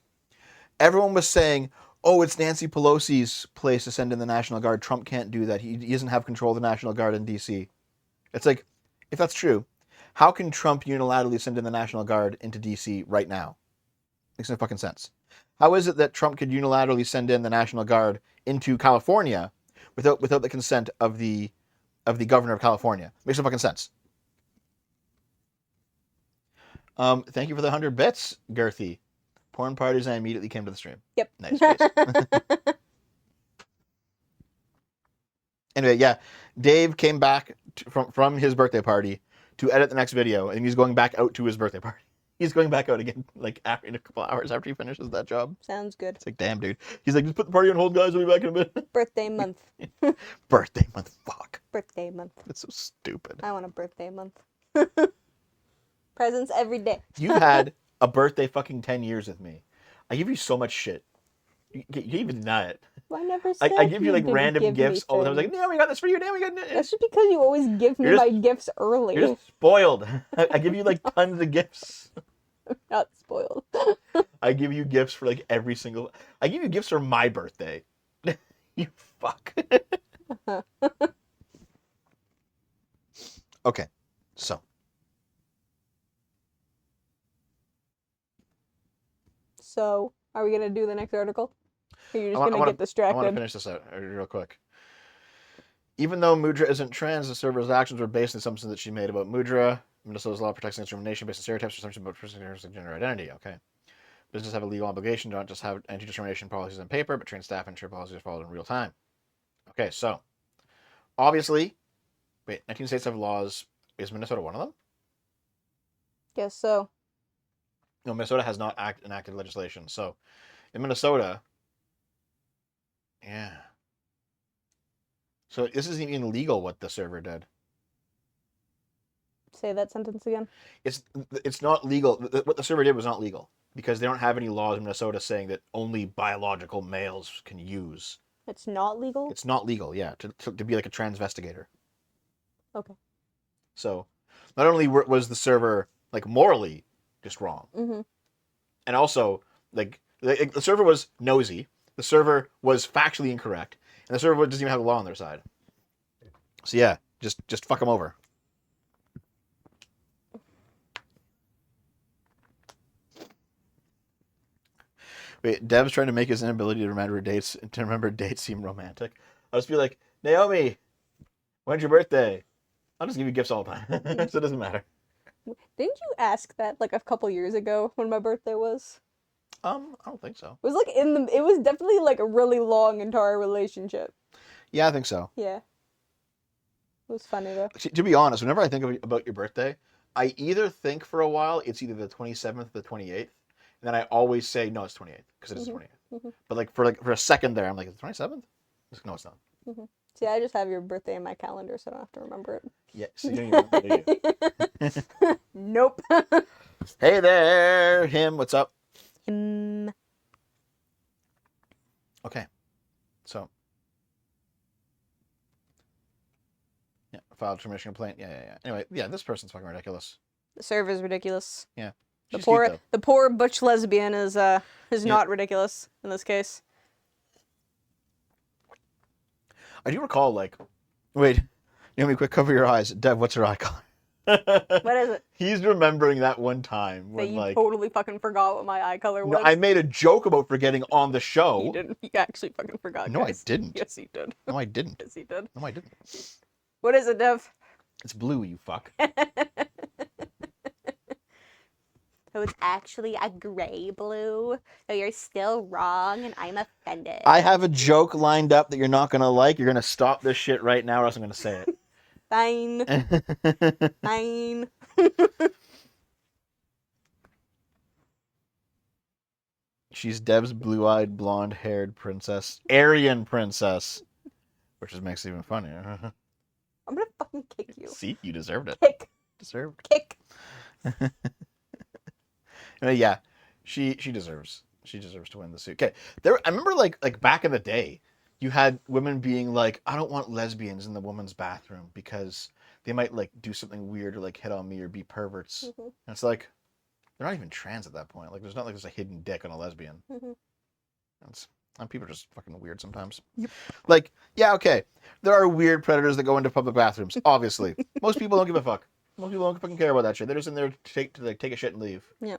Speaker 1: everyone was saying, oh, it's Nancy Pelosi's place to send in the National Guard. Trump can't do that. He doesn't have control of the National Guard in D.C. It's like, if that's true, how can Trump unilaterally send in the National Guard into D.C. right now? Makes no fucking sense. How is it that Trump could unilaterally send in the National Guard into California without the consent of the governor of California? Makes no fucking sense. Thank you for the 100 bits, Girthy. Porn parties, I immediately came to the stream.
Speaker 2: Yep.
Speaker 1: Nice. Anyway, yeah, Dave came back from his birthday party to edit the next video, and he's going back out to his birthday party. He's going back out again, like in a couple hours after he finishes that job.
Speaker 2: Sounds good.
Speaker 1: It's like, damn, dude. He's like, just put the party on hold, guys. I'll be back in a bit.
Speaker 2: Birthday month.
Speaker 1: Birthday month, fuck.
Speaker 2: Birthday month.
Speaker 1: That's so stupid.
Speaker 2: I want a birthday month. Presents every day.
Speaker 1: You had a birthday fucking 10 years with me. I give you so much shit. You even deny it.
Speaker 2: Well, I never said
Speaker 1: I give you like
Speaker 2: didn't
Speaker 1: random
Speaker 2: give me
Speaker 1: gifts all the time. I was
Speaker 2: things.
Speaker 1: like, no, we got this for you. No, we got
Speaker 2: That's just because you always give me
Speaker 1: You're just-
Speaker 2: my gifts early.
Speaker 1: You're just spoiled. I give you like tons of gifts.
Speaker 2: Not spoiled.
Speaker 1: I give you gifts for like every single. I give you gifts for my birthday. You fuck. Okay, so
Speaker 2: So, are we gonna do the next article? Or are you just
Speaker 1: I
Speaker 2: gonna
Speaker 1: wanna-
Speaker 2: get
Speaker 1: I
Speaker 2: distracted?
Speaker 1: want to finish this out real quick. Even though Mudra isn't trans, the server's actions were based on assumptions that she made about Mudra. Minnesota's law protects against discrimination based on stereotypes or assumptions about person's gender identity. Okay. Businesses have a legal obligation to not just have anti-discrimination policies on paper, but train staff and ensure policies are followed in real time. Okay, so obviously, 19 states have laws. Is Minnesota one of them?
Speaker 2: Guess so.
Speaker 1: No, Minnesota has not enacted legislation. So in Minnesota, yeah. So this isn't even legal what the server did.
Speaker 2: Say that sentence again.
Speaker 1: It's not legal. What the server did was not legal because they don't have any laws in Minnesota saying that only biological males can use.
Speaker 2: It's not legal?
Speaker 1: It's not legal, yeah, to be like a transvestigator.
Speaker 2: Okay.
Speaker 1: So not only was the server like morally just wrong,
Speaker 2: Mm-hmm.
Speaker 1: and also like the server was nosy, the server was factually incorrect, and the server doesn't even have the law on their side. So yeah, just fuck them over. Wait, Dev's trying to make his inability to remember dates seem romantic. I'll just be like, Naomi, when's your birthday? I'll just give you gifts all the time, so it doesn't matter.
Speaker 2: Didn't you ask that like a couple years ago when my birthday was?
Speaker 1: I don't think so.
Speaker 2: It was like it was definitely like a really long into our relationship.
Speaker 1: Yeah, I think so.
Speaker 2: Yeah. It was funny though.
Speaker 1: Actually, to be honest, whenever I think about your birthday, I either think for a while it's either the 27th or the 28th, and then I always say no, it's 28th because it is 28th.
Speaker 2: Mhm.
Speaker 1: But like for a second there, I'm like, it's 27th? No, it's not.
Speaker 2: See, I just have your birthday in my calendar, so I don't have to remember it.
Speaker 1: Yeah, so you don't even remember, do you?
Speaker 2: Nope.
Speaker 1: Hey there, him. What's up?
Speaker 2: Him.
Speaker 1: Okay. So. Yeah, filed termination complaint. Yeah. Anyway, yeah, this person's fucking ridiculous.
Speaker 2: The server is ridiculous.
Speaker 1: Yeah.
Speaker 2: The
Speaker 1: She's cute, though.
Speaker 2: poor butch lesbian is not ridiculous in this case.
Speaker 1: I do recall, like, wait, let me quick cover your eyes. Dev, what's her eye color?
Speaker 2: What is it?
Speaker 1: He's remembering that one time
Speaker 2: That
Speaker 1: when,
Speaker 2: you
Speaker 1: like,
Speaker 2: totally fucking forgot what my eye color was.
Speaker 1: no, I made a joke about forgetting on the show.
Speaker 2: You didn't. You actually fucking forgot.
Speaker 1: No,
Speaker 2: guys.
Speaker 1: I didn't.
Speaker 2: Yes, you did.
Speaker 1: No, I didn't.
Speaker 2: Yes, you did.
Speaker 1: No, I didn't.
Speaker 2: What is it, Dev?
Speaker 1: It's blue, you fuck.
Speaker 2: So it's actually a gray blue. So you're still wrong, and I'm offended.
Speaker 1: I have a joke lined up that you're not gonna like. You're gonna stop this shit right now, or else I'm gonna say
Speaker 2: Fine.
Speaker 1: it.
Speaker 2: Fine.
Speaker 1: She's Dev's blue-eyed, blonde-haired princess, Aryan princess, which just makes it even funnier.
Speaker 2: I'm gonna fucking kick you.
Speaker 1: See, you deserved it.
Speaker 2: Kick.
Speaker 1: Deserved.
Speaker 2: Kick.
Speaker 1: Yeah, she deserves to win the suit. Okay, I remember like back in the day, you had women being like, I don't want lesbians in the women's bathroom because they might like do something weird or like hit on me or be perverts.
Speaker 2: Mm-hmm.
Speaker 1: And it's like they're not even trans at that point. Like there's not like there's a hidden dick on a lesbian.
Speaker 2: Mm-hmm.
Speaker 1: And people are just fucking weird sometimes.
Speaker 2: Yep.
Speaker 1: Like, yeah, okay, there are weird predators that go into public bathrooms. Obviously, most people don't give a fuck. Most people don't fucking care about that shit. They're just in there to take a shit and leave.
Speaker 2: Yeah.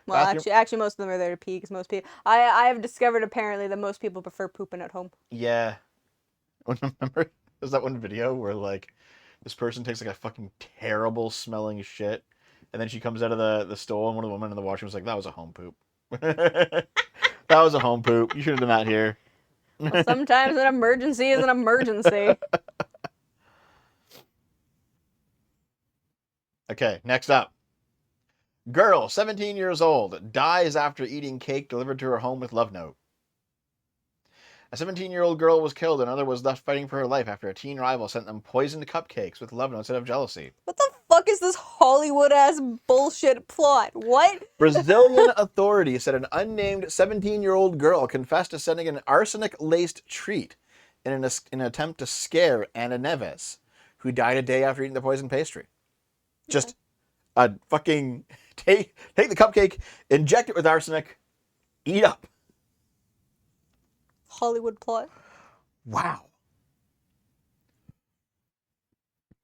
Speaker 2: Well,
Speaker 1: Bathroom-
Speaker 2: actually, most of them are there to pee. Because most people, I have discovered apparently that most people prefer pooping at home.
Speaker 1: Yeah. Remember, there's that one video where like this person takes like a fucking terrible smelling shit, and then she comes out of the stall, and one of the women in the washroom was like, "That was a home poop. That was a home poop. You should have done that here."
Speaker 2: Well, sometimes an emergency is an emergency.
Speaker 1: Okay, next up. Girl, 17 years old, dies after eating cake delivered to her home with love note. A 17-year-old girl was killed and another was left fighting for her life after a teen rival sent them poisoned cupcakes with love notes out of jealousy.
Speaker 2: What the fuck is this Hollywood-ass bullshit plot? What?
Speaker 1: Brazilian authorities said an unnamed 17-year-old girl confessed to sending an arsenic-laced treat in an attempt to scare Ana Neves, who died a day after eating the poisoned pastry. Just a fucking take the cupcake, inject it with arsenic, eat up.
Speaker 2: Hollywood plot.
Speaker 1: Wow.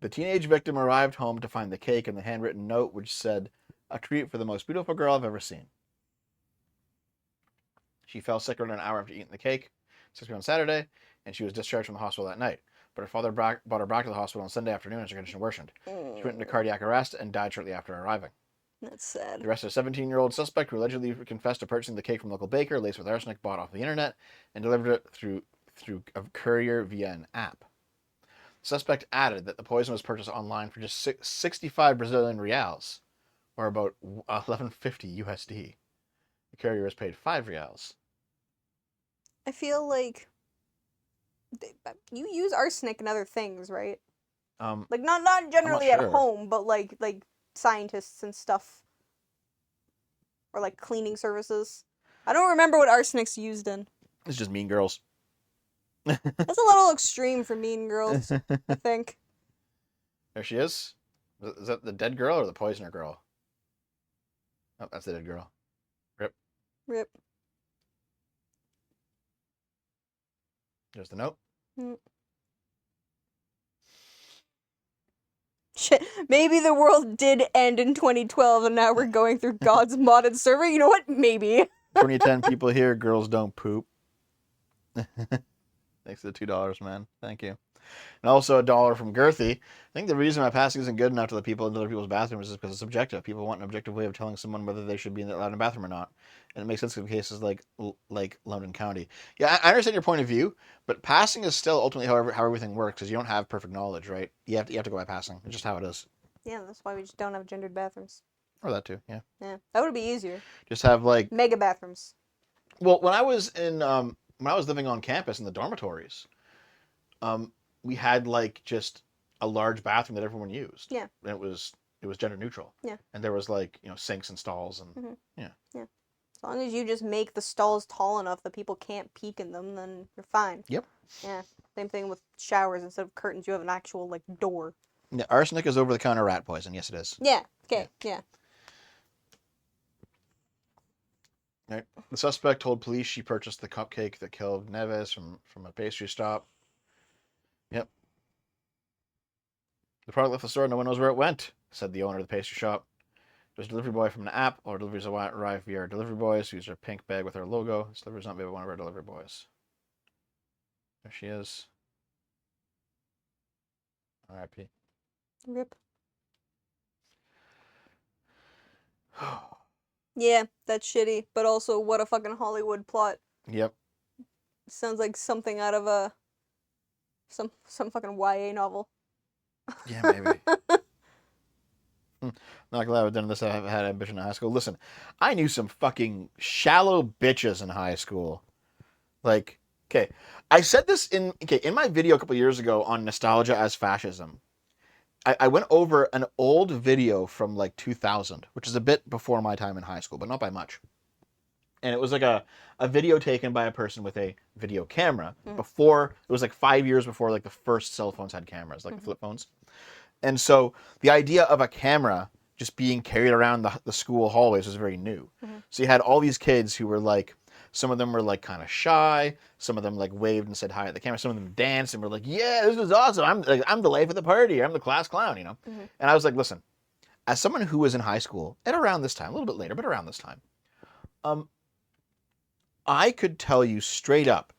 Speaker 1: The teenage victim arrived home to find the cake and the handwritten note which said, "A treat for the most beautiful girl I've ever seen." She fell sick around an hour after eating the cake, 6 p.m. on Saturday, and she was discharged from the hospital that night. But her father brought her back to the hospital on Sunday afternoon as her condition worsened. She went into cardiac arrest and died shortly after arriving.
Speaker 2: That's sad.
Speaker 1: The arrested a 17-year-old suspect who allegedly confessed to purchasing the cake from a local baker laced with arsenic bought off the internet and delivered it through a courier via an app. The suspect added that the poison was purchased online for just 65 Brazilian reals, or about $11.50 USD. The courier was paid 5 reals.
Speaker 2: I feel like you use arsenic and other things, right? Like not generally at
Speaker 1: sure.
Speaker 2: home, but like scientists and stuff, or like cleaning services. I don't remember what arsenic's used in.
Speaker 1: It's just Mean Girls.
Speaker 2: That's a little extreme for Mean Girls, I think.
Speaker 1: There she is. Is that the dead girl or the poisoner girl? Oh, that's the dead girl.
Speaker 2: Rip.
Speaker 1: There's the note.
Speaker 2: Shit, maybe the world did end in 2012 and now we're going through God's modded server. You know what? Maybe.
Speaker 1: 2010 people here, girls don't poop. Thanks to the $2, man. Thank you. And also $1 from Girthy. I think the reason my passing isn't good enough to let people into other people's bathrooms is because it's subjective. People want an objective way of telling someone whether they should be allowed in a bathroom or not. And it makes sense in cases like London County. Yeah, I understand your point of view, but passing is still ultimately how everything works, because you don't have perfect knowledge, right? You have to go by passing. It's just how it is.
Speaker 2: Yeah, that's why we just don't have gendered bathrooms.
Speaker 1: Or that too, yeah.
Speaker 2: Yeah, that would be easier.
Speaker 1: Just have like
Speaker 2: Mega bathrooms.
Speaker 1: Well, when I was living on campus in the dormitories, we had like just a large bathroom that everyone used.
Speaker 2: Yeah.
Speaker 1: And it was it was gender neutral.
Speaker 2: Yeah.
Speaker 1: And there was like, you know, sinks and stalls and
Speaker 2: Mhm.
Speaker 1: yeah.
Speaker 2: As long as you just make the stalls tall enough that people can't peek in them, then you're fine.
Speaker 1: Yep.
Speaker 2: Yeah. Same thing with showers. Instead of curtains, you have an actual like door.
Speaker 1: Yeah, arsenic is over-the-counter rat poison. Yes, it is.
Speaker 2: Yeah. Okay. Yeah.
Speaker 1: Right. The suspect told police she purchased the cupcake that killed Neves from a pastry shop. Yep. The product left the store. No one knows where it went, said the owner of the pastry shop. There's a delivery boy from an app, or deliveries arrive via our delivery boys who use their pink bag with our logo. This delivery is not via one of our delivery boys. There she is. R.I.P.
Speaker 2: Rip. Yeah, that's shitty. But also, what a fucking Hollywood plot.
Speaker 1: Yep.
Speaker 2: Sounds like something out of a some fucking YA novel.
Speaker 1: Yeah, maybe. Not glad I've done this. I've had ambition in high school. Listen, I knew some fucking shallow bitches in high school. Like, okay, I said this in my video a couple years ago on nostalgia as fascism. I went over an old video from like 2000, which is a bit before my time in high school, but not by much. And it was like a video taken by a person with a video camera before, it was like 5 years before like the first cell phones had cameras, like the flip phones. And so the idea of a camera just being carried around the school hallways was very new. So you had all these kids who were like, some of them were like kind of shy. Some of them like waved and said hi at the camera. Some of them danced and were like, yeah, this is awesome. I'm the life of the party. I'm the class clown, you know? And I was like, listen, as someone who was in high school at around this time, a little bit later, but around this time, I could tell you straight up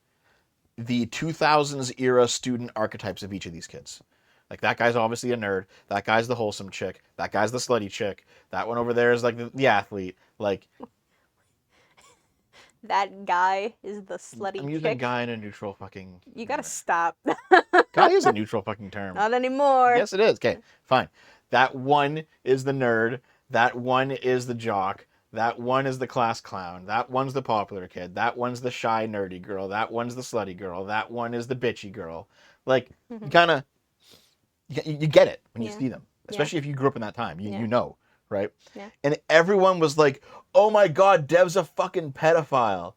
Speaker 1: the 2000s era student archetypes of each of these kids. Like, that guy's obviously a nerd. That guy's the wholesome chick. That guy's the slutty chick. That one over there is like the athlete. Like,
Speaker 2: That guy is the slutty
Speaker 1: I'm using
Speaker 2: chick.
Speaker 1: guy in a neutral fucking...
Speaker 2: You gotta stop.
Speaker 1: Guy is a neutral fucking term.
Speaker 2: Not anymore.
Speaker 1: Yes, it is. Okay, fine. That one is the nerd. That one is the jock. That one is the class clown. That one's the popular kid. That one's the shy, nerdy girl. That one's the slutty girl. That one is the bitchy girl. Like, you kind of... You get it when you see them. Especially if you grew up in that time. You know, right?
Speaker 2: Yeah.
Speaker 1: And everyone was like, oh my god, Dev's a fucking pedophile.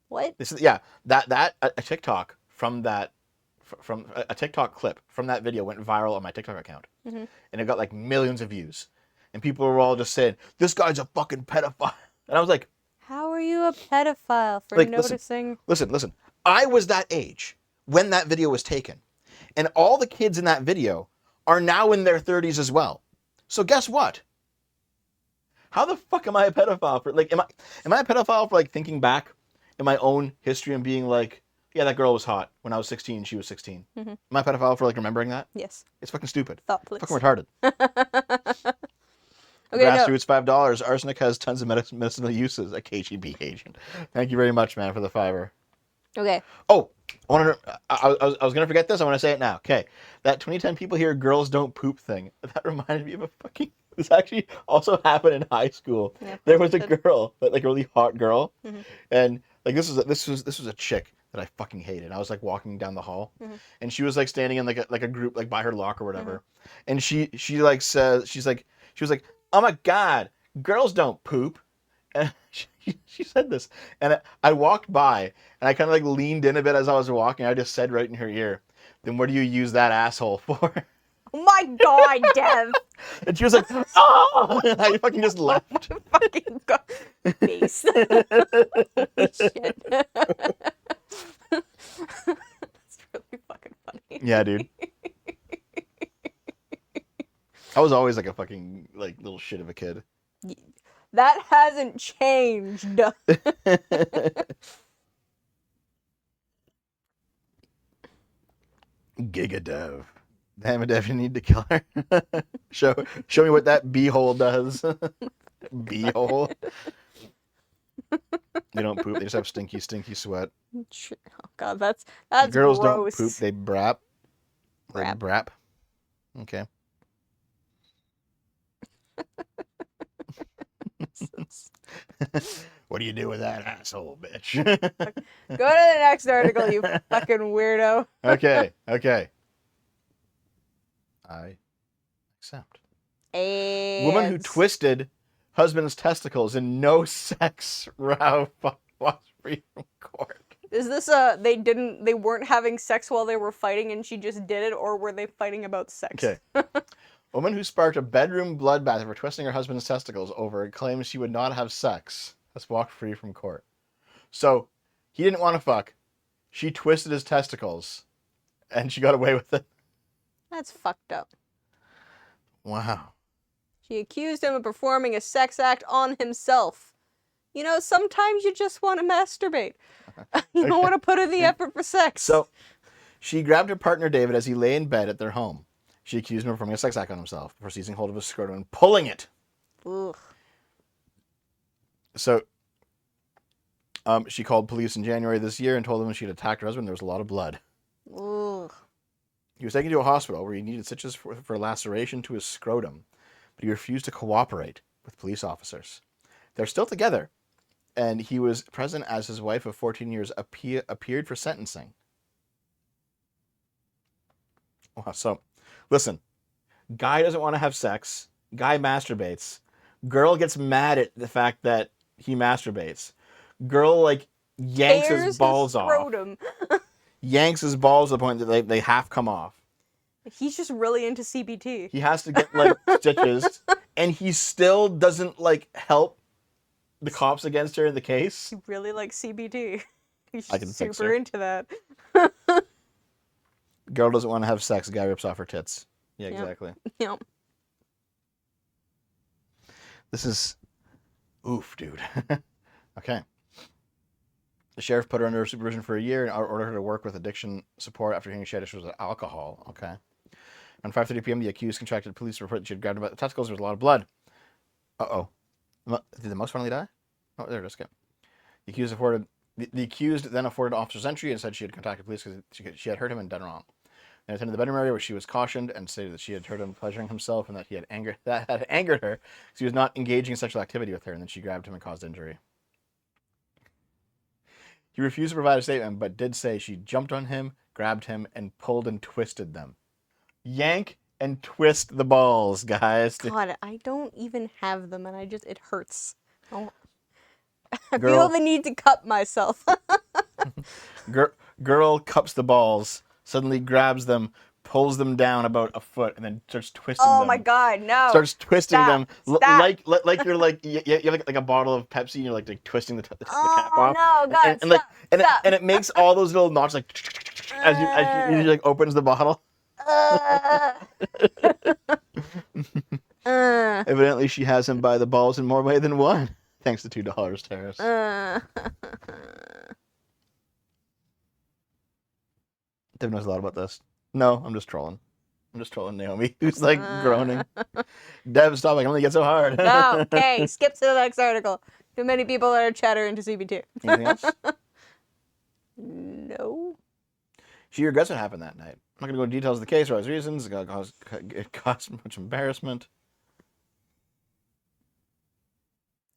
Speaker 2: What?
Speaker 1: This is, yeah, a TikTok from that... From a TikTok clip from that video went viral on my TikTok account. And it got like millions of views. And people were all just saying, this guy's a fucking pedophile. And I was like...
Speaker 2: How are you a pedophile for
Speaker 1: Like,
Speaker 2: noticing?
Speaker 1: Listen. I was that age when that video was taken. And all the kids in that video are now in their 30s as well. So guess what? How the fuck am I a pedophile for... Like, am I a pedophile for like thinking back in my own history and being like, yeah, that girl was hot when I was 16, she was 16. Am I a pedophile for like remembering that?
Speaker 2: Yes.
Speaker 1: It's fucking stupid.
Speaker 2: Thought police.
Speaker 1: Fucking retarded.
Speaker 2: Okay, no.
Speaker 1: Grassroots $5. Arsenic has tons of medicinal uses. A KGB agent. Thank you very much, man, for the $5.
Speaker 2: Okay.
Speaker 1: Oh, I was gonna forget this. I want to say it now. Okay, that 2010 people hear girls don't poop thing. That reminded me of a fucking. This actually also happened in high school.
Speaker 2: Yeah,
Speaker 1: There was a
Speaker 2: posted.
Speaker 1: girl, like a really hot girl, and like this was a chick that I fucking hated. I was like walking down the hall, and she was like standing in like a group like by her locker or whatever, and she like says she was like, oh my god, girls don't poop. And she said this, and I walked by, and I kind of like leaned in a bit as I was walking. I just said right in her ear, "Then what do you use that asshole for?"
Speaker 2: Oh my god, Dev!
Speaker 1: And she was like, "Oh!" And I fucking just left.
Speaker 2: Fucking god. Face. Holy shit. That's really fucking funny.
Speaker 1: Yeah, dude. I was always like a fucking like little shit of a kid.
Speaker 2: That hasn't changed.
Speaker 1: Gigadev. Damn it, Dev, you need to kill her. show me what that beehole does. Beehole. They don't poop. They just have stinky sweat.
Speaker 2: Oh god, that's
Speaker 1: Girls
Speaker 2: gross.
Speaker 1: don't poop. They brap. They
Speaker 2: Brap.
Speaker 1: brap. Okay. What do you do with that asshole, bitch?
Speaker 2: Go to the next article, you fucking weirdo.
Speaker 1: Okay. I accept.
Speaker 2: AIDS.
Speaker 1: Woman who twisted husband's testicles in no sex row was free from court.
Speaker 2: Is this they weren't having sex while they were fighting and she just did it, or were they fighting about sex?
Speaker 1: Okay. Woman who sparked a bedroom bloodbath for twisting her husband's testicles over claims she would not have sex has walked free from court. So, he didn't want to fuck. She twisted his testicles, and she got away with it.
Speaker 2: That's fucked up.
Speaker 1: Wow.
Speaker 2: She accused him of performing a sex act on himself. You know, sometimes you just want to masturbate. You don't want to put in the effort for sex.
Speaker 1: So, she grabbed her partner David as he lay in bed at their home. She accused him of performing a sex act on himself before seizing hold of his scrotum and pulling it.
Speaker 2: Ugh.
Speaker 1: So, she called police in January this year and told them she had attacked her husband. There was a lot of blood.
Speaker 2: Ugh.
Speaker 1: He was taken to a hospital where he needed stitches for laceration to his scrotum, but he refused to cooperate with police officers. They're still together, and he was present as his wife of 14 years appeared for sentencing. Wow, so, listen, guy doesn't want to have sex, guy masturbates, girl gets mad at the fact that he masturbates, girl, like, yanks his balls off. Yanks his balls to the point that they half come off.
Speaker 2: He's just really into CBT.
Speaker 1: He has to get, like, stitches, and he still doesn't, like, help the cops against her in the case.
Speaker 2: He really likes CBT. He's
Speaker 1: I can fix
Speaker 2: super
Speaker 1: her.
Speaker 2: into that.
Speaker 1: Girl doesn't want to have sex, guy rips off her tits. Yeah,
Speaker 2: Yep.
Speaker 1: exactly.
Speaker 2: Yep.
Speaker 1: This is... oof, dude. Okay. The sheriff put her under supervision for a year and ordered her to work with addiction support after hearing she had issues with alcohol. Okay. On 5:30 p.m., the accused contracted police report that she had grabbed about the testicles. There was a lot of blood. Uh-oh. Did the mouse finally die? Oh, there it is. Okay. The accused then afforded officers entry and said she had contacted police because she had hurt him and done wrong. They attended the bedroom area where she was cautioned and stated that she had heard him pleasuring himself and that had angered her because he was not engaging in sexual activity with her, and then she grabbed him and caused injury. He refused to provide a statement, but did say she jumped on him, grabbed him, and pulled and twisted them. Yank and twist the balls, guys.
Speaker 2: God, I don't even have them, and it hurts. I
Speaker 1: Girl.
Speaker 2: feel the need to cut myself.
Speaker 1: Girl cups the balls, suddenly grabs them, pulls them down about a foot, and then starts twisting them.
Speaker 2: Oh my God, no!
Speaker 1: Starts twisting
Speaker 2: Stop.
Speaker 1: them
Speaker 2: Stop.
Speaker 1: like you're like you have like a bottle of Pepsi and you're like twisting the cap off.
Speaker 2: Oh no, God,
Speaker 1: and
Speaker 2: stop.
Speaker 1: it makes all those little knots like as you like opens the bottle. Evidently, she has him by the balls in more way than one. Thanks to $2, Terrace. Dev knows a lot about this. No, I'm just trolling. I'm just trolling Naomi, who's like groaning. Dev, stop! I can only get so hard.
Speaker 2: No, okay, skip to the next article. Too many people that are chattering to CB2.
Speaker 1: Anything else?
Speaker 2: No.
Speaker 1: She regrets what happened that night. I'm not going to go into details of the case or its reasons. It caused much embarrassment.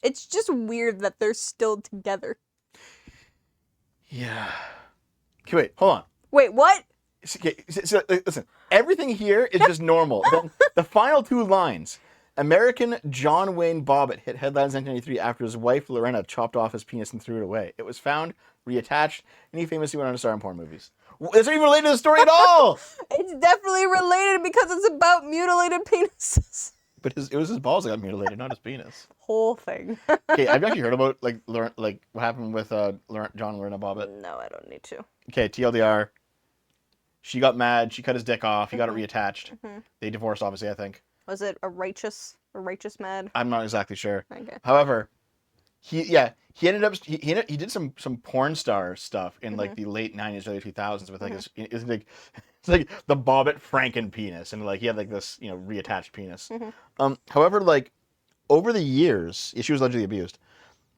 Speaker 2: It's just weird that they're still together.
Speaker 1: Yeah. Okay, wait, hold on.
Speaker 2: Wait, what?
Speaker 1: Okay, so, listen, everything here is just normal. The final two lines. American John Wayne Bobbitt hit headlines in 1993 after his wife Lorena chopped off his penis and threw it away. It was found, reattached, and he famously went on to star in porn movies. It's not even related to the story at all!
Speaker 2: It's definitely related because it's about mutilated penises.
Speaker 1: But it was his balls that got mutilated, not his penis.
Speaker 2: Whole thing.
Speaker 1: Okay, have you actually heard about like what happened with John and Lorena Bobbitt?
Speaker 2: No, I don't need to.
Speaker 1: Okay, TLDR. She got mad. She cut his dick off. He got it reattached. They divorced, obviously, I think.
Speaker 2: Was it a righteous mad?
Speaker 1: I'm not exactly sure.
Speaker 2: Okay.
Speaker 1: However, he ended up he did some porn star stuff in like the late 90s, early 2000s with like it's like the Bobbitt Franken penis, and like he had like this reattached penis. However, like over the years, she was allegedly abused.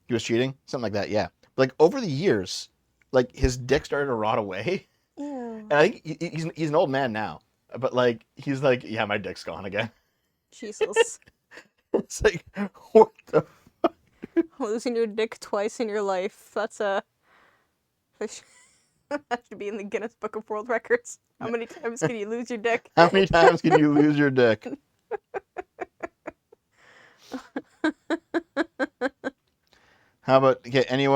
Speaker 1: He was cheating, something like that. Yeah, but, like over the years, like his dick started to rot away.
Speaker 2: Ew.
Speaker 1: And I think he's an old man now, but like he's like, yeah, my dick's gone again.
Speaker 2: Jesus.
Speaker 1: It's like, what the fuck?
Speaker 2: Losing your dick twice in your life. That's that should be in the Guinness Book of World Records. How many times can you lose your dick?
Speaker 1: How many times can you lose your dick? How about any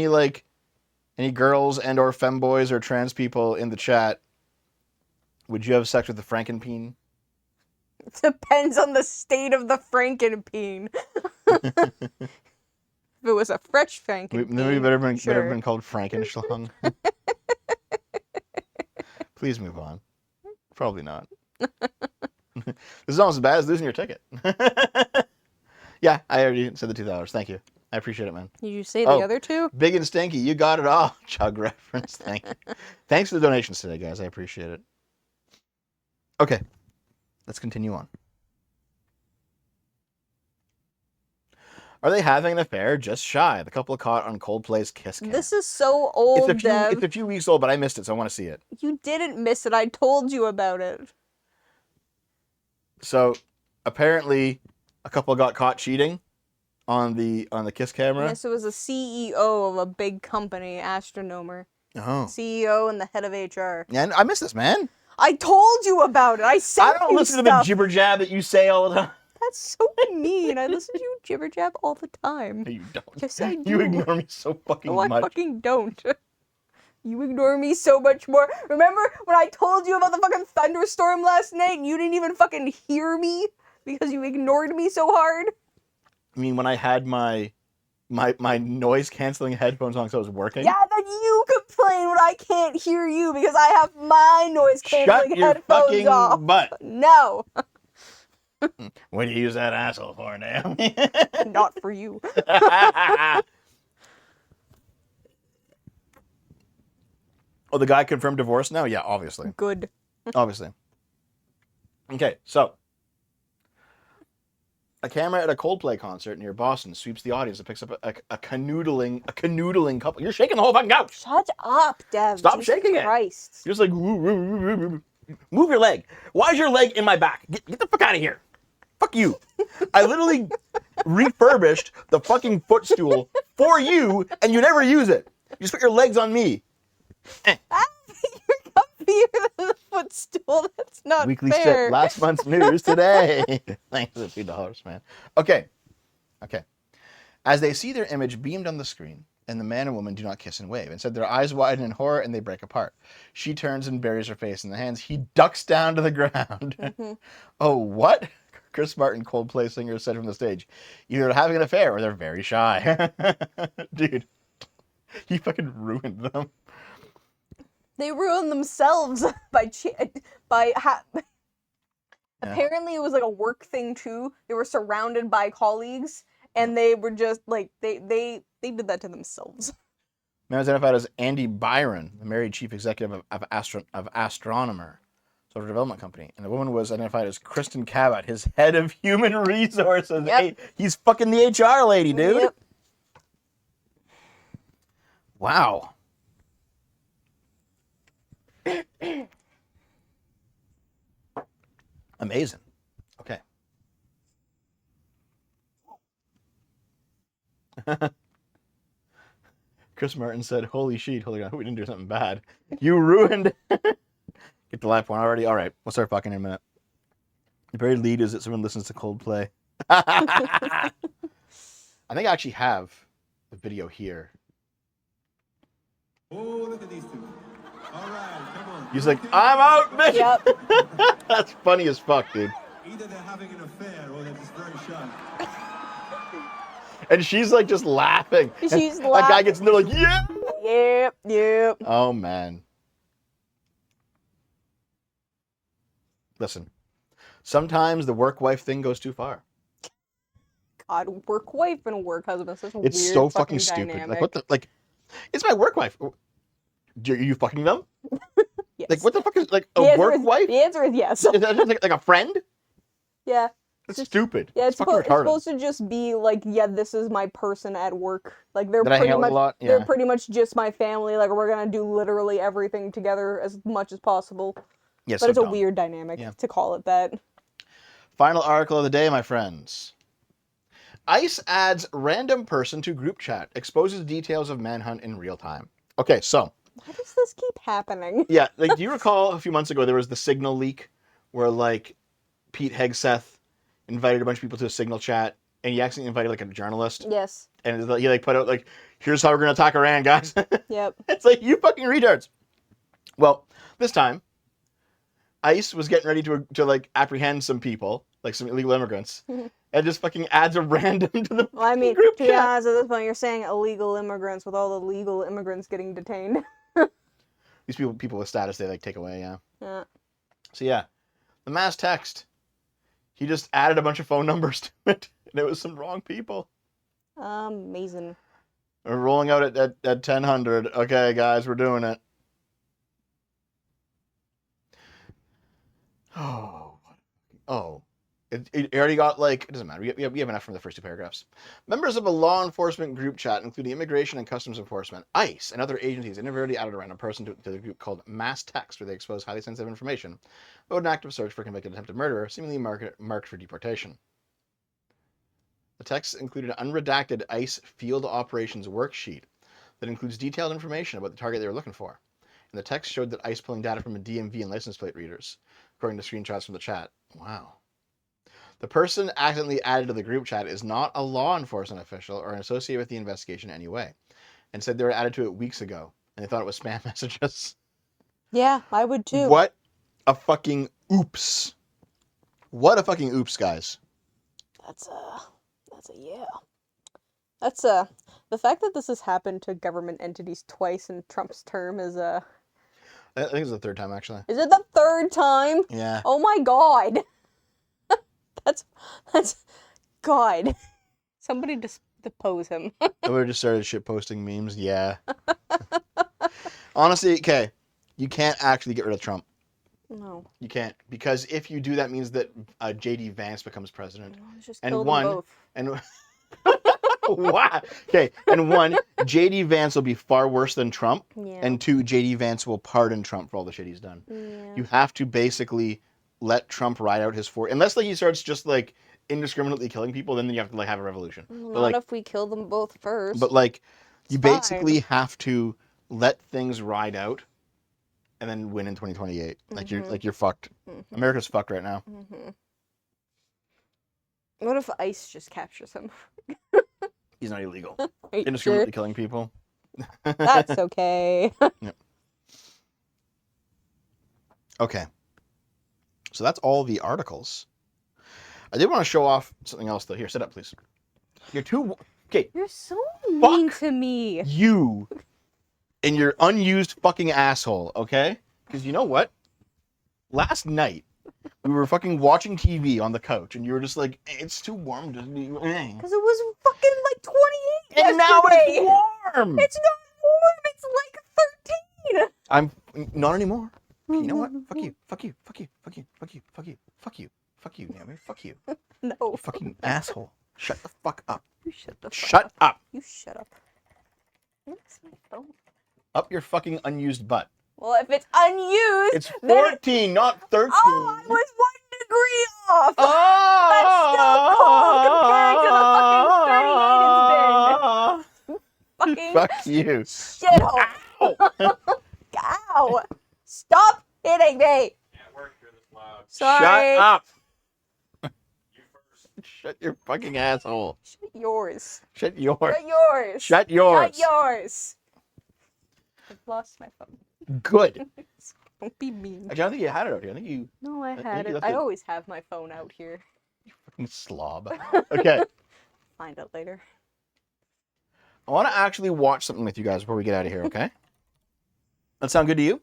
Speaker 1: like any girls and or femboys or trans people in the chat? Would you have sex with the Frankenpeen?
Speaker 2: Depends on the state of the Frankenpeen. If it was a fresh Frankenpeen,
Speaker 1: Then we better have
Speaker 2: sure.
Speaker 1: been called Frankenschlung. Please move on. Probably not. This is almost as bad as losing your ticket. Yeah, I already said the $2. Thank you. I appreciate it, man.
Speaker 2: Did you say the
Speaker 1: Oh.
Speaker 2: other two?
Speaker 1: Big and Stinky, you got it all. Chug reference. Thank you. Thanks for the donations today, guys. I appreciate it. Okay, let's continue on. Are they having an affair? Just shy. The couple caught on Coldplay's Kiss Cam.
Speaker 2: This is so old, Dev.
Speaker 1: It's a few weeks old, but I missed it, so I want to see it.
Speaker 2: You didn't miss it. I told you about it.
Speaker 1: So, apparently, a couple got caught cheating on the Kiss camera.
Speaker 2: Yes, it was a CEO of a big company, Astronomer.
Speaker 1: Oh.
Speaker 2: CEO and the head of HR.
Speaker 1: Yeah, I missed this, man.
Speaker 2: I told you about it. I sent
Speaker 1: I don't
Speaker 2: you
Speaker 1: listen to
Speaker 2: stuff.
Speaker 1: the jibber jab that you say all the time.
Speaker 2: That's so mean. I listen to you jibber jab all the time.
Speaker 1: No, you don't.
Speaker 2: Yes, I do.
Speaker 1: You ignore me so fucking
Speaker 2: No, I
Speaker 1: much.
Speaker 2: fucking don't. You ignore me so much more. Remember when I told you about the fucking thunderstorm last night and you didn't even fucking hear me because you ignored me so hard?
Speaker 1: I mean, when I had my noise canceling headphones on, so I was working.
Speaker 2: Yeah, then you complain when I can't hear you because I have my noise
Speaker 1: Shut
Speaker 2: canceling
Speaker 1: your
Speaker 2: headphones
Speaker 1: fucking
Speaker 2: off.
Speaker 1: butt.
Speaker 2: No,
Speaker 1: What do you use that asshole for, now?
Speaker 2: not for you.
Speaker 1: Oh, the guy confirmed divorce now? Yeah, obviously.
Speaker 2: Good.
Speaker 1: Obviously. Okay, so a camera at a Coldplay concert near Boston sweeps the audience and picks up a canoodling couple. You're shaking the whole fucking couch.
Speaker 2: Shut up, Dev.
Speaker 1: Stop
Speaker 2: Jesus
Speaker 1: shaking it.
Speaker 2: Christ.
Speaker 1: You're just like, move your leg. Why is your leg in my back? Get the fuck out of here. Fuck you. I literally refurbished the fucking footstool for you, and you never use it. You just put your legs on me.
Speaker 2: You're comfier than the footstool. That's not
Speaker 1: Weekly
Speaker 2: fair.
Speaker 1: shit. Last month's news today. Thanks for the $2, man. Okay. As they see their image beamed on the screen, and the man and woman do not kiss and wave. Instead, their eyes widen in horror and they break apart. She turns and buries her face in the hands. He ducks down to the ground.
Speaker 2: Mm-hmm.
Speaker 1: Oh, what? Chris Martin, Coldplay singer, said from the stage, either they're having an affair or they're very shy. Dude, he fucking ruined them.
Speaker 2: They ruined themselves Apparently, it was like a work thing too. They were surrounded by colleagues, and they were just like they did that to themselves.
Speaker 1: Man was identified as Andy Byron, the married chief executive of Astronomer, software development company, and the woman was identified as Kristen Cabot, his head of human resources.
Speaker 2: Yep.
Speaker 1: Hey, he's fucking the HR lady, dude.
Speaker 2: Yep.
Speaker 1: Wow. Amazing. Okay. Chris Martin said, holy shit, holy God, we didn't do something bad. You ruined. Get the live point already? All right, we'll start fucking in a minute. The very lead is that someone listens to Coldplay. I think I actually have the video here.
Speaker 4: Oh, look at these two. All right, come on.
Speaker 1: He's like, I'm out, bitch.
Speaker 2: Yep.
Speaker 1: That's funny as fuck, dude.
Speaker 4: Either they're having an affair or they're just very shy.
Speaker 1: And she's like just laughing.
Speaker 2: She's
Speaker 1: And that guy
Speaker 2: laughing.
Speaker 1: gets in there like, yeah.
Speaker 2: Yep.
Speaker 1: Oh, man. Listen, sometimes the work wife thing goes too far.
Speaker 2: God, work wife and work husband. Such a
Speaker 1: It's
Speaker 2: weird
Speaker 1: so
Speaker 2: fucking
Speaker 1: fucking stupid.
Speaker 2: dynamic.
Speaker 1: Like, what the, like, it's my work wife. Are you fucking them?
Speaker 2: Yes.
Speaker 1: Like, what the fuck is, like,
Speaker 2: The
Speaker 1: a
Speaker 2: answer
Speaker 1: work
Speaker 2: is-
Speaker 1: wife?
Speaker 2: The answer is yes.
Speaker 1: Is that just like a friend?
Speaker 2: Yeah.
Speaker 1: That's
Speaker 2: Just-
Speaker 1: stupid.
Speaker 2: Yeah, it's,
Speaker 1: fucking
Speaker 2: it's
Speaker 1: retarded.
Speaker 2: supposed to just be like, yeah, this is my person at work. Like they're
Speaker 1: That I hang
Speaker 2: pretty
Speaker 1: out with
Speaker 2: much
Speaker 1: a lot?
Speaker 2: they're
Speaker 1: Yeah.
Speaker 2: pretty much just my family. Like we're gonna do literally everything together as much as possible.
Speaker 1: Yeah,
Speaker 2: But
Speaker 1: so
Speaker 2: it's a
Speaker 1: dumb.
Speaker 2: weird dynamic
Speaker 1: Yeah.
Speaker 2: to call it that.
Speaker 1: Final article of the day, my friends. ICE adds random person to group chat, exposes details of manhunt in real time. Okay, so
Speaker 2: Why does this keep happening?
Speaker 1: yeah, like, do you recall a few months ago there was the Signal leak where like Pete Hegseth invited a bunch of people to a Signal chat and he accidentally invited like a journalist,
Speaker 2: Yes.
Speaker 1: and he like put out like, here's how we're gonna attack Iran, guys.
Speaker 2: Yep.
Speaker 1: It's like, you fucking retards. Well, this time, ICE was getting ready to like apprehend some people, like some illegal immigrants, and just fucking adds a random to the
Speaker 2: Well, I mean,
Speaker 1: group
Speaker 2: to be
Speaker 1: chat.
Speaker 2: honest, at this point, you're saying illegal immigrants with all the legal immigrants getting detained.
Speaker 1: These people with status, they like take away, yeah.
Speaker 2: Yeah.
Speaker 1: So yeah, the mass text. He just added a bunch of phone numbers to it, and it was some wrong people.
Speaker 2: Amazing.
Speaker 1: We're rolling out at 1000. Okay, guys, we're doing it. Oh. It already got like, it doesn't matter. We have enough from the first two paragraphs. Members of a law enforcement group chat, including Immigration and Customs Enforcement, ICE, and other agencies, inadvertently added a random person to the group called Mass Text, where they expose highly sensitive information about an active search for a convicted attempted murderer, seemingly marked for deportation. The text included an unredacted ICE field operations worksheet that includes detailed information about the target they were looking for. And the text showed that ICE pulling data from a DMV and license plate readers, according to screenshots from the chat. Wow. The person accidentally added to the group chat is not a law enforcement official or associated with the investigation in any way, and said they were added to it weeks ago, and they thought it was spam messages.
Speaker 2: Yeah, I would too.
Speaker 1: What a fucking oops. What a fucking oops, guys.
Speaker 2: That's a yeah. That's the fact that this has happened to government entities twice in Trump's term is
Speaker 1: I think it's the third time, actually.
Speaker 2: Is it the third time?
Speaker 1: Yeah.
Speaker 2: Oh my god. That's God. Somebody just depose him.
Speaker 1: We just started shit posting memes. Yeah. Honestly, okay, you can't actually get rid of Trump.
Speaker 2: No.
Speaker 1: You can't, because if you do, that means that J.D. Vance becomes president.
Speaker 2: Just
Speaker 1: And
Speaker 2: kill them
Speaker 1: one-
Speaker 2: both.
Speaker 1: And wow. Okay, and one, J.D. Vance will be far worse than Trump,
Speaker 2: Yeah.
Speaker 1: and two, J.D. Vance will pardon Trump for all the shit he's done.
Speaker 2: Yeah.
Speaker 1: You have to basically let Trump ride out his unless like he starts just like indiscriminately killing people, then you have to like have a revolution.
Speaker 2: Not
Speaker 1: But like,
Speaker 2: if we kill them both first.
Speaker 1: but like, you
Speaker 2: It's fine.
Speaker 1: basically have to let things ride out, and then win in 2028. Like you're fucked. America's fucked right now.
Speaker 2: What if ICE just captures him?
Speaker 1: He's not illegal.
Speaker 2: Are you
Speaker 1: Indiscriminately
Speaker 2: sure?
Speaker 1: killing people.
Speaker 2: That's okay.
Speaker 1: Okay. So that's all the articles. I did want to show off something else though. Here, sit up, please. You're too. Okay,
Speaker 2: You're so mean to me.
Speaker 1: you and your unused fucking asshole, okay? Because you know what? Last night, we were fucking watching TV on the couch, and you were just like, it's too warm to do.
Speaker 2: Because it was fucking like 28
Speaker 1: And now
Speaker 2: yesterday.
Speaker 1: it's warm!
Speaker 2: It's not warm. It's like 13.
Speaker 1: I'm not anymore. Okay, you know what? Fuck you. Fuck you. Fuck you. Fuck you. Fuck you. Fuck you. Fuck you. Fuck you, Naomi. Fuck you.
Speaker 2: No.
Speaker 1: You fucking asshole. Shut the fuck up.
Speaker 2: You shut the fuck
Speaker 1: Shut
Speaker 2: up.
Speaker 1: up.
Speaker 2: You shut up. Where's my phone?
Speaker 1: Up your fucking unused butt.
Speaker 2: Well, if it's unused,
Speaker 1: It's
Speaker 2: then
Speaker 1: 14, not 13.
Speaker 2: Oh, I was 1 degree off.
Speaker 1: Oh!
Speaker 2: Fucking
Speaker 1: Fuck you.
Speaker 2: shithole. Ow! Stop hitting me.
Speaker 3: Can't work here this loud.
Speaker 2: Sorry.
Speaker 1: Shut up.
Speaker 3: You first.
Speaker 1: Shut your fucking asshole.
Speaker 2: Shut yours.
Speaker 1: Shut yours.
Speaker 2: Shut yours.
Speaker 1: Shut yours.
Speaker 2: Shut yours. I've lost my phone.
Speaker 1: Good.
Speaker 2: Don't be mean.
Speaker 1: Actually, I don't think you had it out here. I think you
Speaker 2: No, I
Speaker 1: think
Speaker 2: had
Speaker 1: you
Speaker 2: it.
Speaker 1: left
Speaker 2: I
Speaker 1: it.
Speaker 2: always have my phone out here.
Speaker 1: fucking slob. Okay.
Speaker 2: Find out later.
Speaker 1: I want to actually watch something with you guys before we get out of here, okay? That sound good to you?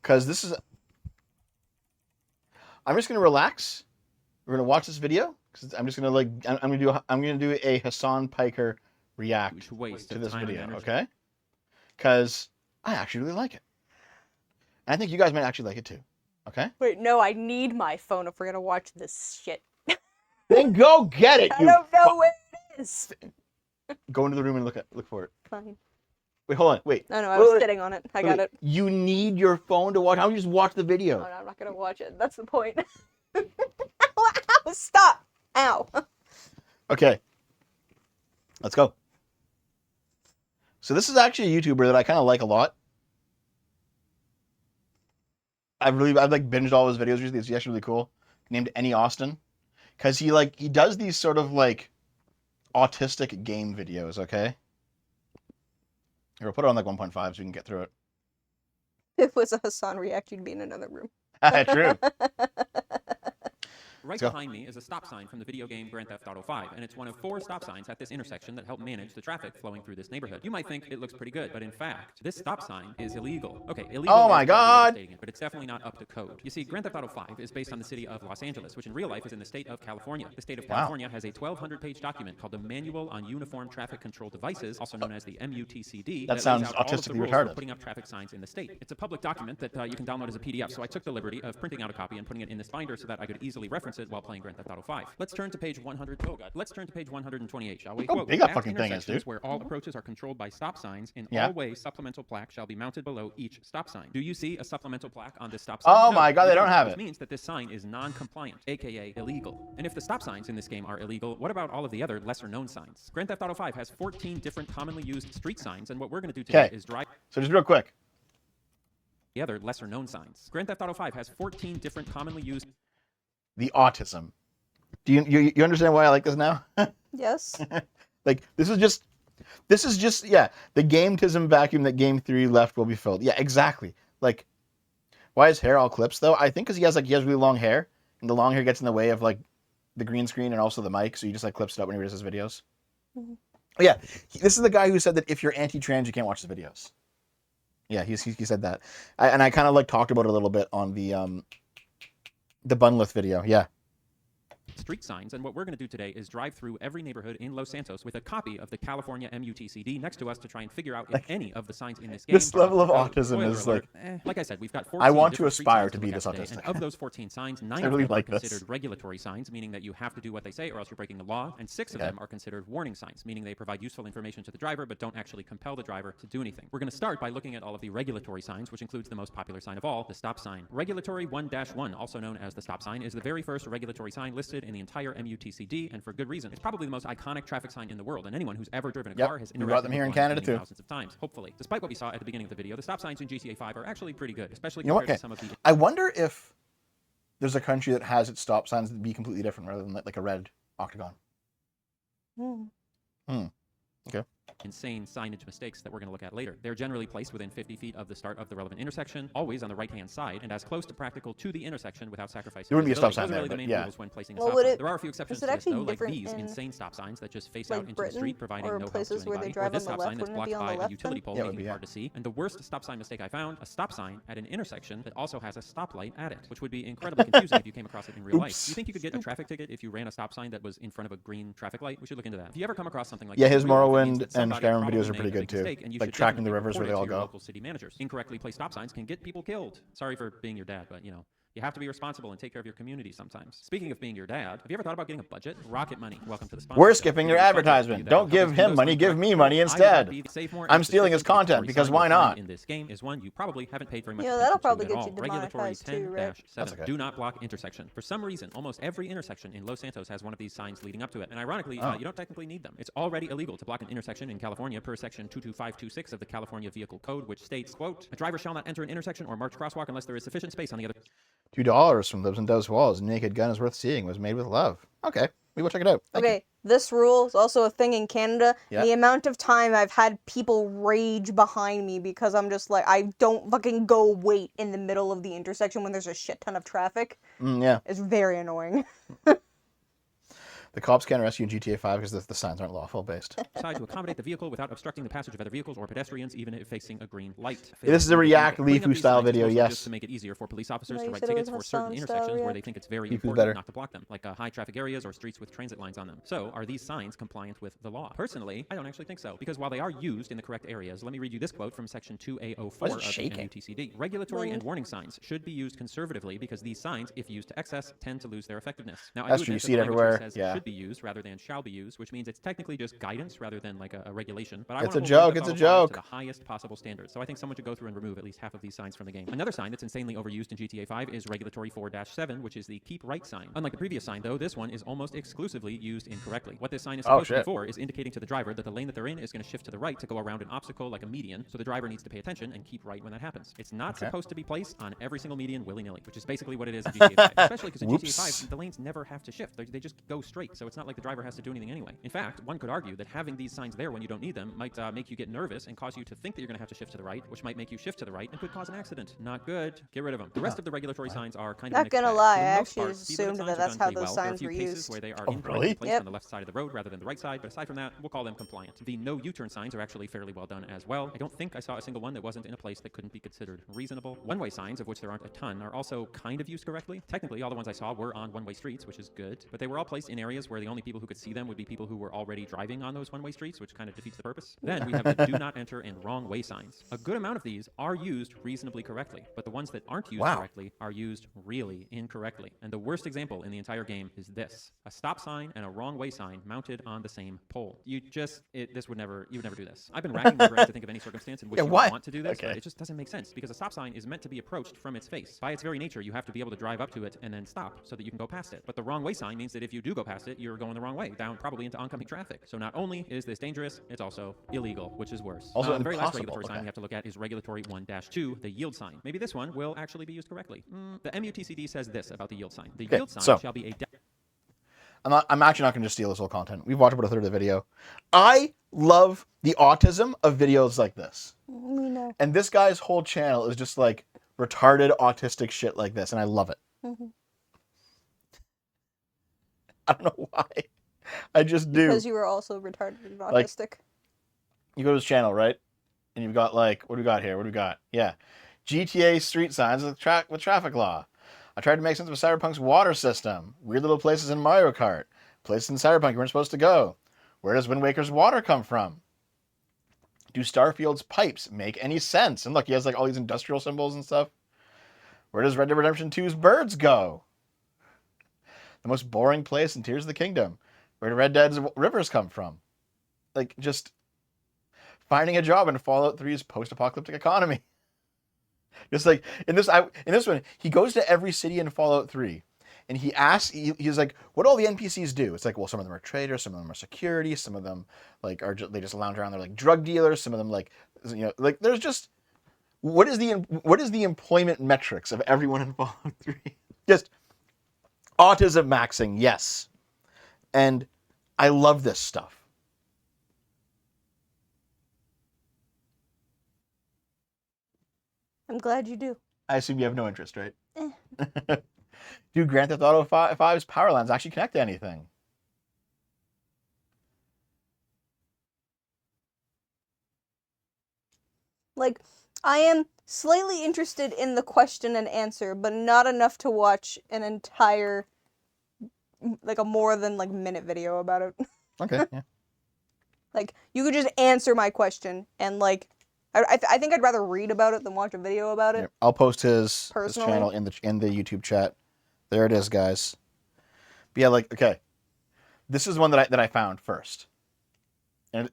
Speaker 1: Because this is... I'm just going to relax. We're going to watch this video. Because I'm just going to like... I'm going to do a Hassan Piker react
Speaker 5: Which waste
Speaker 1: to
Speaker 5: of
Speaker 1: this
Speaker 5: time and
Speaker 1: video,
Speaker 5: energy.
Speaker 1: okay? Because I actually really like it. And I think you guys might actually like it too, okay?
Speaker 2: Wait, no, I need my phone if we're gonna watch this shit.
Speaker 1: Then go get it,
Speaker 2: I
Speaker 1: you
Speaker 2: don't know where it is.
Speaker 1: Go into the room and look for it.
Speaker 2: Fine.
Speaker 1: Wait, hold on. Wait.
Speaker 2: No, I
Speaker 1: Wait,
Speaker 2: was
Speaker 1: wait.
Speaker 2: sitting on it. I
Speaker 1: Wait,
Speaker 2: got
Speaker 1: wait.
Speaker 2: it.
Speaker 1: You need your phone to watch. How about you just watch the video?
Speaker 2: Oh, no, I'm not gonna watch it. That's the point. Ow, stop! Ow.
Speaker 1: Okay. Let's go. So this is actually a YouTuber that I kind of like a lot. I've like binged all his videos recently. It's actually really cool. Named Any Austin. because he does these sort of like autistic game videos. Okay, here we'll put it on like 1.5 so we can get through it.
Speaker 2: If it was a Hassan react, you'd be in another room.
Speaker 1: True.
Speaker 5: Right
Speaker 1: go.
Speaker 5: behind me is a stop sign from the video game Grand Theft Auto 5, and it's one of 4 stop signs at this intersection that help manage the traffic flowing through this neighborhood. You might think it looks pretty good, but in fact, this stop sign is illegal. Okay, illegal.
Speaker 1: Oh my
Speaker 5: is probably
Speaker 1: God.
Speaker 5: overstating it, but it's definitely not up to code. You see, Grand Theft Auto 5 is based on the city of Los Angeles, which in real life is in the state of California. The state of
Speaker 1: Wow.
Speaker 5: California has a 1,200-page document called the Manual on Uniform Traffic Control Devices, also known as the MUTCD.
Speaker 1: That
Speaker 5: lays
Speaker 1: sounds
Speaker 5: out all of the
Speaker 1: autistically
Speaker 5: rules for
Speaker 1: retarded.
Speaker 5: putting up traffic signs in the state. It's a public document that you can download as a PDF, so I took the liberty of printing out a copy and putting it in this binder so that I could easily reference it while playing Grand Theft Auto 5. Let's turn to page 100. Oh God. Let's turn to page 128, shall we?
Speaker 1: Look how
Speaker 5: Quote,
Speaker 1: big that
Speaker 5: "At
Speaker 1: fucking thing is,
Speaker 5: intersections
Speaker 1: dude.
Speaker 5: where all approaches are controlled by stop signs, in
Speaker 1: Yeah.
Speaker 5: all ways supplemental plaque shall be mounted below each stop sign." Do you see a supplemental plaque on this stop sign?
Speaker 1: Oh
Speaker 5: No,
Speaker 1: my God,
Speaker 5: you
Speaker 1: they don't have
Speaker 5: which
Speaker 1: it.
Speaker 5: means that this sign is non-compliant, aka illegal. And if the stop signs in this game are illegal, what about all of the other lesser-known signs? Grand Theft Auto 5 has 14 different commonly used street signs, and what we're going to do today
Speaker 1: 'Kay.
Speaker 5: is drive
Speaker 1: So just real quick.
Speaker 5: the other lesser-known signs. Grand Theft Auto 5 has 14 different commonly used
Speaker 1: The autism. Do you understand why I like this now?
Speaker 2: Yes.
Speaker 1: Like this is just the gametism vacuum that Game 3 left will be filled. Yeah, exactly. Like, why is hair all clips though? I think because he has really long hair, and the long hair gets in the way of like the green screen and also the mic, so he just like clips it up when he does his videos.
Speaker 2: Mhm.
Speaker 1: Yeah, this is the guy who said that if you're anti-trans, you can't watch his videos. Yeah, he said that, and I kind of like talked about it a little bit on the Bunlith video. Yeah.
Speaker 5: street signs, and what we're going to do today is drive through every neighborhood in Los Santos with a copy of the California MUTCD next to us to try and figure out if any of the signs in this game
Speaker 1: This
Speaker 5: are
Speaker 1: level of
Speaker 5: up to code.
Speaker 1: autism
Speaker 5: Spoiler
Speaker 1: is
Speaker 5: alert, like I said, we've got 14
Speaker 1: want to
Speaker 5: different street
Speaker 1: aspire
Speaker 5: signs
Speaker 1: to be
Speaker 5: look at
Speaker 1: this
Speaker 5: today,
Speaker 1: autistic.
Speaker 5: and of those 14 signs, 9
Speaker 1: I really
Speaker 5: of them
Speaker 1: like
Speaker 5: are
Speaker 1: this.
Speaker 5: considered regulatory signs, meaning that you have to do what they say or else you're breaking the law, and 6 of
Speaker 1: Okay.
Speaker 5: them are considered warning signs, meaning they provide useful information to the driver but don't actually compel the driver to do anything. We're going to start by looking at all of the regulatory signs, which includes the most popular sign of all, the stop sign. Regulatory 1-1, also known as the stop sign, is the very first regulatory sign listed in the entire MUTCD, and for good reason. It's probably the most iconic traffic sign in the world, and anyone who's ever driven a
Speaker 1: Yep,
Speaker 5: car has
Speaker 1: we
Speaker 5: interacted
Speaker 1: brought them here
Speaker 5: with
Speaker 1: in
Speaker 5: one
Speaker 1: Canada,
Speaker 5: many
Speaker 1: too.
Speaker 5: thousands of times, hopefully. Despite what we saw at the beginning of the video, the stop signs in GTA 5 are actually pretty good, especially
Speaker 1: You know what?
Speaker 5: compared
Speaker 1: Okay.
Speaker 5: to some of the
Speaker 1: I wonder if there's a country that has its stop signs that be completely different rather than like a red octagon.
Speaker 2: Hmm.
Speaker 5: insane signage mistakes that we're going to look at later. They're generally placed within 50 feet of the start of the relevant intersection, always on the right-hand side, and as close to practical to the intersection without sacrificing
Speaker 1: There wouldn't be a stop
Speaker 5: visibility.
Speaker 1: sign
Speaker 5: Those are
Speaker 1: there,
Speaker 5: really the
Speaker 1: but
Speaker 5: main
Speaker 1: yeah.
Speaker 5: rules when placing a
Speaker 2: Well,
Speaker 5: stop
Speaker 2: would
Speaker 5: sign.
Speaker 2: it-
Speaker 5: There are a few exceptions
Speaker 2: is it
Speaker 5: to this,
Speaker 2: actually
Speaker 5: though, like
Speaker 2: different
Speaker 5: these
Speaker 2: in,
Speaker 5: insane stop signs that just face
Speaker 2: like,
Speaker 5: out into
Speaker 2: Britain
Speaker 5: the street, providing
Speaker 2: or
Speaker 5: no help to
Speaker 2: places where they
Speaker 5: anybody,
Speaker 2: drive
Speaker 5: or this
Speaker 2: on the
Speaker 5: stop
Speaker 2: left,
Speaker 5: sign that's
Speaker 2: wouldn't it be
Speaker 5: blocked
Speaker 2: on the
Speaker 5: by a
Speaker 2: left
Speaker 5: utility
Speaker 2: then?
Speaker 5: pole,
Speaker 1: Yeah, it would
Speaker 5: making
Speaker 1: be,
Speaker 5: it
Speaker 1: yeah.
Speaker 5: hard to see. And the worst stop sign mistake I found, a stop sign at an intersection that also has a stoplight at it, which would be incredibly confusing if you came across it in real life.
Speaker 1: Oops.
Speaker 5: Do you think you could get a traffic ticket if you ran a stop sign that was in front of a green traffic light? We should look into that. If you ever come across something like
Speaker 1: Yeah,
Speaker 5: this
Speaker 1: his
Speaker 5: in real life, it means
Speaker 1: Morrowind
Speaker 5: that
Speaker 1: and
Speaker 5: somebody
Speaker 1: Skyrim
Speaker 5: probably
Speaker 1: videos are
Speaker 5: made
Speaker 1: pretty
Speaker 5: a
Speaker 1: good
Speaker 5: big
Speaker 1: too.
Speaker 5: mistake, and you
Speaker 1: Like
Speaker 5: should
Speaker 1: tracking the
Speaker 5: definitely
Speaker 1: rivers where
Speaker 5: report
Speaker 1: they
Speaker 5: it
Speaker 1: all
Speaker 5: to your
Speaker 1: go.
Speaker 5: local city managers. Incorrectly placed stop signs can get people killed. Sorry for being your dad, but you know, you have to be responsible and take care of your community sometimes. Speaking of being your dad, have you ever thought about getting a budget? Rocket Money. Welcome to the sponsor.
Speaker 1: We're
Speaker 5: show.
Speaker 1: skipping
Speaker 5: Give
Speaker 1: your
Speaker 5: me a budget.
Speaker 1: advertisement.
Speaker 5: That
Speaker 1: Don't
Speaker 5: helps
Speaker 1: give
Speaker 5: us do
Speaker 1: him
Speaker 5: those
Speaker 1: money,
Speaker 5: things
Speaker 1: give
Speaker 5: correctly.
Speaker 1: me money
Speaker 5: I would not
Speaker 1: instead.
Speaker 5: be Save More,
Speaker 1: I'm
Speaker 5: and
Speaker 1: stealing his
Speaker 5: specifically
Speaker 1: content
Speaker 5: the
Speaker 1: because
Speaker 5: sign
Speaker 1: why
Speaker 5: you'll find
Speaker 1: not?
Speaker 5: in this game is one you probably haven't paid very much
Speaker 2: Yeah,
Speaker 5: attention
Speaker 2: that'll
Speaker 5: to
Speaker 2: probably
Speaker 5: at
Speaker 2: get
Speaker 5: all.
Speaker 2: you
Speaker 5: Regulatory
Speaker 2: demonetized too, right?
Speaker 5: 10-7.
Speaker 1: That's okay.
Speaker 5: Do not block intersection. For some reason, almost every intersection in Los Santos has one of these signs leading up to it, and ironically,
Speaker 1: Oh.
Speaker 5: you don't technically need them. It's already illegal to block an intersection in California per section 22526 of the California Vehicle Code, which states, quote, "A driver shall not enter an intersection or march crosswalk unless there is sufficient space on the other."
Speaker 1: $2 from Lives and Doves Walls. Naked Gun is worth seeing. Was made with love. Okay, we will check it out. Thank you.
Speaker 2: Okay, this rule is also a thing in Canada.
Speaker 1: Yeah.
Speaker 2: The amount of time I've had people rage behind me because I'm just like, I don't fucking go wait in the middle of the intersection when there's a shit ton of traffic.
Speaker 1: Yeah,
Speaker 2: It's very annoying.
Speaker 1: the cops can't arrest you in GTA 5 because the signs aren't lawful based.
Speaker 5: Side to accommodate the vehicle without obstructing the passage of other vehicles or pedestrians, even if facing a green light.
Speaker 1: This is a React
Speaker 5: Putting up
Speaker 1: Leafoo
Speaker 5: these
Speaker 1: style
Speaker 5: signs is
Speaker 1: video,
Speaker 5: mostly
Speaker 1: yes.
Speaker 5: just to make it easier for police officers
Speaker 2: No,
Speaker 5: to
Speaker 2: you
Speaker 5: write
Speaker 2: said it
Speaker 5: tickets
Speaker 2: was
Speaker 5: for certain
Speaker 2: Hassan
Speaker 5: intersections
Speaker 2: style
Speaker 5: where they
Speaker 2: React.
Speaker 5: think it's very
Speaker 1: Leafoo's
Speaker 5: important
Speaker 1: better.
Speaker 5: not to block them, like high traffic areas or streets with transit lines on them. So, are these signs compliant with the law? Personally, I don't actually think so, because while they are used in the correct areas, let me read you this quote from section 2A04
Speaker 1: Why is
Speaker 5: of
Speaker 1: it
Speaker 5: the
Speaker 1: shaking?
Speaker 5: MUTCD. Regulatory and
Speaker 2: Wind.
Speaker 5: warning signs should be used conservatively because these signs, if used to excess, tend to lose their effectiveness. Now, I
Speaker 1: That's
Speaker 5: do
Speaker 1: true, you
Speaker 5: admit that
Speaker 1: see it
Speaker 5: the language here
Speaker 1: everywhere,
Speaker 5: says
Speaker 1: yeah.
Speaker 5: should be used rather than shall be used, which means it's technically just guidance rather than like a regulation. But I
Speaker 6: It's
Speaker 5: want
Speaker 6: a
Speaker 5: to hold
Speaker 6: joke,
Speaker 5: Grand
Speaker 6: it's
Speaker 5: Theft
Speaker 6: a
Speaker 5: Auto 5
Speaker 6: joke.
Speaker 5: to the highest possible standard. So I think someone should go through and remove at least half of these signs from the game. Another sign that's insanely overused in GTA 5 is regulatory 4-7, which is the keep right sign. Unlike the previous sign, though, this one is almost exclusively used incorrectly. What this sign is supposed to be
Speaker 6: shit.
Speaker 5: for is indicating to the driver that the lane that they're in is going to shift to the right to go around an obstacle like a median, so the driver needs to pay attention and keep right when that happens. It's not supposed to be placed on every single median willy-nilly, which is basically what it is in GTA 5. Especially because in GTA 5, the lanes never have to shift. They just go straight, so it's not like the driver has to do anything anyway. In fact, one could argue that having these signs there when you don't need them might make you get nervous and cause you to think that you're going to have to shift to the right, which might make you shift to the right and could cause an accident. Not good. Get rid of them. The rest of the regulatory signs are kind of
Speaker 2: Not
Speaker 5: mixed
Speaker 2: gonna
Speaker 5: bag.
Speaker 2: lie,
Speaker 5: For the
Speaker 2: I
Speaker 5: most
Speaker 2: actually
Speaker 5: part, speed limit
Speaker 2: assumed
Speaker 5: signs
Speaker 2: that
Speaker 5: are
Speaker 2: that's
Speaker 5: done
Speaker 2: how
Speaker 5: pretty
Speaker 2: those
Speaker 5: well. There are a
Speaker 2: signs
Speaker 5: few
Speaker 2: were
Speaker 5: cases
Speaker 2: used.
Speaker 5: where they are
Speaker 6: Oh,
Speaker 5: incorrectly
Speaker 6: really?
Speaker 5: placed
Speaker 2: Yep.
Speaker 5: on the left side of the road rather than the right side, but aside from that, we'll call them compliant. The no U-turn signs are actually fairly well done as well. I don't think I saw a single one that wasn't in a place that couldn't be considered reasonable. One-way signs, of which there aren't a ton, are also kind of used correctly. Technically, all the ones I saw were on one-way streets, which is good, but they were all placed in areas where the only people who could see them would be people who were already driving on those one-way streets, which kind of defeats the purpose. Then we have the do not enter and wrong way signs. A good amount of these are used reasonably correctly, but the ones that aren't used correctly are used really incorrectly. And the worst example in the entire game is this: a stop sign and a wrong way sign mounted on the same pole. You would never do this. I've been racking my brain to think of any circumstance in which you would
Speaker 6: why?
Speaker 5: want to do this,
Speaker 6: Okay.
Speaker 5: but it just doesn't make sense because a stop sign is meant to be approached from its face. By its very nature, you have to be able to drive up to it and then stop so that you can go past it. But the wrong way sign means that if you do go past it, you're going the wrong way, down probably into oncoming traffic. So not only is this dangerous, it's also illegal, which is worse.
Speaker 6: Also
Speaker 5: the very last
Speaker 6: impossible,
Speaker 5: regulatory sign
Speaker 6: okay.
Speaker 5: we have to look at is regulatory 1-2, the yield sign. Maybe this one will actually be used correctly. The MUTCD says this about the yield sign. The yield sign
Speaker 6: so-
Speaker 5: shall be a
Speaker 6: I'm actually not going to steal this whole content. We've watched about a third of the video. I love the autism of videos like this.
Speaker 2: We know.
Speaker 6: And this guy's whole channel is just like retarded autistic shit like this, and I love it. I don't know why. I just do.
Speaker 2: Because you were also retarded and
Speaker 6: Like-
Speaker 2: autistic.
Speaker 6: You go to his channel, right? And you've got like, what do we got here? What do we got? Yeah. GTA street signs with traffic law. I tried to make sense of Cyberpunk's water system. Weird little places in Mario Kart. Places in Cyberpunk you weren't supposed to go. Where does Wind Waker's water come from? Do Starfield's pipes make any sense? And look, he has like all these industrial symbols and stuff. Where does Red Dead Redemption 2's birds go? The most boring place in Tears of the Kingdom. Where do Red Dead's rivers come from? Like, just finding a job in Fallout 3's post-apocalyptic economy. Just like in this one, he goes to every city in Fallout 3, and he asks. He's like, "What do all the NPCs do?" It's like, well, some of them are traders, some of them are security, some of them like they just lounge around. They're like drug dealers. Some of them like there's just what is the employment metrics of everyone in Fallout 3? Just autism maxing, yes, and I love this stuff.
Speaker 2: I'm glad you do.
Speaker 6: I assume you have no interest, right? Do Grand Theft Auto 5's power lines actually connect to anything?
Speaker 2: Like, I am slightly interested in the question and answer, but not enough to watch an entire, like a more than like minute video about it.
Speaker 6: Okay, yeah.
Speaker 2: Like, you could just answer my question, and like, I think I'd rather read about it than watch a video about it.
Speaker 6: Here, I'll post his
Speaker 2: Personally?
Speaker 6: channel in the YouTube chat. There it is, guys. But yeah, like, okay, this is one that I found first, and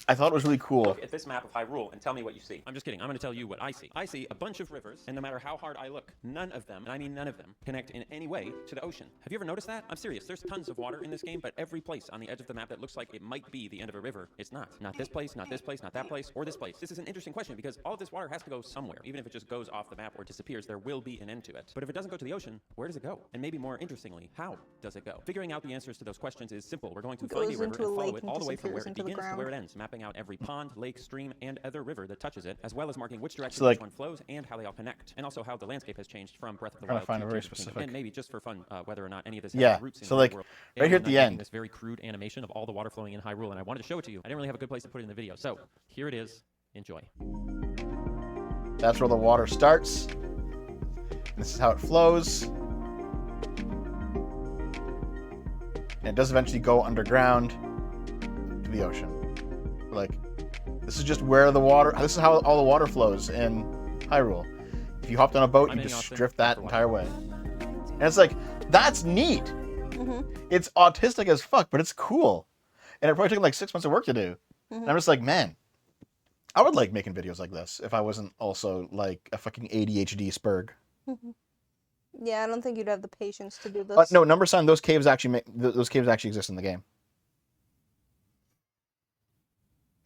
Speaker 6: I thought it was really cool.
Speaker 5: Look at this map of Hyrule and tell me what you see. I'm just kidding. I'm going to tell you what I see. I see a bunch of rivers, and no matter how hard I look, none of them, and I mean none of them, connect in any way to the ocean. Have you ever noticed that? I'm serious. There's tons of water in this game, but every place on the edge of the map that looks like it might be the end of a river, it's not. Not this place, not this place, not that place, or this place. This is an interesting question because all of this water has to go somewhere. Even if it just goes off the map or disappears, there will be an end to it. But if it doesn't go to the ocean, where does it go? And maybe more interestingly, how does it go? Figuring out the answers to those questions is simple. We're going to find a
Speaker 2: Goes
Speaker 5: river
Speaker 2: into a
Speaker 5: and follow
Speaker 2: lake
Speaker 5: it
Speaker 2: and
Speaker 5: all the way from where
Speaker 2: disappears
Speaker 5: it
Speaker 2: into the
Speaker 5: begins to where it
Speaker 2: ground.
Speaker 5: ends, mapping out every pond, lake, stream, and other river that touches it, as well as marking which direction
Speaker 6: So, like-
Speaker 5: each one flows and how they all connect, and also how the landscape has changed from Breath of the
Speaker 6: Trying to
Speaker 5: Wild
Speaker 6: find
Speaker 5: to
Speaker 6: a very
Speaker 5: Tears of the Kingdom.
Speaker 6: specific-
Speaker 5: And maybe just for fun, whether or not any of this
Speaker 6: Yeah,
Speaker 5: has roots in
Speaker 6: so,
Speaker 5: the
Speaker 6: like,
Speaker 5: world.
Speaker 6: right here at
Speaker 5: And
Speaker 6: the
Speaker 5: I'm making
Speaker 6: end.
Speaker 5: this very crude animation of all the water flowing in Hyrule, and I wanted to show it to you. I didn't really have a good place to put it in the video, so here it is. Enjoy.
Speaker 6: That's where the water starts. And this is how it flows. And it does eventually go underground to the ocean. Like, this is just where the water, this is how all the water flows in Hyrule. If you hopped on a boat,
Speaker 5: I'm
Speaker 6: you
Speaker 5: in
Speaker 6: just
Speaker 5: Austin.
Speaker 6: drift that
Speaker 5: For what?
Speaker 6: entire way. And it's like, that's neat. It's autistic as fuck, but it's cool. And it probably took like 6 months of work to do. And I'm just like, man, I would like making videos like this if I wasn't also like a fucking ADHD spurg.
Speaker 2: Yeah, I don't think you'd have the patience to do this.
Speaker 6: No, number sign. Those caves actually exist in the game.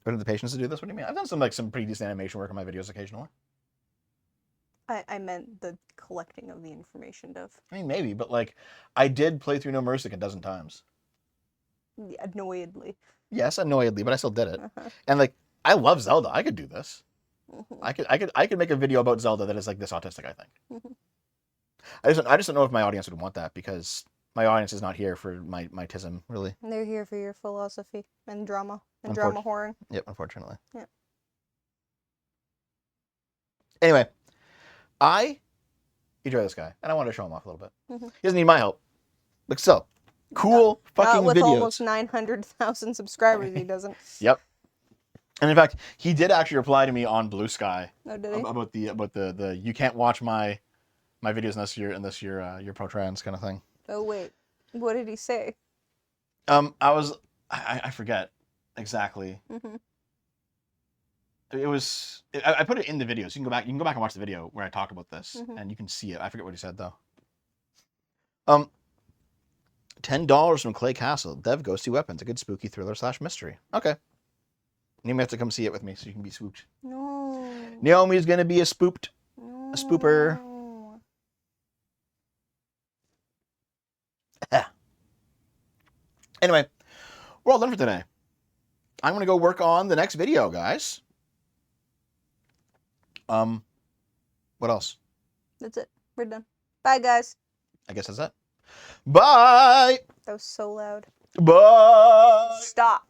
Speaker 6: Don't have the patience to do this? What do you mean? I've done some pretty decent animation work on my videos occasionally.
Speaker 2: I meant the collecting of the information, Dev.
Speaker 6: I mean, maybe, but like, I did play through No Mercy a dozen times.
Speaker 2: Yeah, annoyedly.
Speaker 6: Yes, annoyedly, but I still did it. And like, I love Zelda. I could do this. I could make a video about Zelda that is like this autistic, I think. I just don't know if my audience would want that, because my audience is not here for my tism, really.
Speaker 2: They're here for your philosophy and drama
Speaker 6: Unfortunately.
Speaker 2: drama whoring.
Speaker 6: Yep, unfortunately.
Speaker 2: Yeah.
Speaker 6: Anyway, I enjoy this guy, and I wanted to show him off a little bit. He doesn't need my help, but still, cool fucking
Speaker 2: Not with
Speaker 6: videos.
Speaker 2: almost 900,000 subscribers, he doesn't.
Speaker 6: Yep. And in fact, he did actually reply to me on Blue Sky
Speaker 2: Oh, did he?
Speaker 6: about the you can't watch my videos unless you're pro trans kind of thing.
Speaker 2: Oh wait, what did he say?
Speaker 6: I forget exactly. I put it in the video, so you can go back and watch the video where I talk about this, and you can see it. I forget what he said though. $10 from Clay Castle. Dev Ghosty Weapons, a good spooky thriller / mystery. Okay. Naomi has to come see it with me so you can be spooked.
Speaker 2: No.
Speaker 6: Naomi's gonna be a spooped.
Speaker 2: No.
Speaker 6: A spooper. Anyway, we're all done for today. I'm gonna go work on the next video, guys. What else?
Speaker 2: That's it. We're done. Bye, guys.
Speaker 6: I guess that's it. Bye.
Speaker 2: That was so loud.
Speaker 6: Bye.
Speaker 2: Stop.